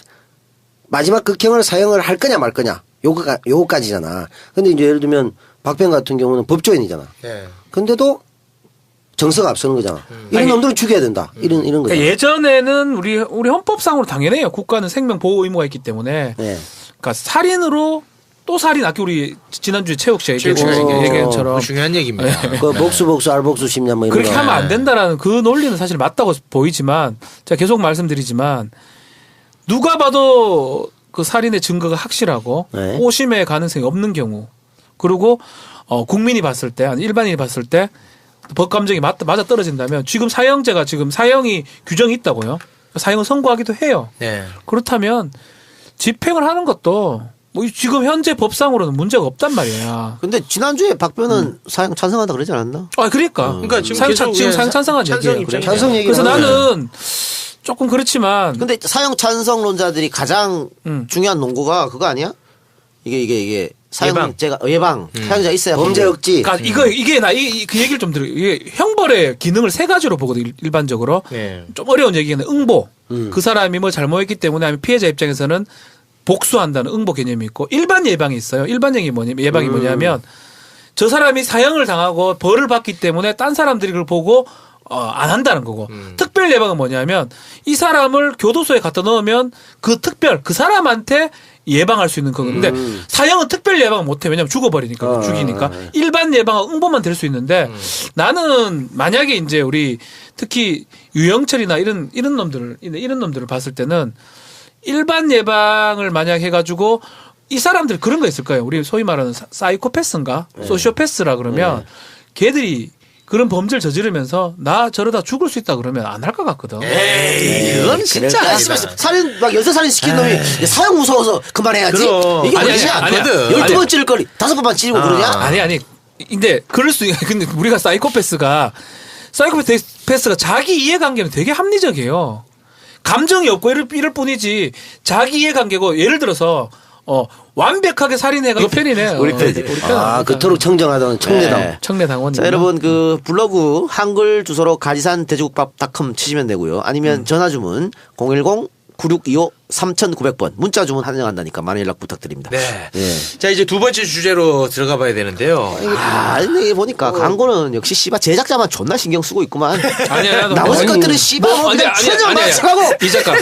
마지막 극형을 사형을 할 거냐 말 거냐. 요거까지잖아. 근데 이제 예를 들면 박병 같은 경우는 법조인이잖아. 네. 근데도 정서가 앞서는 거잖아. 이런 아니, 놈들은 죽여야 된다. 이런 거죠. 그러니까 예전에는 우리 헌법상으로 당연해요. 국가는 생명 보호 의무가 있기 때문에. 네. 그러니까 살인으로 또 살인 아까 우리 지난주에 최욱 씨가 최욱 씨가 얘기한 것처럼 중요한 얘기입니다. 그 복수 알복수 10년 뭐 이런 그렇게 거. 하면 안 된다라는 그 논리는 사실 맞다고 보이지만 제가 계속 말씀드리지만 누가 봐도 그 살인의 증거가 확실하고 네. 오심의 가능성이 없는 경우 그리고 국민이 봤을 때 아니 일반인이 봤을 때 법 감정이 맞아 떨어진다면 지금 사형제가 지금 사형이 규정이 있다고요. 사형을 선고하기도 해요. 네. 그렇다면 집행을 하는 것도 뭐 지금 현재 법상으로는 문제가 없단 말이야. 근데 지난주에 박변은 사형 찬성한다 그러지 않았나? 아 그러니까. 그러니까 지금 사형 계속 지금 예, 사형 찬성한 찬성 얘기예요. 입장이에요. 찬성 얘기. 그래서 나는 조금 그렇지만 근데 사형 찬성론자들이 가장 중요한 논거가 그거 아니야? 이게 사형제가 예방 사형제가 있어야 범죄 억지. 그러니까 이게 나 그 얘기를 좀 들어요. 이게 형벌의 기능을 세 가지로 보거든 일반적으로. 네. 좀 어려운 얘기는 응보. 그 사람이 뭐 잘못했기 때문에 아니면 피해자 입장에서는 복수한다는 응보 개념이 있고 일반 예방이 있어요. 일반 예방이 뭐냐면 저 사람이 사형을 당하고 벌을 받기 때문에 딴 사람들이 그걸 보고 안 한다는 거고 특별 예방은 뭐냐면 이 사람을 교도소에 갖다 넣으면 그 사람한테 예방할 수 있는 거거든요. 근데 사형은 특별 예방을 못해. 왜냐면 죽어버리니까 죽이니까 일반 예방은 응보만 될 수 있는데 나는 만약에 이제 우리 특히 유영철이나 이런 놈들을 봤을 때는 일반 예방을 만약 해가지고 이 사람들 그런 거 있을 거예요. 우리 소위 말하는 사이코패스인가 소시오패스라 그러면 걔들이 그런 범죄를 저지르면서 나 저러다 죽을 수 있다 그러면 안 할 것 같거든. 에이, 그건 진짜 야, 아니다. 살인 막 연쇄 살인 시킨 놈이 사형 무서워서 그만해야지. 그럼. 이게 아니, 뭐지? 아니야. 12번 찌를 거리 5번만 찌르고 그러냐? 아니. 근데 그럴 수 근데 우리가 사이코패스가 자기 이해관계는 되게 합리적이에요. 감정이 없고 이럴 뿐이지 자기 이해관계고 예를 들어서 완벽하게 살인해가 그 편이네요. 우리 편. 우리 편. 아, 그토록 청정하던 청내당. 네. 청래당원. 자, 여러분 그 블로그 한글 주소로 가지산 돼지국밥닷컴 치시면 되고요. 아니면 전화 주문 010-9625-3900번 문자 주문 환영한다니까 많은 연락 부탁드립니다. 네. 예. 자, 이제 두 번째 주제로 들어가 봐야 되는데요. 근데 보니까 광고는 역시 씨발 제작자만 존나 신경 쓰고 있구만. 아니야, 나머지 것들은 씨발 뭐 그냥 최저 맞춰가고. 이 작가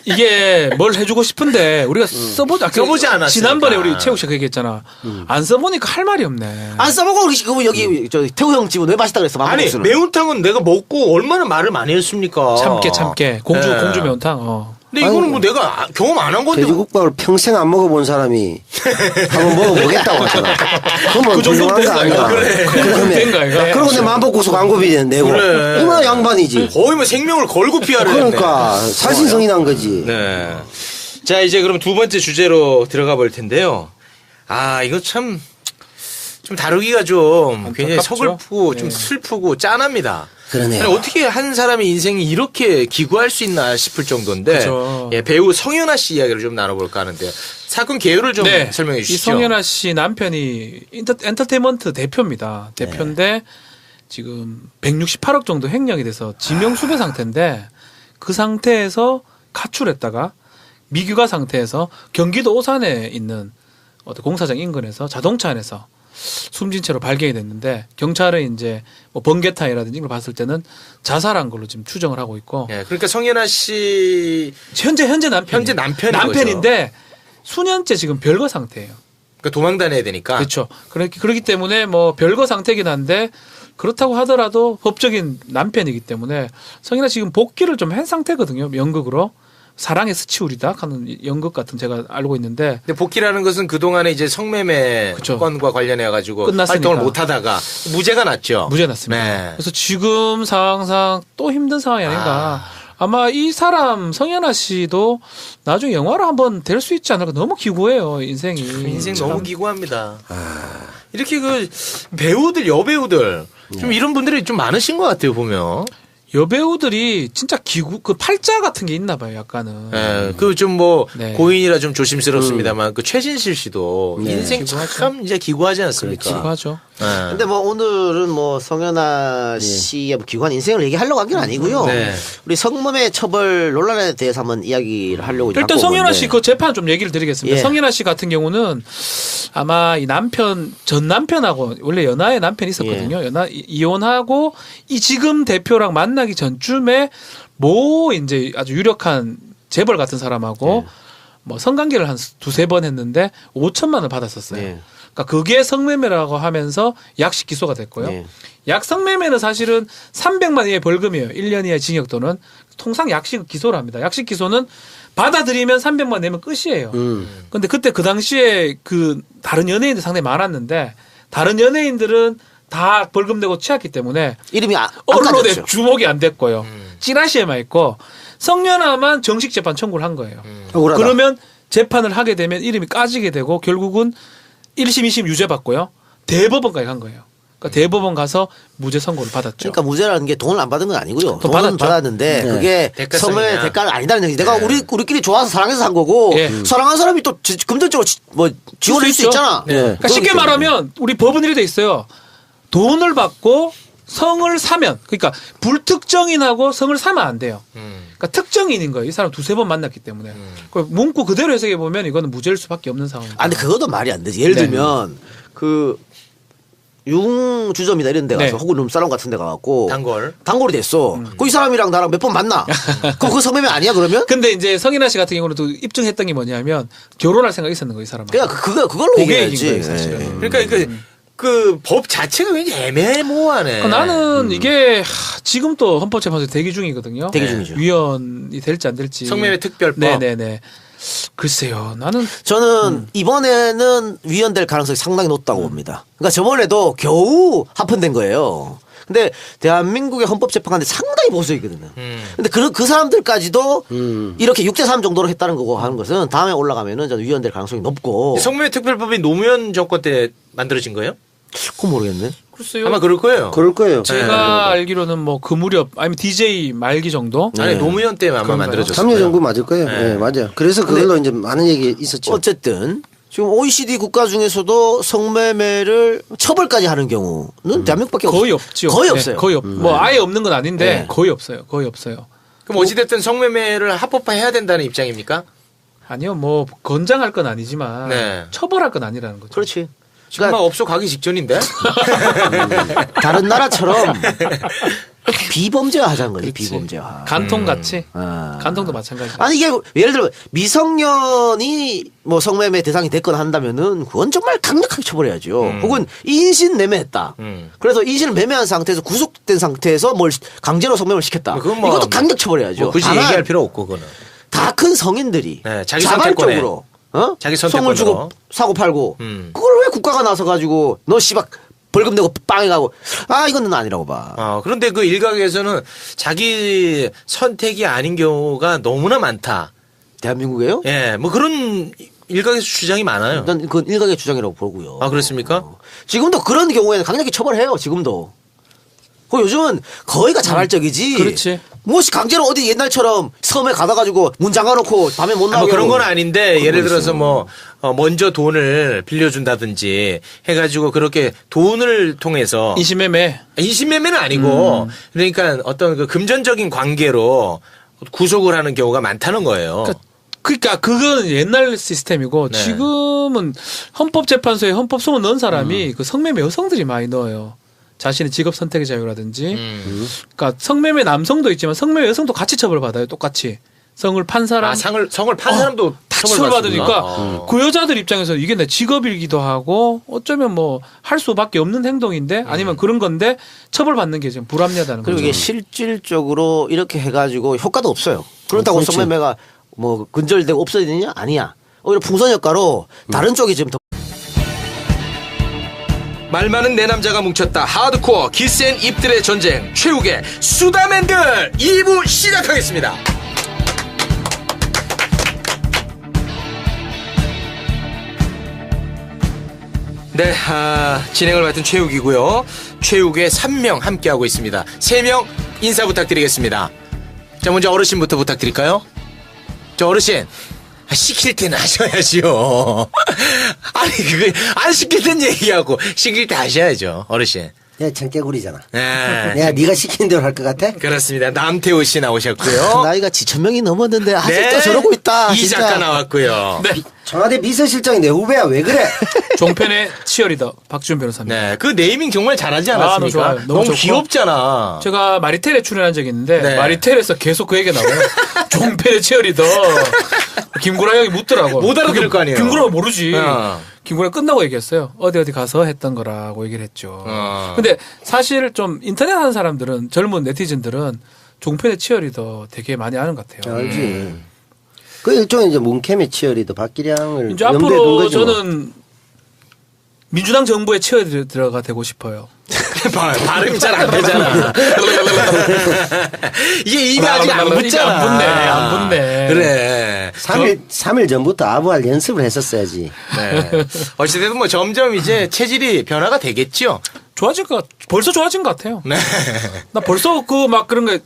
이게 뭘 해주고 싶은데 우리가 써보지 않았으니까. 지난번에 우리 최욱 씨가 얘기했잖아. 안 써보니까 할 말이 없네. 안 써보고 우리 그분 여기 저 태우 형 집은 왜 맛있다 그랬어? 아니, 맘먹었으면. 매운탕은 내가 먹고 얼마나 말을 많이 했습니까? 참깨. 공주 매운탕. 근데 이거는 뭐 내가 경험 안 한 건데. 돼지국밥을 평생 안 먹어본 사람이 한번 먹어보겠다고 하잖아. 그러면 그 정도는 훌륭한 거 아닌가? 그래. 된 거야, 이거. 그러고 내 만복고소 광고비 내고. 그래. 얼마나 양반이지. 거의 뭐 생명을 걸고 피하를 그러니까 살신성이 난 거지. 네. 자, 이제 그럼 두 번째 주제로 들어가 볼 텐데요. 아, 이거 참 좀 다루기가 좀 굉장히 안타깝죠. 서글프고 좀 슬프고 짠합니다. 그러네요. 아니, 어떻게 한 사람의 인생이 이렇게 기구할 수 있나 싶을 정도인데 그렇죠. 예, 배우 성현아 씨 이야기를 좀 나눠볼까 하는데요. 사건 개요를 좀 설명해 이 주시죠. 성현아 씨 남편이 엔터테인먼트 대표입니다. 대표인데 지금 168억 정도 횡령이 돼서 지명수배 상태인데 그 상태에서 가출했다가 미규가 상태에서 경기도 오산에 있는 어떤 공사장 인근에서 자동차 안에서 숨진 채로 발견이 됐는데 경찰은 이제 뭐 번개탄이라든지 이걸 봤을 때는 자살한 걸로 지금 추정을 하고 있고 예, 그러니까 성현아 씨 현재 남편인 남편인데 수년째 지금 별거 상태예요. 그러니까 도망 다녀야 되니까. 그렇죠. 그렇기 때문에 뭐 별거 상태긴 한데 그렇다고 하더라도 법적인 남편이기 때문에 성현아 지금 복귀를 좀 한 상태거든요. 연극으로. 사랑의 스치우리다 하는 연극 같은 제가 알고 있는데. 근데 복귀라는 것은 그동안에 이제 성매매 그쵸. 건과 관련해 가지고 끝났으니까. 활동을 못 하다가 무죄가 났죠. 무죄 났습니다. 네. 그래서 지금 상황상 또 힘든 상황이 아닌가. 아마 이 사람 성현아 씨도 나중에 영화로 한번 될 수 있지 않을까. 너무 기구해요 인생이. 인생 참. 너무 기구합니다. 이렇게 그 배우들 여배우들 좀 이런 분들이 좀 많으신 것 같아요 보면. 여배우들이 진짜 그 팔자 같은 게 있나 봐요, 약간은. 예, 그 좀 뭐 네. 고인이라 좀 조심스럽습니다만 그 최진실 씨도 네. 인생 참 이제 기구하지 않습니까? 기구하죠. 예. 근데 뭐 오늘은 뭐 성현아 씨의 뭐 기관 인생을 얘기하려고 한 게 아니고요. 네. 우리 성범죄 처벌 논란에 대해서 한번 이야기를 하려고 일단 갖고 온 성현아 건데. 씨 그 재판 좀 얘기를 드리겠습니다. 예. 성현아 씨 같은 경우는 아마 이 전 남편하고 원래 연하의 남편이 있었거든요. 연하 이혼하고 이 지금 대표랑 만나기 전쯤에 뭐 이제 아주 유력한 재벌 같은 사람하고 뭐 성관계를 한 두세 번 했는데 5천만 원을 받았었어요. 예. 그러니까 그게 성매매라고 하면서 약식 기소가 됐고요. 예. 약성매매는 사실은 300만 이하의 벌금이에요. 1년 이하의 징역 또는 통상 약식 기소를 합니다. 약식 기소는 받아들이면 300만 내면 끝이에요. 근데 그때 그 당시에 그 다른 연예인들 상당히 많았는데 다른 연예인들은 다 벌금 내고 취했기 때문에 이름이 안 언론에 까졌죠. 주목이 안 됐고요. 찌라시에만 있고 성년아만 정식 재판 청구를 한 거예요. 억울하다. 그러면 재판을 하게 되면 이름이 까지게 되고 결국은 1심, 2심 유죄 받고요. 대법원까지 간 거예요. 그러니까 대법원 가서 무죄 선고를 받았죠. 그러니까 무죄라는 게 돈을 안 받은 건 아니고요. 돈 돈은 받았죠. 받았는데 그게 대가성이냐. 성의 대가는 아니다는 얘기. 내가 우리끼리 좋아서 사랑해서 산 거고 예. 사랑한 사람이 또 금전적으로 뭐 지원할 수 있죠. 있잖아. 그러니까 쉽게 말하면 우리 법은 이렇게 돼 있어요. 돈을 받고 성을 사면 그러니까 불특정인하고 성을 사면 안 돼요. 그러니까 특정인인 거예요. 이 사람 두세 번 만났기 때문에. 그 문구 그대로 해석해 보면 이거는 무죄일 수밖에 없는 상황입니다. 아, 근데 그것도 말이 안 되지. 예를 네. 들면 그 융주점이나 이런 데 가서 네. 혹은 룸사롱 같은 데 가갖고 단골이 됐어. 그 이 사람이랑 나랑 몇 번 만나. 그럼 그 성매매 아니야 그러면? 근데 이제 성인아 씨 같은 경우는 또 입증했던 게 뭐냐면 결혼할 생각이 있었는 거예요, 이 사람은. 그러니까 그걸로 그게 얘기해야지. 얘기인 거예요, 사실은. 그러니까 그 법 자체가 굉장히 애매모호하네. 그러니까 나는 이게 지금 또 헌법재판소 대기 중이거든요. 대기 중이죠. 위헌이 될지 안 될지. 성매매 특별법. 네네네. 글쎄요. 나는 저는 이번에는 위헌될 가능성이 상당히 높다고 봅니다. 그러니까 저번에도 겨우 합헌된 거예요. 근데 대한민국의 헌법재판관이 상당히 보수적이거든요. 근데 그 사람들까지도 이렇게 6대3 정도로 했다는 거고 하는 것은 다음에 올라가면은 저는 위헌될 가능성이 높고. 성매매 특별법이 노무현 정권 때 만들어진 거예요? 그건 모르겠네. 글쎄요. 아마 그럴 거예요. 그럴 거예요. 제가 알기로는 뭐 그 무렵 아니면 DJ 말기 정도. 아니 노무현 때 아마 그런가요? 만들어졌어요. 참여정부 맞을 거예요. 네. 네, 맞아요. 그래서 그걸로 이제 많은 얘기 있었죠. 어쨌든 지금 OECD 국가 중에서도 성매매를 처벌까지 하는 경우는 대한민국밖에 거의 없죠. 거의 네, 없어요. 거의 없. 뭐 아예 없는 건 아닌데 네. 거의 없어요. 거의 없어요. 그럼 어찌됐든 성매매를 합법화해야 된다는 입장입니까? 아니요, 뭐 권장할 건 아니지만 네. 처벌할 건 아니라는 거죠. 그렇지. 지금 막 업소 가기 직전인데? 다른 나라처럼 비범죄화 하자는 거지. 그렇지. 비범죄화. 간통 같이. 아. 간통도 마찬가지. 아니 이게 예를 들어 미성년이 뭐 성매매 대상이 됐거나 한다면은 그건 정말 강력하게 처벌해야죠. 혹은 인신 매매했다. 그래서 인신을 매매한 상태에서 구속된 상태에서 뭘 강제로 성매매를 시켰다. 그건 뭐 이것도 강력 처벌해야죠. 뭐 굳이 다만 얘기할 필요 없고 그거는. 다 큰 성인들이 네, 자기 선택권에. 자발적으로 자기 성을 선택권으로. 주고 사고 팔고 음. 그걸 왜 국가가 나서 가지고 너 씨발 벌금 내고 빵해 가고 이건 아니라고 봐. 그런데 그 일각에서는 자기 선택이 아닌 경우가 너무나 많다. 대한민국에요? 예, 뭐 그런 일각에서 주장이 많아요. 일단 그건 일각의 주장이라고 보고요. 아, 그렇습니까? 지금도 그런 경우에는 강력히 처벌해요. 지금도. 요즘은 거의가 자발적이지. 그렇지. 무엇이 강제로 어디 옛날처럼 섬에 가다 가지고 문 잠가놓고 밤에 못 뭐 나가고 그런 건 아닌데 그런 예를 거 들어서 있어요. 뭐 먼저 돈을 빌려준다든지 해가지고 그렇게 돈을 통해서 인신매매. 인신매매는 아니고 그러니까 어떤 그 금전적인 관계로 구속을 하는 경우가 많다는 거예요. 그러니까 그건 옛날 시스템이고 네. 지금은 헌법재판소에 헌법소원 넣은 사람이 그 성매매 여성들이 많이 넣어요. 자신의 직업 선택의 자유라든지. 그러니까 성매매 남성도 있지만 성매매 여성도 같이 처벌받아요. 똑같이. 성을 판 사람. 성을 판 사람도 다 처벌받습니까? 처벌받으니까 그 여자들 입장에서 이게 내 직업이기도 하고 어쩌면 뭐 할 수밖에 없는 행동인데 아니면 그런 건데 처벌받는 게 지금 불합리하다는 그리고 거죠. 이게 실질적으로 이렇게 해가지고 효과도 없어요. 그렇다고 그렇지. 성매매가 뭐 근절되고 없어지느냐? 아니야. 오히려 풍선 효과로 다른 쪽이 지금 더 말 많은 내 남자가 뭉쳤다. 하드코어 기센 입들의 전쟁 최욱의 수다맨들 2부 시작하겠습니다. 네, 진행을 맡은 최욱이고요. 최욱의 3명 함께하고 있습니다. 3명 인사 부탁드리겠습니다. 자, 먼저 어르신부터 부탁드릴까요? 저 어르신. 시킬 때는 하셔야죠. 아니, 안 시킬 땐 얘기하고, 시킬 때 하셔야죠, 어르신. 야, 청개구리잖아. 네. 내가 네가 시키는 대로 할 것 같아? 그렇습니다. 남태호 씨 나오셨고요. 나이가 7,000명이 넘었는데 아직도 네. 저러고 있다. 이 진짜. 작가 나왔고요. 네. 청와대 비서실장이 내 후배야. 왜 그래? 종편의 치어리더 박지훈 변호사입니다. 네. 그 네이밍 정말 잘하지 않았습니까? 너무 좋아요. 너무 좋고. 귀엽잖아. 제가 마리텔에 출연한 적이 있는데 네. 마리텔에서 계속 그 얘기가 나와요. 종편의 치어리더 김구라 형이 묻더라고. 못 알아들을 거 아니에요. 김구라가 모르지. 어. 김구라 끝나고 얘기했어요. 어디 가서 했던 거라고 얘기를 했죠. 어. 근데 사실 좀 인터넷 하는 사람들은 젊은 네티즌들은 종편의 치어리더 되게 많이 아는 것 같아요. 알지. 그 일종의 이제 문캠의 치어리더 박기량을 이제 염두에 둔 앞으로 거지 뭐. 저는 민주당 정부의 치어리더가 되고 싶어요. 발음이 잘 안 되잖아. 이게 입이 아직 안 붙잖아. 안 붙네. 안 붙네. 그래. 3일 전부터 아부할 연습을 했었어야지. 네. 어찌됐든 뭐 점점 이제 체질이 변화가 되겠죠. 벌써 좋아진 것 같아요. 네. 나 벌써 그 막 그런 거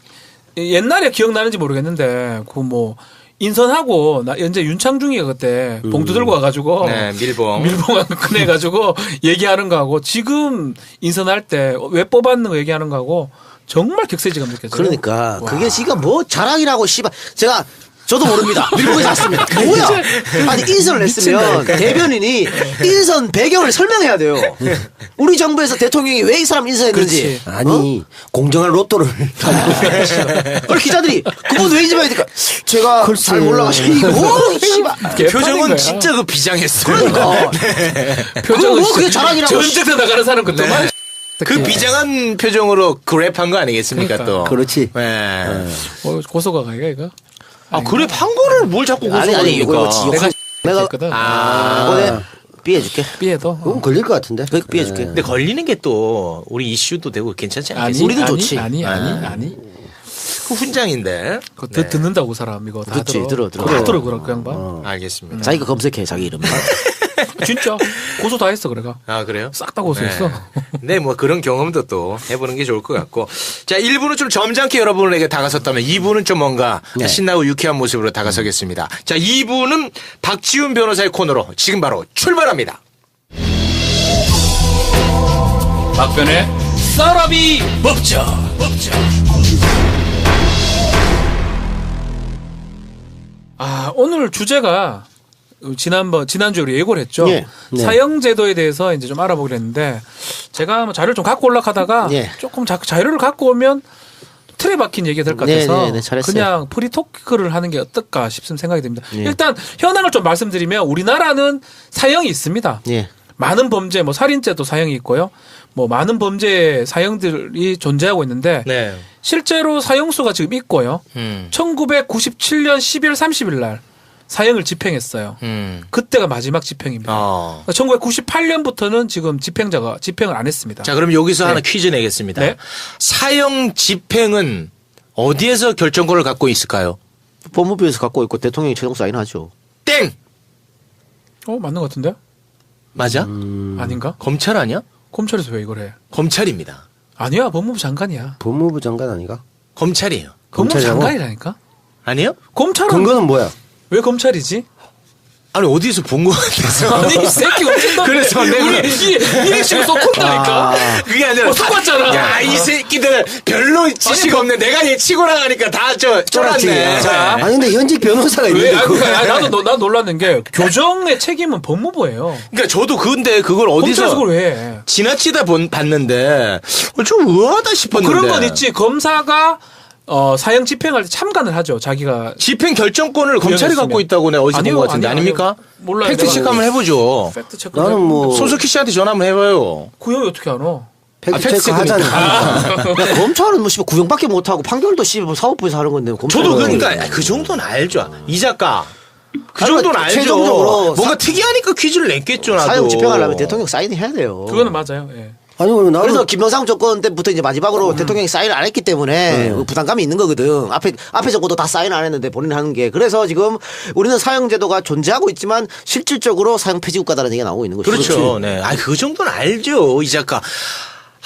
옛날에 기억나는지 모르겠는데 그 뭐 인선하고 나 연재 윤창중이가 그때 봉투 들고 와가지고 네, 밀봉 꺼내가지고 얘기하는 거하고 지금 인선할 때 왜 뽑았는 거 얘기하는 거하고 정말 격세지감 느껴져요. 그러니까 와. 그게 지가 뭐 자랑이라고 씨발 저도 모릅니다. 밀고지 않습니다. 뭐야? 아니 인선을 했으면 대변인이 인선 배경을 설명해야 돼요. 우리 정부에서 대통령이 왜 이 사람 인선했는지. 그렇지. 아니 공정한 로또를 그걸 기자들이 그분 왜 인정해야 될까? 제가 잘 몰라가지고 이거 뭐 씨발. 개판인 표정은 거야. 진짜 그 비장했어요. 그러니까 표정은 뭐 그게 자랑이라고. 전쟁터 나가는 사람 그때만 그 비장한 표정으로 그랩한 거 아니겠습니까 또. 그렇지. 네. 고소가 가이가 이거. 그랩 한 거를 뭘 자꾸 고소합니까? 아니 이거 내가 했거든. 이번에 삐해줄게. 삐에도 그건 걸릴 것 같은데. 그거 삐해줄게. 근데 걸리는 게 또 우리 이슈도 되고 괜찮지 아니, 않겠어요? 우리도 아니, 좋지. 아니. 그 훈장인데. 그거 네. 듣는다고 사람 이거 다 듣지, 들어. 다 들어 그럼 그 양반. 알겠습니다. 자기가 검색해 자기 이름. 진짜 고소 다 했어 그래가. 아, 그래요? 싹 다 고소했어. 네, 뭐 그런 경험도 또 해보는 게 좋을 것 같고. 자, 1부는 좀 점잖게 여러분에게 다가섰다면 2부는 좀 뭔가 신나고 유쾌한 모습으로 다가서겠습니다. 자, 2부는 박지훈 변호사의 코너로 지금 바로 출발합니다. 박변의 썰어비 법정. 아, 오늘 주제가 지난주에 우리 예고를 했죠. 예. 네. 사형제도에 대해서 이제 좀 알아보기로 했는데 제가 뭐 자료를 좀 갖고 올라가다가 예. 조금 자료를 갖고 오면 틀에 박힌 얘기가 될 것 같아서 네, 잘했어요. 그냥 프리토크를 하는 게 어떨까 싶은 생각이 듭니다. 예. 일단 현황을 좀 말씀드리면 우리나라는 사형이 있습니다. 예. 많은 범죄, 뭐 살인죄도 사형이 있고요. 뭐 많은 범죄 사형들이 존재하고 있는데 네. 실제로 사형수가 지금 있고요. 1997년 12월 30일 날 사형을 집행했어요. 그때가 마지막 집행입니다. 1998년부터는 지금 집행을 안 했습니다. 자, 그럼 여기서 하나 퀴즈 내겠습니다. 네. 사형 집행은 어디에서 결정권을 갖고 있을까요? 법무부에서 갖고 있고 대통령이 최종 사인하죠. 땡! 맞는 것 같은데? 맞아? 아닌가? 검찰 아니야? 검찰에서 왜 이걸 해? 검찰입니다. 아니야, 법무부 장관이야. 법무부 장관 아니가? 검찰이에요. 법무부 검찰이라고? 장관이라니까? 아니요? 검찰은 근거는 뭐야? 왜 검찰이지? 아니, 어디서 본 것 같아서. 아니 이 새끼 어쩐다. 그래서 내가 이게 지금 쏙콘다니까. 그게 아니라. 속았잖아. 야, 이 새끼들 별로 지식 없네. 내가 얘 치고 나가니까 다 쫄았네. 자. 아니 근데 현직 변호사가 왜? 있는데 나 놀랐는 게 교정의 책임은 법무부예요. 그러니까 저도 근데 그걸 검찰에서 어디서 그걸 왜 해? 지나치다 봤는데 좀 의아하다 싶었는데. 그런 건 있지. 검사가 사형 집행할 때 참관을 하죠. 자기가 집행 결정권을 검찰이 구형했으면. 갖고 있다고 내가 어디서 본 것 같은데 아닙니까? 몰라요. 팩트 체크 한번 해보죠. 팩트 체크. 나는 뭐 손석희 씨한테 전화 한번 해봐요. 구형이 어떻게 알아? 팩트 팩트 체크 하잖아. 야, 검찰은 뭐 씨발 구형밖에 못 하고 판결도 씨발 사법부에서 하는 건데 검찰은 저도 그러니까 그 정도는 알죠. 이 작가. 그 아니, 정도는 알죠. 최종적으로 뭔가 특이하니까 퀴즈를 냈겠죠, 나도. 사형 집행하려면 대통령 사인해야 돼요. 그거는 맞아요. 예. 아니 그러면 나도 그래서 김영삼 정권 때부터 이제 마지막으로 대통령이 사인을 안 했기 때문에 그 부담감이 있는 거거든. 앞에 정권도 다 사인 안 했는데 본인이 하는 게. 그래서 지금 우리는 사형제도가 존재하고 있지만 실질적으로 사형 폐지 국가다라는 얘기가 나오고 있는 거죠. 그렇죠. 네. 그 정도는 알죠, 이 작가.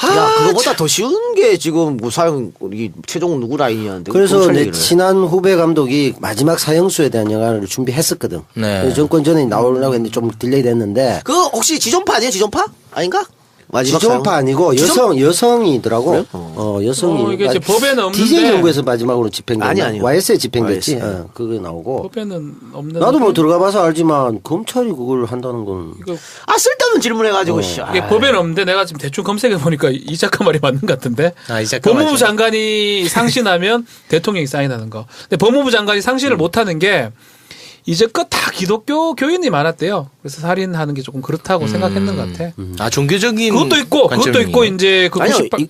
야, 그거보다 더 쉬운 게 지금 뭐 사형 우리 최종 누구 라인이었는데. 그래서 검찰 내 얘기를. 친한 후배 감독이 마지막 사형수에 대한 영화를 준비했었거든. 네. 그래서 정권 전에 나오려고 했는데 좀 딜레이 됐는데 그 혹시 지존파 아니에요? 지존파? 아닌가? 마지막 지존파 사형? 아니고 여성이더라고. 그래요? 여성이. 이게 이제 법에는 없는데 DJ 정부에서 마지막으로 집행된. 아니요. YS에 집행됐지. YS. 그게 나오고. 법에는 없는. 나도 뭐 들어가봐서 알지만 검찰이 그걸 한다는 건. 이거 쓸데없는 질문해가지고 씨. 이게 법에는 없는데 내가 지금 대충 검색해 보니까 이 작가 말이 맞는 것 같은데. 이 작가 법무부 맞죠. 장관이 상신하면 대통령이 사인하는 거. 근데 법무부 장관이 상신을 못하는 게 이제껏 다 기독교 교인이 많았대요. 그래서 살인하는 게 조금 그렇다고 생각했는 것 같아. 종교적인. 그것도 있고 이제 그 아니요. 98.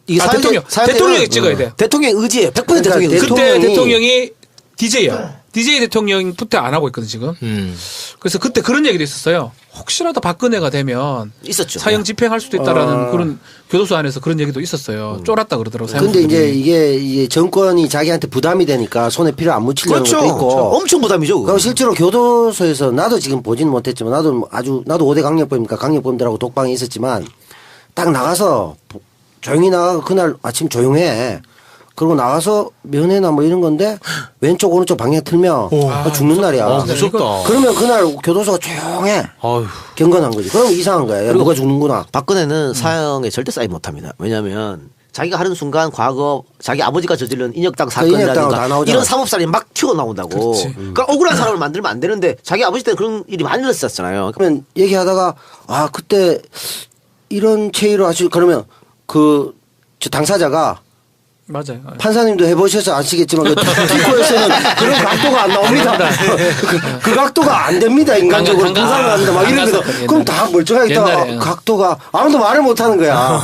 이게 대통령이 찍어야 돼. 대통령 의지에 100% 그러니까 대통령 의지. 그때 대통령이 DJ야. DJ 대통령 후퇴 안 하고 있거든 지금. 그래서 그때 그런 얘기도 있었어요. 혹시라도 박근혜가 되면 있었죠. 사형 집행할 수도 있다라는 그런 교도소 안에서 그런 얘기도 있었어요. 쫄았다 그러더라고요. 근데 이제 사형수들이. 이게 정권이 자기한테 부담이 되니까 손에 피를 안 묻히려는 그렇죠. 것도 있고. 엄청 부담이죠. 그거. 그리고 실제로 교도소에서 나도 지금 보지는 못했지만 나도 5대 강력범이니까 강력범들하고 독방에 있었지만 딱 나가서 조용히 나가고 그날 아침 조용해. 그리고 나가서 면회나 뭐 이런 건데 왼쪽 오른쪽 방향 틀면 죽는 날이야. 무섭다. 그러면 그날 교도소가 조용해. 아휴. 경건한 거지. 그럼 이상한 거야. 야, 누가 죽는구나. 박근혜는 사형에 절대 사인 못합니다. 왜냐하면 자기가 하는 순간 과거 자기 아버지가 저지른 인혁당 인혁당으로 다 사건이라든가 나오잖아. 이런 사법살이 막 튀어나온다고. 그러니까 억울한 사람을 만들면 안 되는데 자기 아버지 때는 그런 일이 많이 일어났었잖아요. 그러면 얘기하다가 그때 이런 체의로 하시 그러면 저 당사자가 맞아요. 판사님도 해보셔서 아시겠지만 디코에서는 그런 각도가 안 나옵니다. 그 각도가 안 됩니다. 인간적으로 불가능합니다. 막 이러거든. 그럼 다 멀쩡하게 있다가 옛날에. 각도가 아무도 말을 못하는 거야.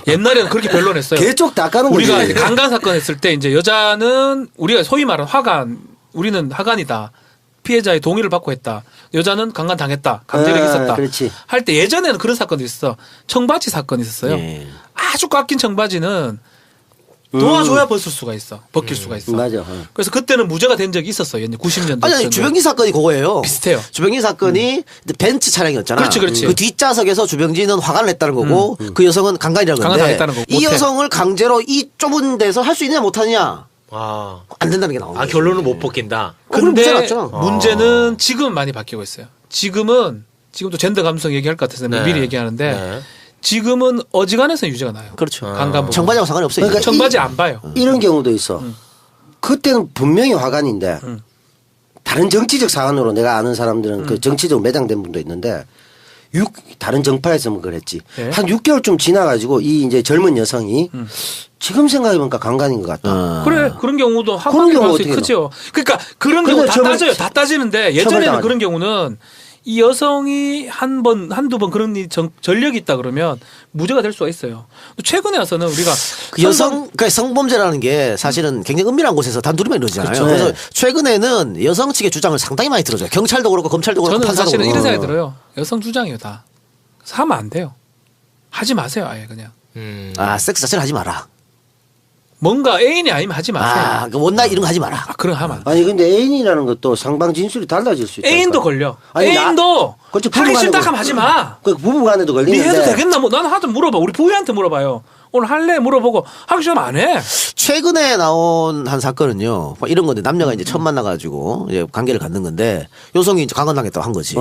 옛날에는 그렇게 별론했어요. 개쪽 닦아는 거지. 우리가 이제 강간 사건 했을 때 이제 여자는 우리가 소위 말하는 화간, 우리는 하간이다. 피해자의 동의를 받고 했다. 여자는 강간 당했다. 강제력이 있었다. 그렇지. 할 때 예전에는 그런 사건도 있어. 청바지 사건이 있었어요. 예. 아주 꽉 낀 청바지는 도와줘야 벗을 수가 있어. 벗길 수가 있어. 맞아. 그래서 그때는 무죄가 된 적이 있었어요. 90년대. 아니 주병기 사건이 그거예요. 비슷해요. 주병기 사건이 벤츠 차량이었잖아. 그렇지. 그 뒷좌석에서 주병진은 화관을 냈다는 거고 그 여성은 강간이라는 건데 강간당했다는 거고. 이 못해. 여성을 강제로 이 좁은 데서 할 수 있느냐 못하느냐 아, 안 된다는 게 나오는 아 거예요. 결론은 못 벗긴다. 그럼 근데 무죄 났잖아. 문제는 지금 많이 바뀌고 있어요. 지금도 젠더 감성 얘기할 것 같아서 네. 미리 얘기하는데 네. 지금은 어지간해서 유죄가 나요. 그렇죠. 강간 청바지하고 상관이 없어요. 그러니까 이제. 청바지 안 봐요. 이런 경우도 있어. 그때는 분명히 화관인데 다른 정치적 사안으로 내가 아는 사람들은 그 정치적 매장된 분도 있는데 다른 정파에서는 그랬지. 네. 한 6개월쯤 지나가지고 이 이제 젊은 여성이 지금 생각해보니까 강간인 것 같다. 그래 그런 경우도 그런 합법일 경우 가능성이 어떻게 크죠. 그러니까 그런 근데 경우 다 처벌- 따져요. 다 따지는데 예전에는 처벌당하죠. 그런 경우는 이 여성이 한두 번 그런 전력이 있다 그러면 무죄가 될 수가 있어요. 최근에 와서는 우리가 그 여성 그 성범죄라는 게 사실은 굉장히 은밀한 곳에서 단둘이만 이루어지잖아요. 그렇죠. 그래서 최근에는 여성 측의 주장을 상당히 많이 들어줘요. 경찰도 그렇고 검찰도 그렇고 저는 판사도 사실은 그렇고. 이런 생각이 들어요. 여성 주장이에요 다. 그래서 하면 안 돼요. 하지 마세요 아예 그냥. 아 섹스 자체를 하지 마라. 뭔가 애인이 아니면 하지 마세요. 아, 그 원나잇 이런 거 하지 마라. 그럼 하면 안 돼. 아니 근데 애인이라는 것도 상방 진술이 달라질 수 있다. 애인도 걸려. 아니, 애인도 그렇지, 하기 부부간에도- 싫다 하면 하지 마. 그 부부간에도 네 걸리는데. 해도 되겠나? 뭐 나는 하든 물어봐. 우리 부인한테 물어봐요. 오늘 할래? 물어보고 하기 싫으면 안 해. 최근에 나온 한 사건은요. 뭐 이런 건데 남녀가 이제 처음 만나가지고 이제 관계를 갖는 건데 여성이 이제 강간당했다고 한 거지.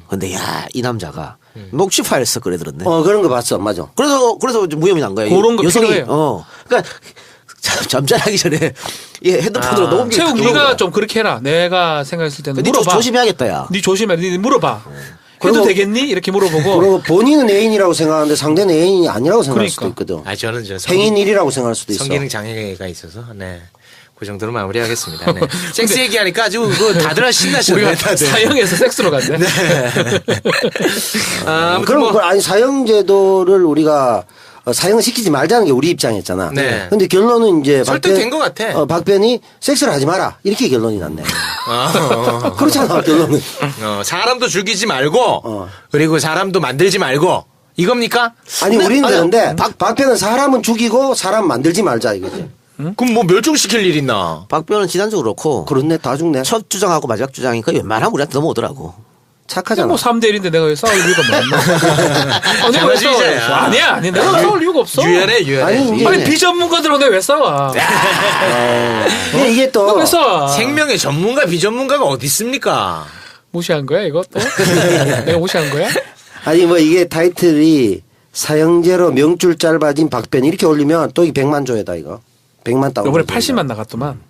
근데 야 이 남자가 녹취 파일 써 그래 들었네. 그런 거 봤어. 맞아. 그래서 이제 무혐의 난 거야. 그런 거 여성이 필요해요. 그러니까 잠자하기 전에 이 핸드폰으로 녹음기 최욱 그거 네가 좀 그렇게 해라. 내가 생각했을 때는 네 물어봐. 조심해야겠다 야. 네 조심해. 네 물어봐. 해도 그리고- 되겠니? 이렇게 물어보고. 그리고 본인은 애인이라고 생각하는데 상대는 애인이 아니라고 생각할 수도 그러니까. 있거든. 아 저는 저 행인 일이라고 생각할 수도 있어. 성기능 장애가 있어서 네. 그 정도로 마무리하겠습니다. 네. 섹스 얘기하니까 아주 다들 신나시네요. 우리가 다들. 사형에서 섹스로 갔네. 아, 아무튼 그럼 뭐 아니 사형제도를 우리가 사형을 시키지 말자는 게 우리 입장이었잖아. 네. 근데 결론은 이제 설득된 것 같아. 박변이 섹스를 하지 마라 이렇게 결론이 났네. 그렇잖아 결론은. 사람도 죽이지 말고 그리고 사람도 만들지 말고 이겁니까? 아니 우리는 아니, 그런데 박변은 사람은 죽이고 사람 만들지 말자 이거지. 그럼 뭐 멸종시킬 일 있나? 박변은 지난주 그렇고 그렇네 다 죽네. 첫 주장하고 마지막 주장이 거의 웬만하면 우리한테 넘어오더라고. 착하잖아. 뭐 3대 1인데 내가 왜 싸울 이유가 뭐였나? 내가 왜 싸워? 장난치자야. 아니야. 내가 싸울 이유가 없어. 유연해. 아니, 이게- 아니 비전문가들하고 내가 왜 싸워? 근데 이게 또 왜 싸워? 생명의 전문가 비전문가가 어디 있습니까? 무시한 거야 이거 또? 내가 무시한 거야? 아니 뭐 이게 타이틀이 사형제로 명줄 짧아진 박변 이렇게 올리면 또 이 100만 조회다 이거. 100만 다운. 이번에 80만 나갔더만.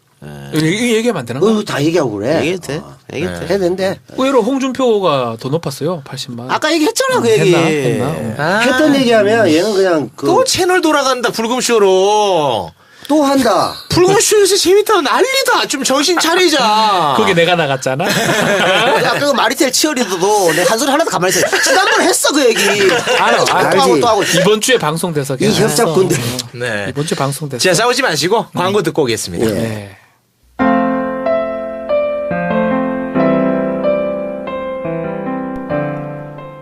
이 얘기하면 안 되는 거야? 다 얘기하고 그래. 얘기해도 돼. 얘기해도 돼. 해야 된대. 의외로 홍준표가 더 높았어요. 80만. 아까 얘기했잖아 그 얘기. 했나? 했던 얘기하면 얘는 그냥 또 채널 돌아간다 불금쇼로. 또 한다. 불금쇼에서 재밌다 난리다. 좀 정신 차리자. 거기 내가 나갔잖아. 야, 그 마리텔 치어리더도 내 한 소리 하나도 가만히 있어. 지난번에 했어 그 얘기. 알아. 또 알지. 하고 또 하고. 이번 주에 방송돼서 이 협작군들. 네. 이번 주에 방송돼서. 자 싸우지 마시고 광고 듣고 오겠습니다. 예. 네.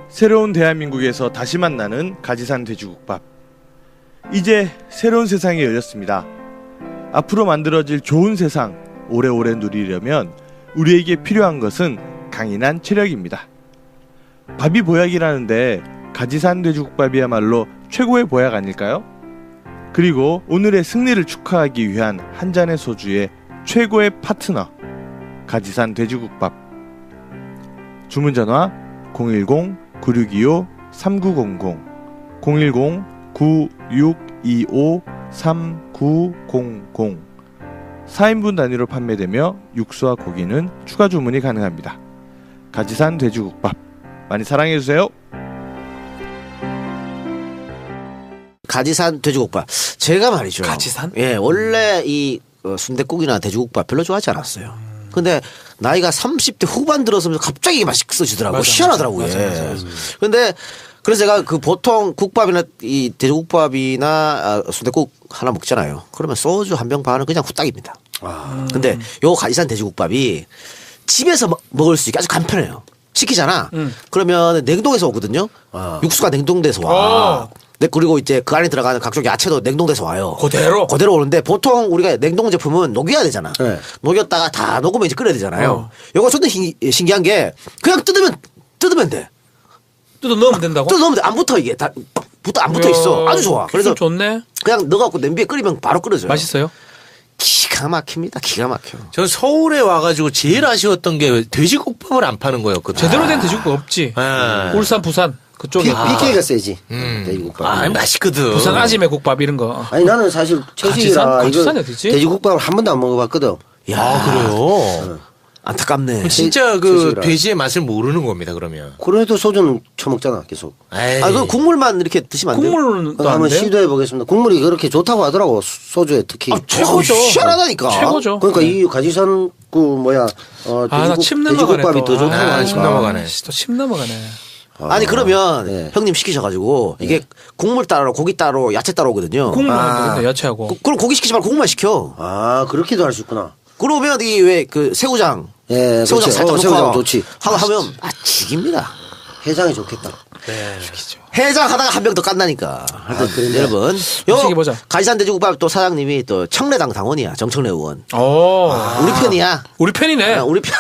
새로운 대한민국에서 다시 만나는 가지산 돼지국밥. 이제 새로운 세상이 열렸습니다. 앞으로 만들어질 좋은 세상 오래오래 누리려면 우리에게 필요한 것은 강인한 체력입니다. 밥이 보약이라는데 가지산 돼지국밥이야말로 최고의 보약 아닐까요? 그리고 오늘의 승리를 축하하기 위한 한 잔의 소주의 최고의 파트너 가지산 돼지국밥. 주문 전화 010-9625-3900 010-9625-3900 4인분 단위로 판매되며 육수와 고기는 추가 주문이 가능합니다. 가지산 돼지국밥 많이 사랑해주세요. 가지산 돼지국밥. 제가 말이죠. 가지산? 예, 원래 이 순댓국이나 돼지국밥 별로 좋아하지 않았어요. 근데 나이가 30대 후반 들어서면서 갑자기 맛있어지더라고요. 맞아, 희한하더라고요. 맞아, 맞아, 예. 근데 그래서 제가 그 보통 국밥이나 이 돼지국밥이나 순댓국 하나 먹잖아요. 그러면 소주 한 병 반은 그냥 후딱입니다. 근데 요 가지산 돼지국밥이 집에서 먹을 수 있게 아주 간편해요. 시키잖아. 그러면 냉동해서 오거든요. 육수가 냉동돼서 와. 그리고 이제 그 안에 들어가는 각종 야채도 냉동돼서 와요. 그대로? 그대로 오는데 보통 우리가 냉동 제품은 녹여야 되잖아. 네. 녹였다가 다 녹으면 이제 끓여야 되잖아요. 어. 요거 좀 더 신기한 게 그냥 뜯으면 돼. 뜯어 넣으면 된다고? 뜯어 넣으면 돼. 안 붙어 이게 안 붙어 있어. 아주 좋아. 그래서 그래서 좋네. 그냥 넣어갖고 냄비에 끓이면 바로 끓여져요. 맛있어요? 기가 막힙니다. 기가 막혀. 전 서울에 와가지고 제일 아쉬웠던 게 돼지국밥을 안 파는 거였거든요. 제대로 된 돼지국밥 없지. 아. 울산, 부산 그쪽에. PK가 세지. 돼지국밥. 아, 맛있거든. 부산 아지매 국밥 이런 거. 아니 나는 사실 채식이라 가지산이 이거 어디지? 돼지국밥을 한 번도 안 먹어봤거든. 아, 그래요? 안타깝네. 진짜 그 채식이라. 돼지의 맛을 모르는 겁니다, 그러면. 그래도 소주는 처먹잖아 계속. 에이. 그 국물만 이렇게 드시면 안 돼요? 국물도 안 한번 돼요? 시도해 보겠습니다. 국물이 그렇게 좋다고 하더라고 소주에 특히. 최고죠. 희한하다니까. 최고죠. 그러니까 이 가지산 그 뭐야 나 침 넘어가네. 돼지국밥이 더 좋다고 아, 하니까. 침 넘어가네. 또침 넘어가네. 아니 그러면 네. 형님 시키셔가지고 이게 국물 따로 고기 따로 야채 따로 오거든요. 국물만 되겠네, 야채하고. 그럼 고기 시키지 말고 국물만 시켜. 아 그렇게도 할 수 있구나. 그러면 이 왜 그 새우장, 예, 새우장 그렇지. 살짝 넣고 새우장 좋지. 하면 죽입니다. 해장이 좋겠다. 해장 하다가 한 병 더 깐다니까. 하여튼 여러분, 음식이 보자. 가지산 돼지국밥 또 사장님이 또 청래당 당원이야. 정청래 의원. 오. 우리 편이야. 우리 편이네. 우리 편.